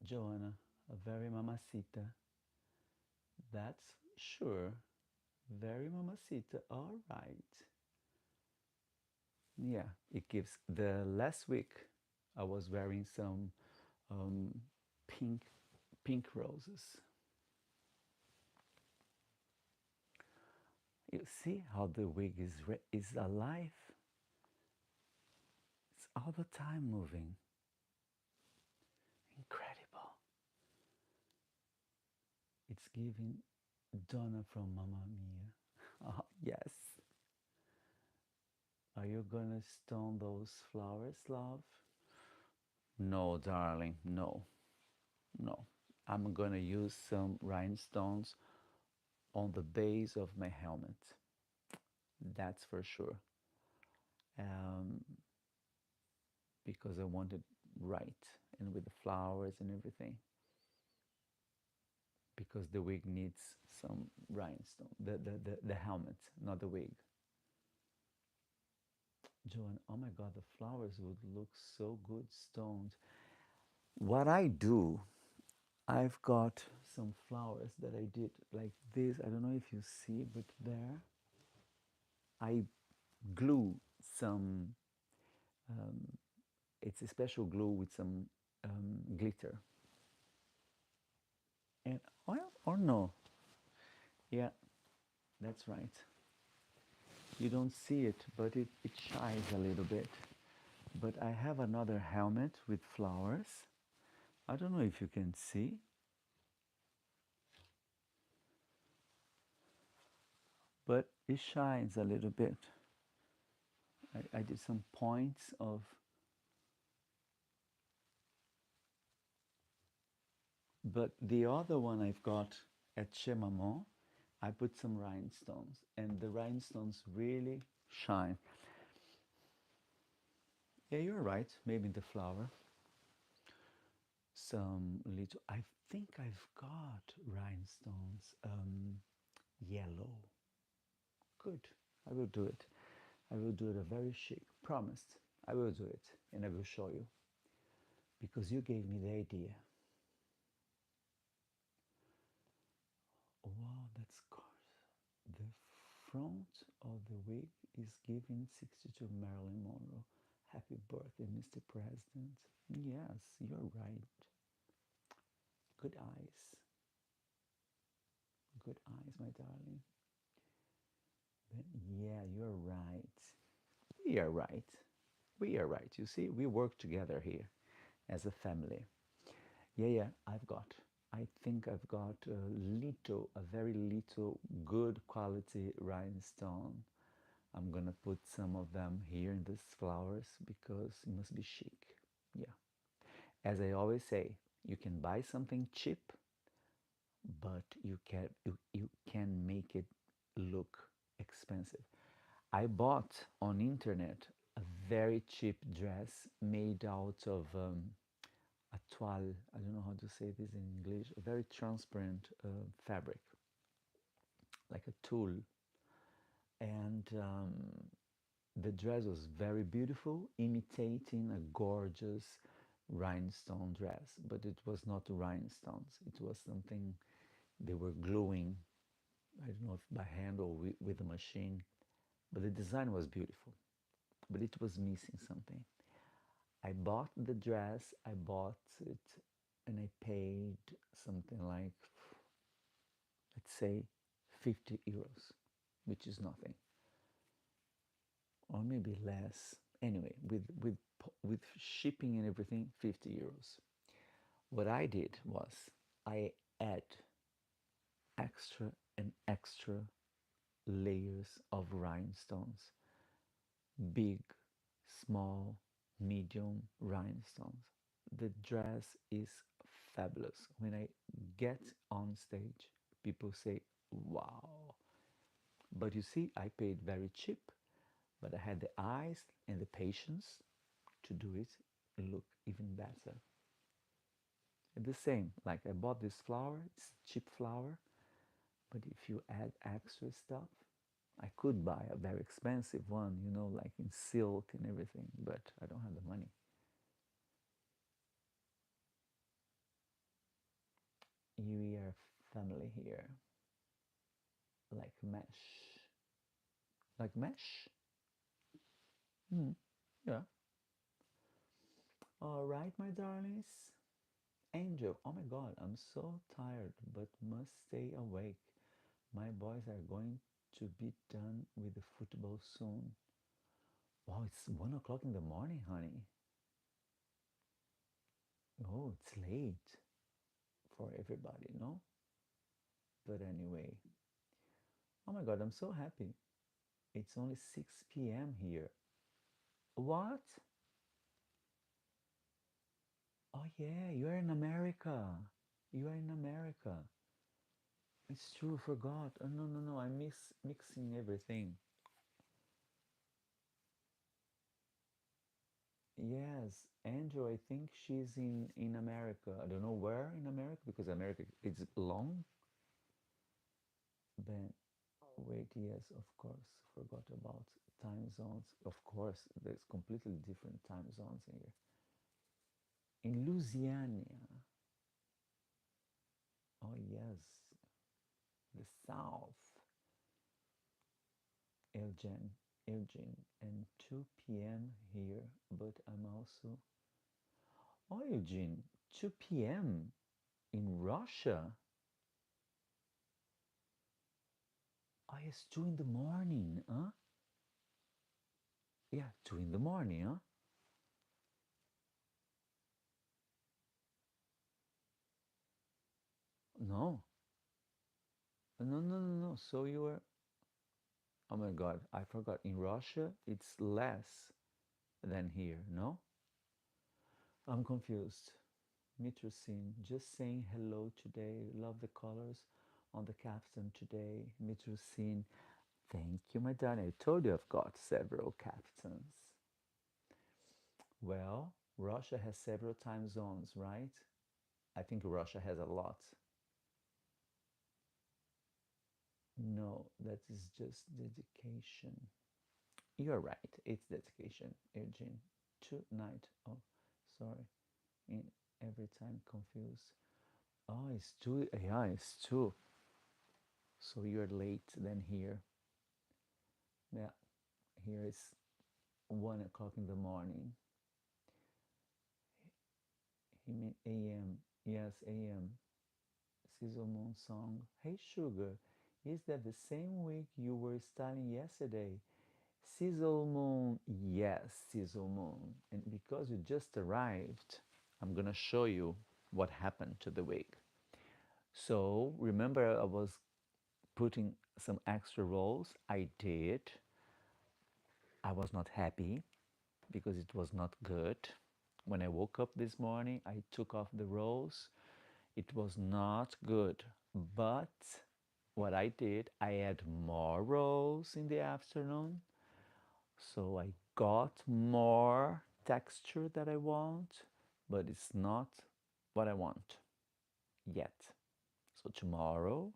Joanna, a very mamacita. That's sure. Very mamacita. All right. Yeah, it gives. The last week, I was wearing some um, pink, pink roses. You see how the wig is alive. It's all the time moving. Incredible. It's giving Donna from Mamma Mia. Oh, yes. Are you gonna stone those flowers, love? No, darling, no, no. I'm gonna use some rhinestones on the base of my helmet. That's for sure. Um, because I want it right and with the flowers and everything. Because the wig needs some rhinestone. The helmet, not the wig. Joan, oh my God, the flowers would look so good stoned. What I do, I've got some flowers that I did like this. I don't know if you see, but there I glue some, um, it's a special glue with some glitter. And oil or no? Yeah, that's right. You don't see it, but it shines a little bit. But I have another helmet with flowers. I don't know if you can see, but it shines a little bit. I did some points of, but the other one I've got at Chez Maman, I put some rhinestones, and the rhinestones really shine. Yeah, you're right. Maybe the flower. Some little. I think I've got rhinestones. Yellow. Good. I will do it. I will do it a very chic. Promised. I will do it, and I will show you because you gave me the idea. Wow, that's gorgeous. The front of the wig is giving 62 Marilyn Monroe. Happy birthday, Mr. President. Yes, you're right. Good eyes. Good eyes, my darling. But yeah, you're right. We are right. We are right. You see, we work together here as a family. Yeah, yeah, I've got. I think I've got a very little good quality rhinestone. I'm gonna put some of them here in these flowers because it must be chic. Yeah. As I always say, you can buy something cheap, but you can make it look expensive. I bought on internet a very cheap dress made out of a toile. I don't know how to say this in English. A very transparent fabric, like a tulle, and the dress was very beautiful, imitating a gorgeous rhinestone dress, but it was not rhinestones. It was something they were gluing. I don't know if by hand or with a machine, but the design was beautiful. But it was missing something. I bought the dress, I bought it, and I paid something like, let's say, 50 euros, which is nothing, or maybe less. Anyway, with shipping and everything, 50 euros. What I did was I add extra and extra layers of rhinestones, big, small, medium rhinestones. The dress is fabulous. When I get on stage, people say, wow. But you see, I paid very cheap, but I had the eyes and the patience to do it and look even better. And the same, like I bought this flower, it's cheap flower, but if you add extra stuff, I could buy a very expensive one, like in silk and everything, but I don't have the money. We are family here, like mesh. Like mesh? Hmm. Yeah. All right, my darlings. Angel, oh my God, I'm so tired, but must stay awake. My boys are going to be done with the football soon. Wow, it's 1 o'clock in the morning, honey. Oh, it's late for everybody, no? But anyway, oh my God, I'm so happy. It's only 6 p.m. here. What? Oh yeah, you are in America. You are in America. It's true, forgot. Oh no, no, no, I miss mixing everything. Yes, Andrew, I think she's in America. I don't know where in America because America it's long. Then wait, yes, of course, forgot about time zones. Of course, there's completely different time zones here. In Louisiana, oh yes, the South, Elgin, Elgin, and 2 p.m. here. But I'm also, oh Eugene, 2 p.m. in Russia. Oh, it's 2 in the morning, huh? Yeah, 2 in the morning, huh? No, no, no, no, no. So you were, oh my God, I forgot. In Russia, it's less than here, no? I'm confused. Mitrusine, just saying hello today. Love the colors on the captain today. Mitrusine, thank you, my darling. I told you I've got several captains. Well, Russia has several time zones, right? I think Russia has a lot. No, that is just dedication. You're right. It's dedication, Eugene. Tonight. Oh, sorry. In every time confused. Oh, it's two. Yeah, it's two. So you're late than here. Yeah, here is 1 o'clock in the morning. He mean AM. Yes, AM. Sizzle Moon song. Hey Sugar, is that the same wig you were styling yesterday? Sizzle Moon, yes, Sizzle Moon. And because you just arrived, I'm gonna show you what happened to the wig. So remember, I was putting some extra rolls. I did. I was not happy because it was not good. When I woke up this morning, I took off the rolls. It was not good. But what I did, I add more rolls in the afternoon. So I got more texture that I want, but it's not what I want yet. So tomorrow,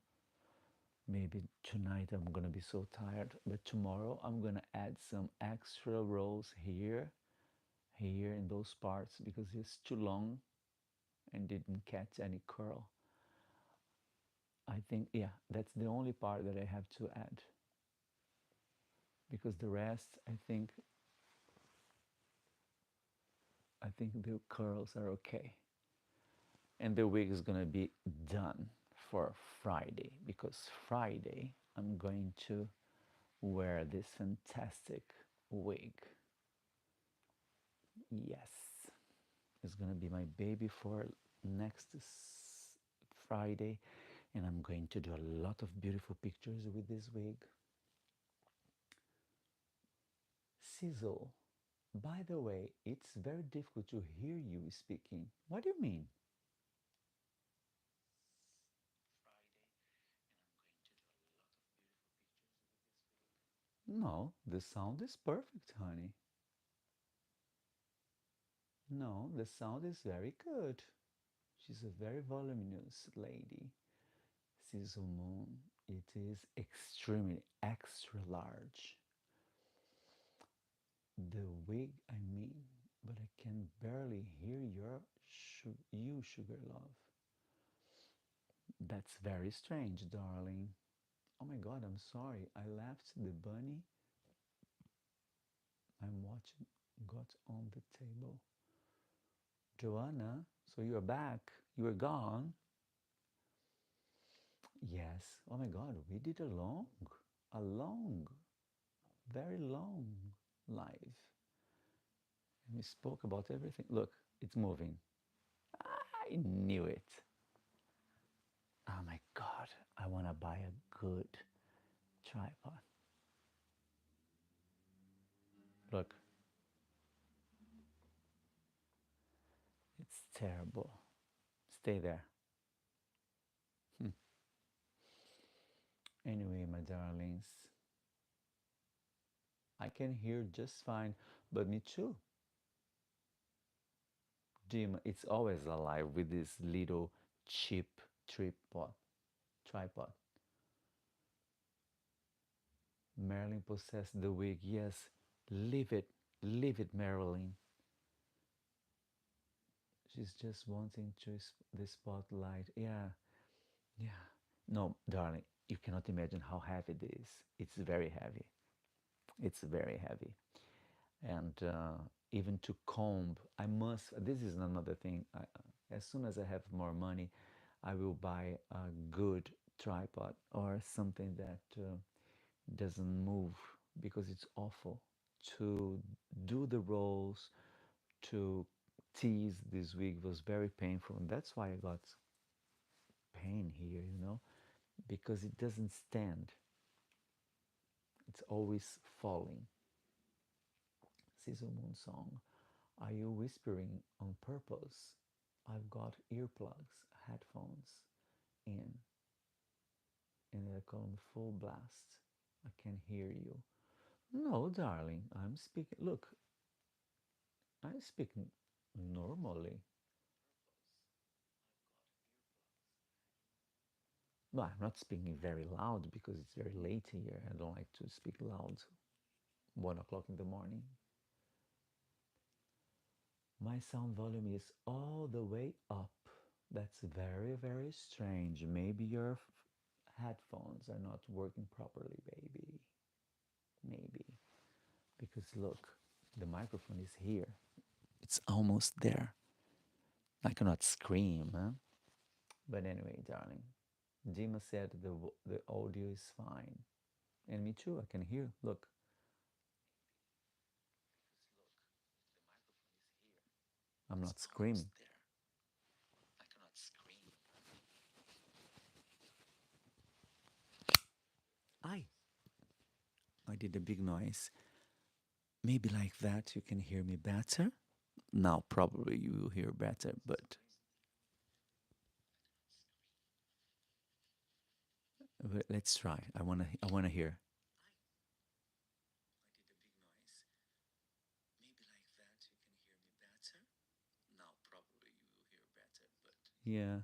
maybe tonight I'm gonna be so tired, but tomorrow I'm gonna add some extra rolls here, here in those parts because it's too long and didn't catch any curl. I think, yeah, that's the only part that I have to add because the rest, I think the curls are okay. And the wig is gonna be done for Friday because Friday I'm going to wear this fantastic wig. Yes, it's gonna be my baby for next Friday, and I'm going to do a lot of beautiful pictures with this wig. Sizzle, by the way, it's very difficult to hear you speaking. What do you mean? No, the sound is perfect, honey. No, the sound is very good. She's a very voluminous lady. Sizzle Moon. It is extremely extra large. The wig, I mean, but I can barely hear you, sugar love. That's very strange, darling. Oh my God, I'm sorry. I left the bunny. I'm watching got on the table. Joanna, so you're back. You were gone. Yes. Oh my God, we did a long, very long live. And we spoke about everything. Look, it's moving. I knew it. Oh my God, I want to buy a good tripod. Look, it's terrible. Stay there. Hmm. Anyway, my darlings, I can hear just fine, but me too. Jim, it's always alive with this little cheap tripod. Marilyn possessed the wig. Yes, leave it, Marilyn. She's just wanting to the spotlight. Yeah, yeah. No, darling, you cannot imagine how heavy it is. It's very heavy. It's very heavy. And even to comb, I must. This is another thing. As soon as I have more money, I will buy a good tripod or something that doesn't move because it's awful to do the rolls, to tease this wig was very painful, and that's why I got pain here, because it doesn't stand. It's always falling. Sizzle Moon song. Are you whispering on purpose? I've got earplugs, headphones in, and they're on full blast. I can hear you. No, darling, I'm speaking. Look, I'm speaking normally. No, I'm not speaking very loud because it's very late here. I don't like to speak loud. 1 o'clock in the morning. My sound volume is all the way up. That's very, very strange. Maybe your headphones are not working properly, baby. Maybe. Because look, the microphone is here. It's almost there. I cannot scream, huh? But anyway, darling, Dima said the audio is fine. And me too, I can hear. Look, I'm not screaming. I I did a big noise. Maybe like that you can hear me better. Now probably you will hear better, but let's try. I wanna hear. I did a big noise. Maybe like that you can hear me better. Now probably you will hear better, but yeah,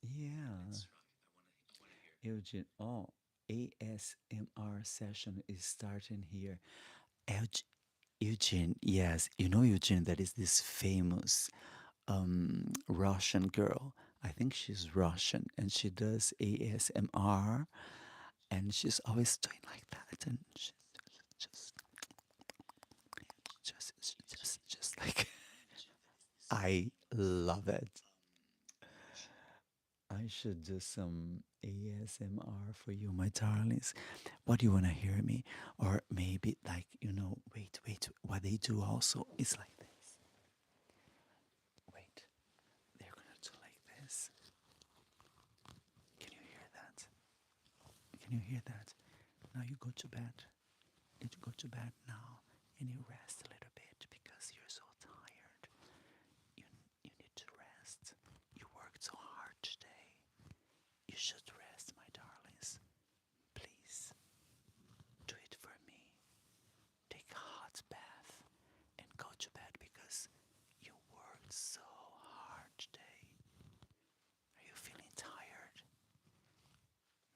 yeah. Let's try. I wanna hear. Eugene, oh, ASMR session is starting here. Eugene, yes, you know Eugene, that is this famous Russian girl. I think she's Russian and she does ASMR and she's always doing like that and she's just just like I love it. I should do some ASMR for you, my darlings. What do you want to hear me? Or maybe, like, wait, what they do also is like this. Wait, they're gonna do like this. Can you hear that? Can you hear that? Now you go to bed. You go to bed now and you rest a little bit because you're so tired. You, you need to rest. You worked so hard today. You should rest, my darlings. Please do it for me. Take a hot bath and go to bed because you worked so hard today. Are you feeling tired?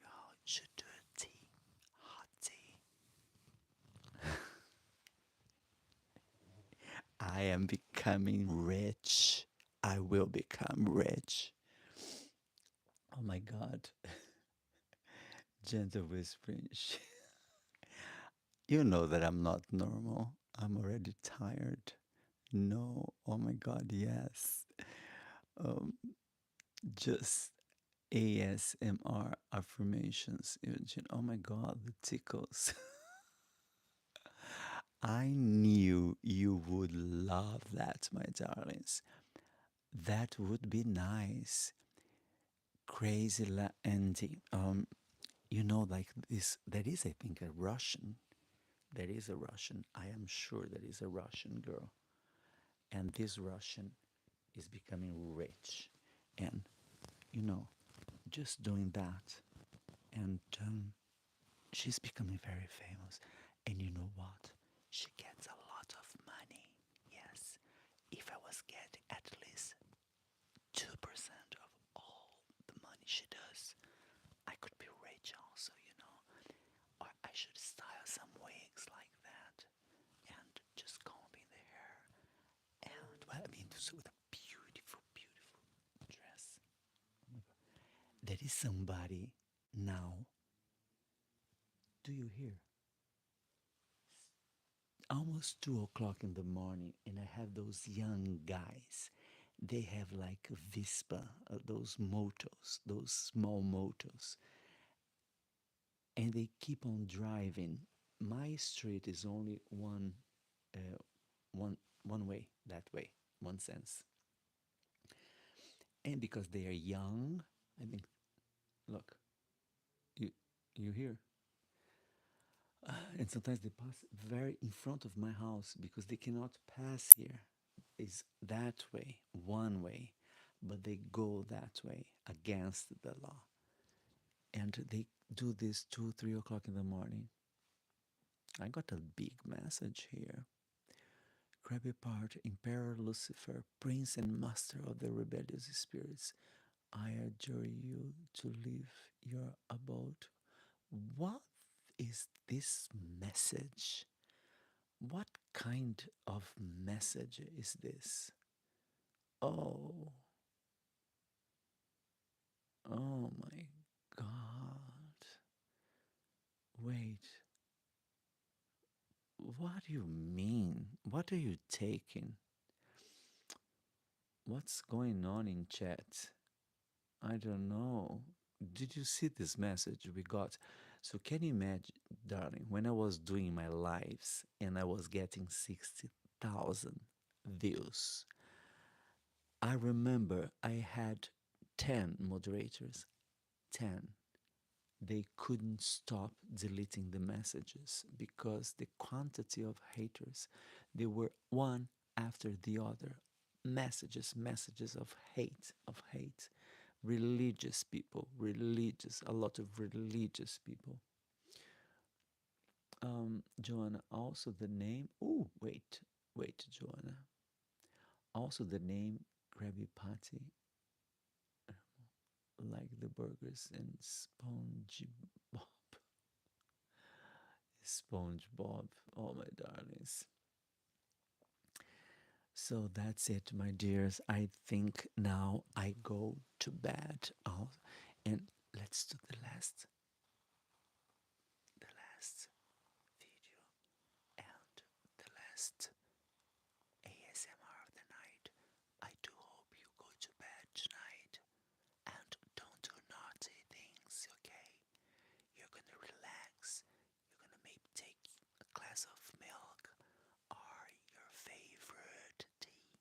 Oh, you should do a tea. Hot tea. I am becoming rich. I will become rich. Oh my God. Gentle whispering. You know that I'm not normal. I'm already tired. No. Oh my God, yes. Um, just ASMR affirmations. Imagine. Oh my God, the tickles. I knew you would love that, my darlings. That would be nice. Crazy ending. Like this. That is, I think, a Russian. That is a Russian. I am sure that is a Russian girl. And this Russian is becoming rich. And, you know, just doing that. And she's becoming very famous. And you know what? She gets a lot of money. Yes. If I was getting at least 2% of all the money she does, I could be rich also, you know. Or I should style some wigs like that and just combing the hair. And, well, I mean, so with a beautiful, beautiful dress. Oh my God. There is somebody now. Do you hear? Almost 2 o'clock in the morning, and I have those young guys. They have like a Vespa, those motos, those small motos, and they keep on driving. My street is only uh, one way, that way, one sense. And because they are young, I think, look, you you hear, and sometimes they pass very in front of my house because they cannot pass here. Is that way, one way, but they go that way against the law. And they do this 2, 3 o'clock in the morning. I got a big message here. Grab part, Emperor Lucifer, Prince and Master of the rebellious spirits, I adjure you to leave your abode. What is this message? What kind of message is this? Oh, oh my God. Wait, what do you mean? What are you taking? What's going on in chat? I don't know. Did you see this message we got? So, can you imagine, darling, when I was doing my lives and I was getting 60,000 views, I remember I had 10 moderators. 10, they couldn't stop deleting the messages because the quantity of haters, they were one after the other. Messages of hate. Religious people, a lot of religious people. Joanna, also the name, oh, wait, Joanna. Also the name Krabby Patty, like the burgers and SpongeBob. SpongeBob, oh my darlings. So that's it, my dears. I think now I go to bed. Oh, and let's do the last video and the last ASMR of the night. I do hope you go to bed tonight and don't do naughty things, okay? You're gonna relax. You're gonna maybe take a glass of milk or your favorite tea,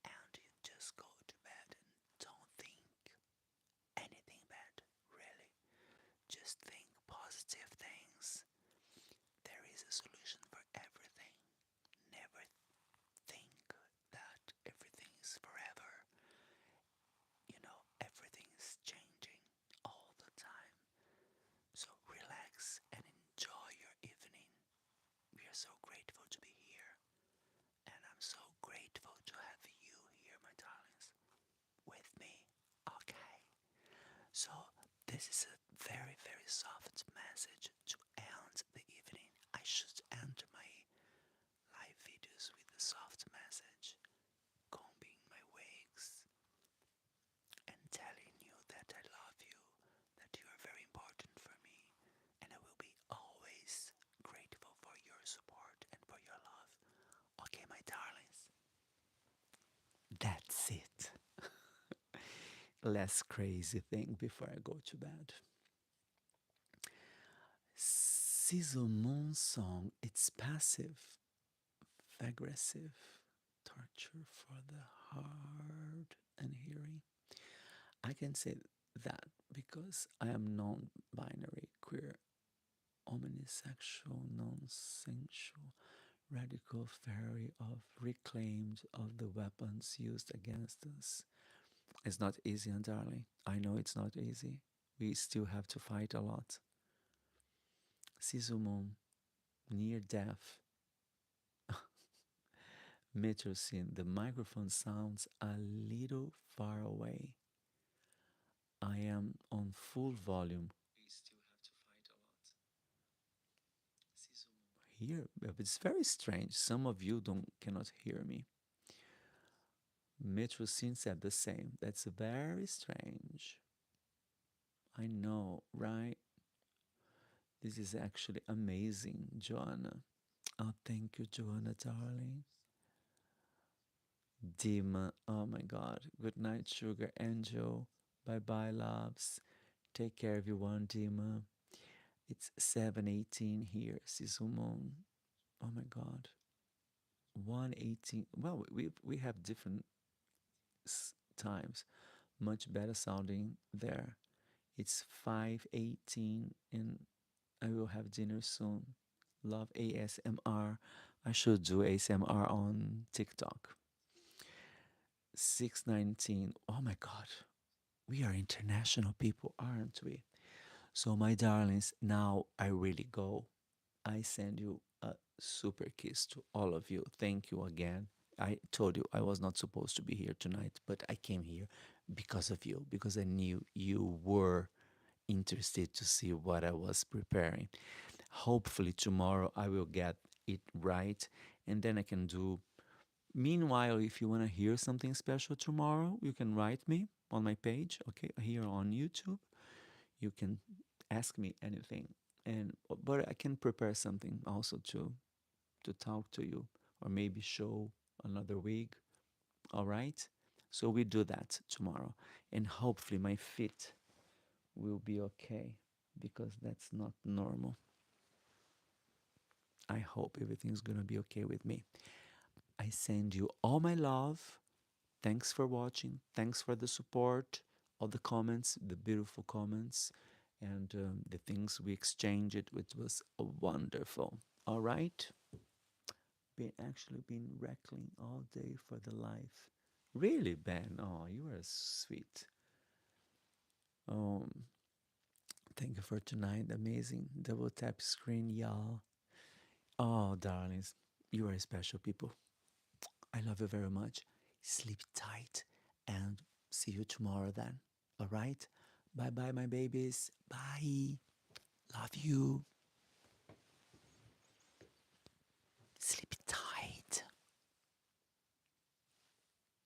and you just go to bed and don't think anything bad, really. Just think positive things. There is a solution for everything. Never think that everything is forever. You know, everything is changing all the time. So relax and enjoy your evening. We are so grateful to be here, and I'm so grateful to have you here, my darlings, with me. Okay, so this is a very, very soft message to end the evening. I should end my live videos with a soft message, combing my wigs and telling you that I love you, that you are very important for me, and I will be always grateful for your support and for your love. Okay, my darlings, that's it. Less crazy thing before I go to bed. Sizzle Moon song, it's passive, aggressive, torture for the heart and hearing. I can say that because I am non binary, queer, omnisexual, non sensual, radical fairy of reclaimed of the weapons used against us. It's not easy, darling. I know it's not easy. We still have to fight a lot. Sizumon, near death. Metrocine, the microphone sounds a little far away. I am on full volume. We still have to fight a lot. Here, it's very strange. Some of you don't cannot hear me. Metrocine said the same. That's very strange. I know, right? This is actually amazing, Joanna. Oh, thank you, Joanna, darling. Dima, oh my God. Good night, Sugar Angel. Bye bye, loves. Take care, everyone, Dima. It's 7:18 here, Sisumon. Oh my God. 1:18. Well, we have different times. Much better sounding there. It's 5:18 and I will have dinner soon. Love ASMR. I should do ASMR on TikTok. 6:19. Oh my God. We are international people, aren't we? So, my darlings, now I really go. I send you a super kiss to all of you. Thank you again. I told you I was not supposed to be here tonight, but I came here because of you, because I knew you were interested to see what I was preparing. Hopefully, tomorrow I will get it right and then I can do. Meanwhile, if you want to hear something special tomorrow, you can write me on my page, okay, here on YouTube. You can ask me anything, and but I can prepare something also to talk to you or maybe show another wig. All right, so we do that tomorrow, and hopefully my feet will be okay because that's not normal. I hope everything's gonna be okay with me. I send you all my love. Thanks for watching. Thanks for the support. all the comments, the beautiful comments, and the things we exchanged. It was wonderful. All right, been reckling all day for the life. Really, Ben? Oh, you are sweet. Um, thank you for tonight. Amazing double tap screen, y'all. Oh, darlings, you are special people. I love you very much. Sleep tight and see you tomorrow then. All right? Bye bye, my babies. Bye. Love you.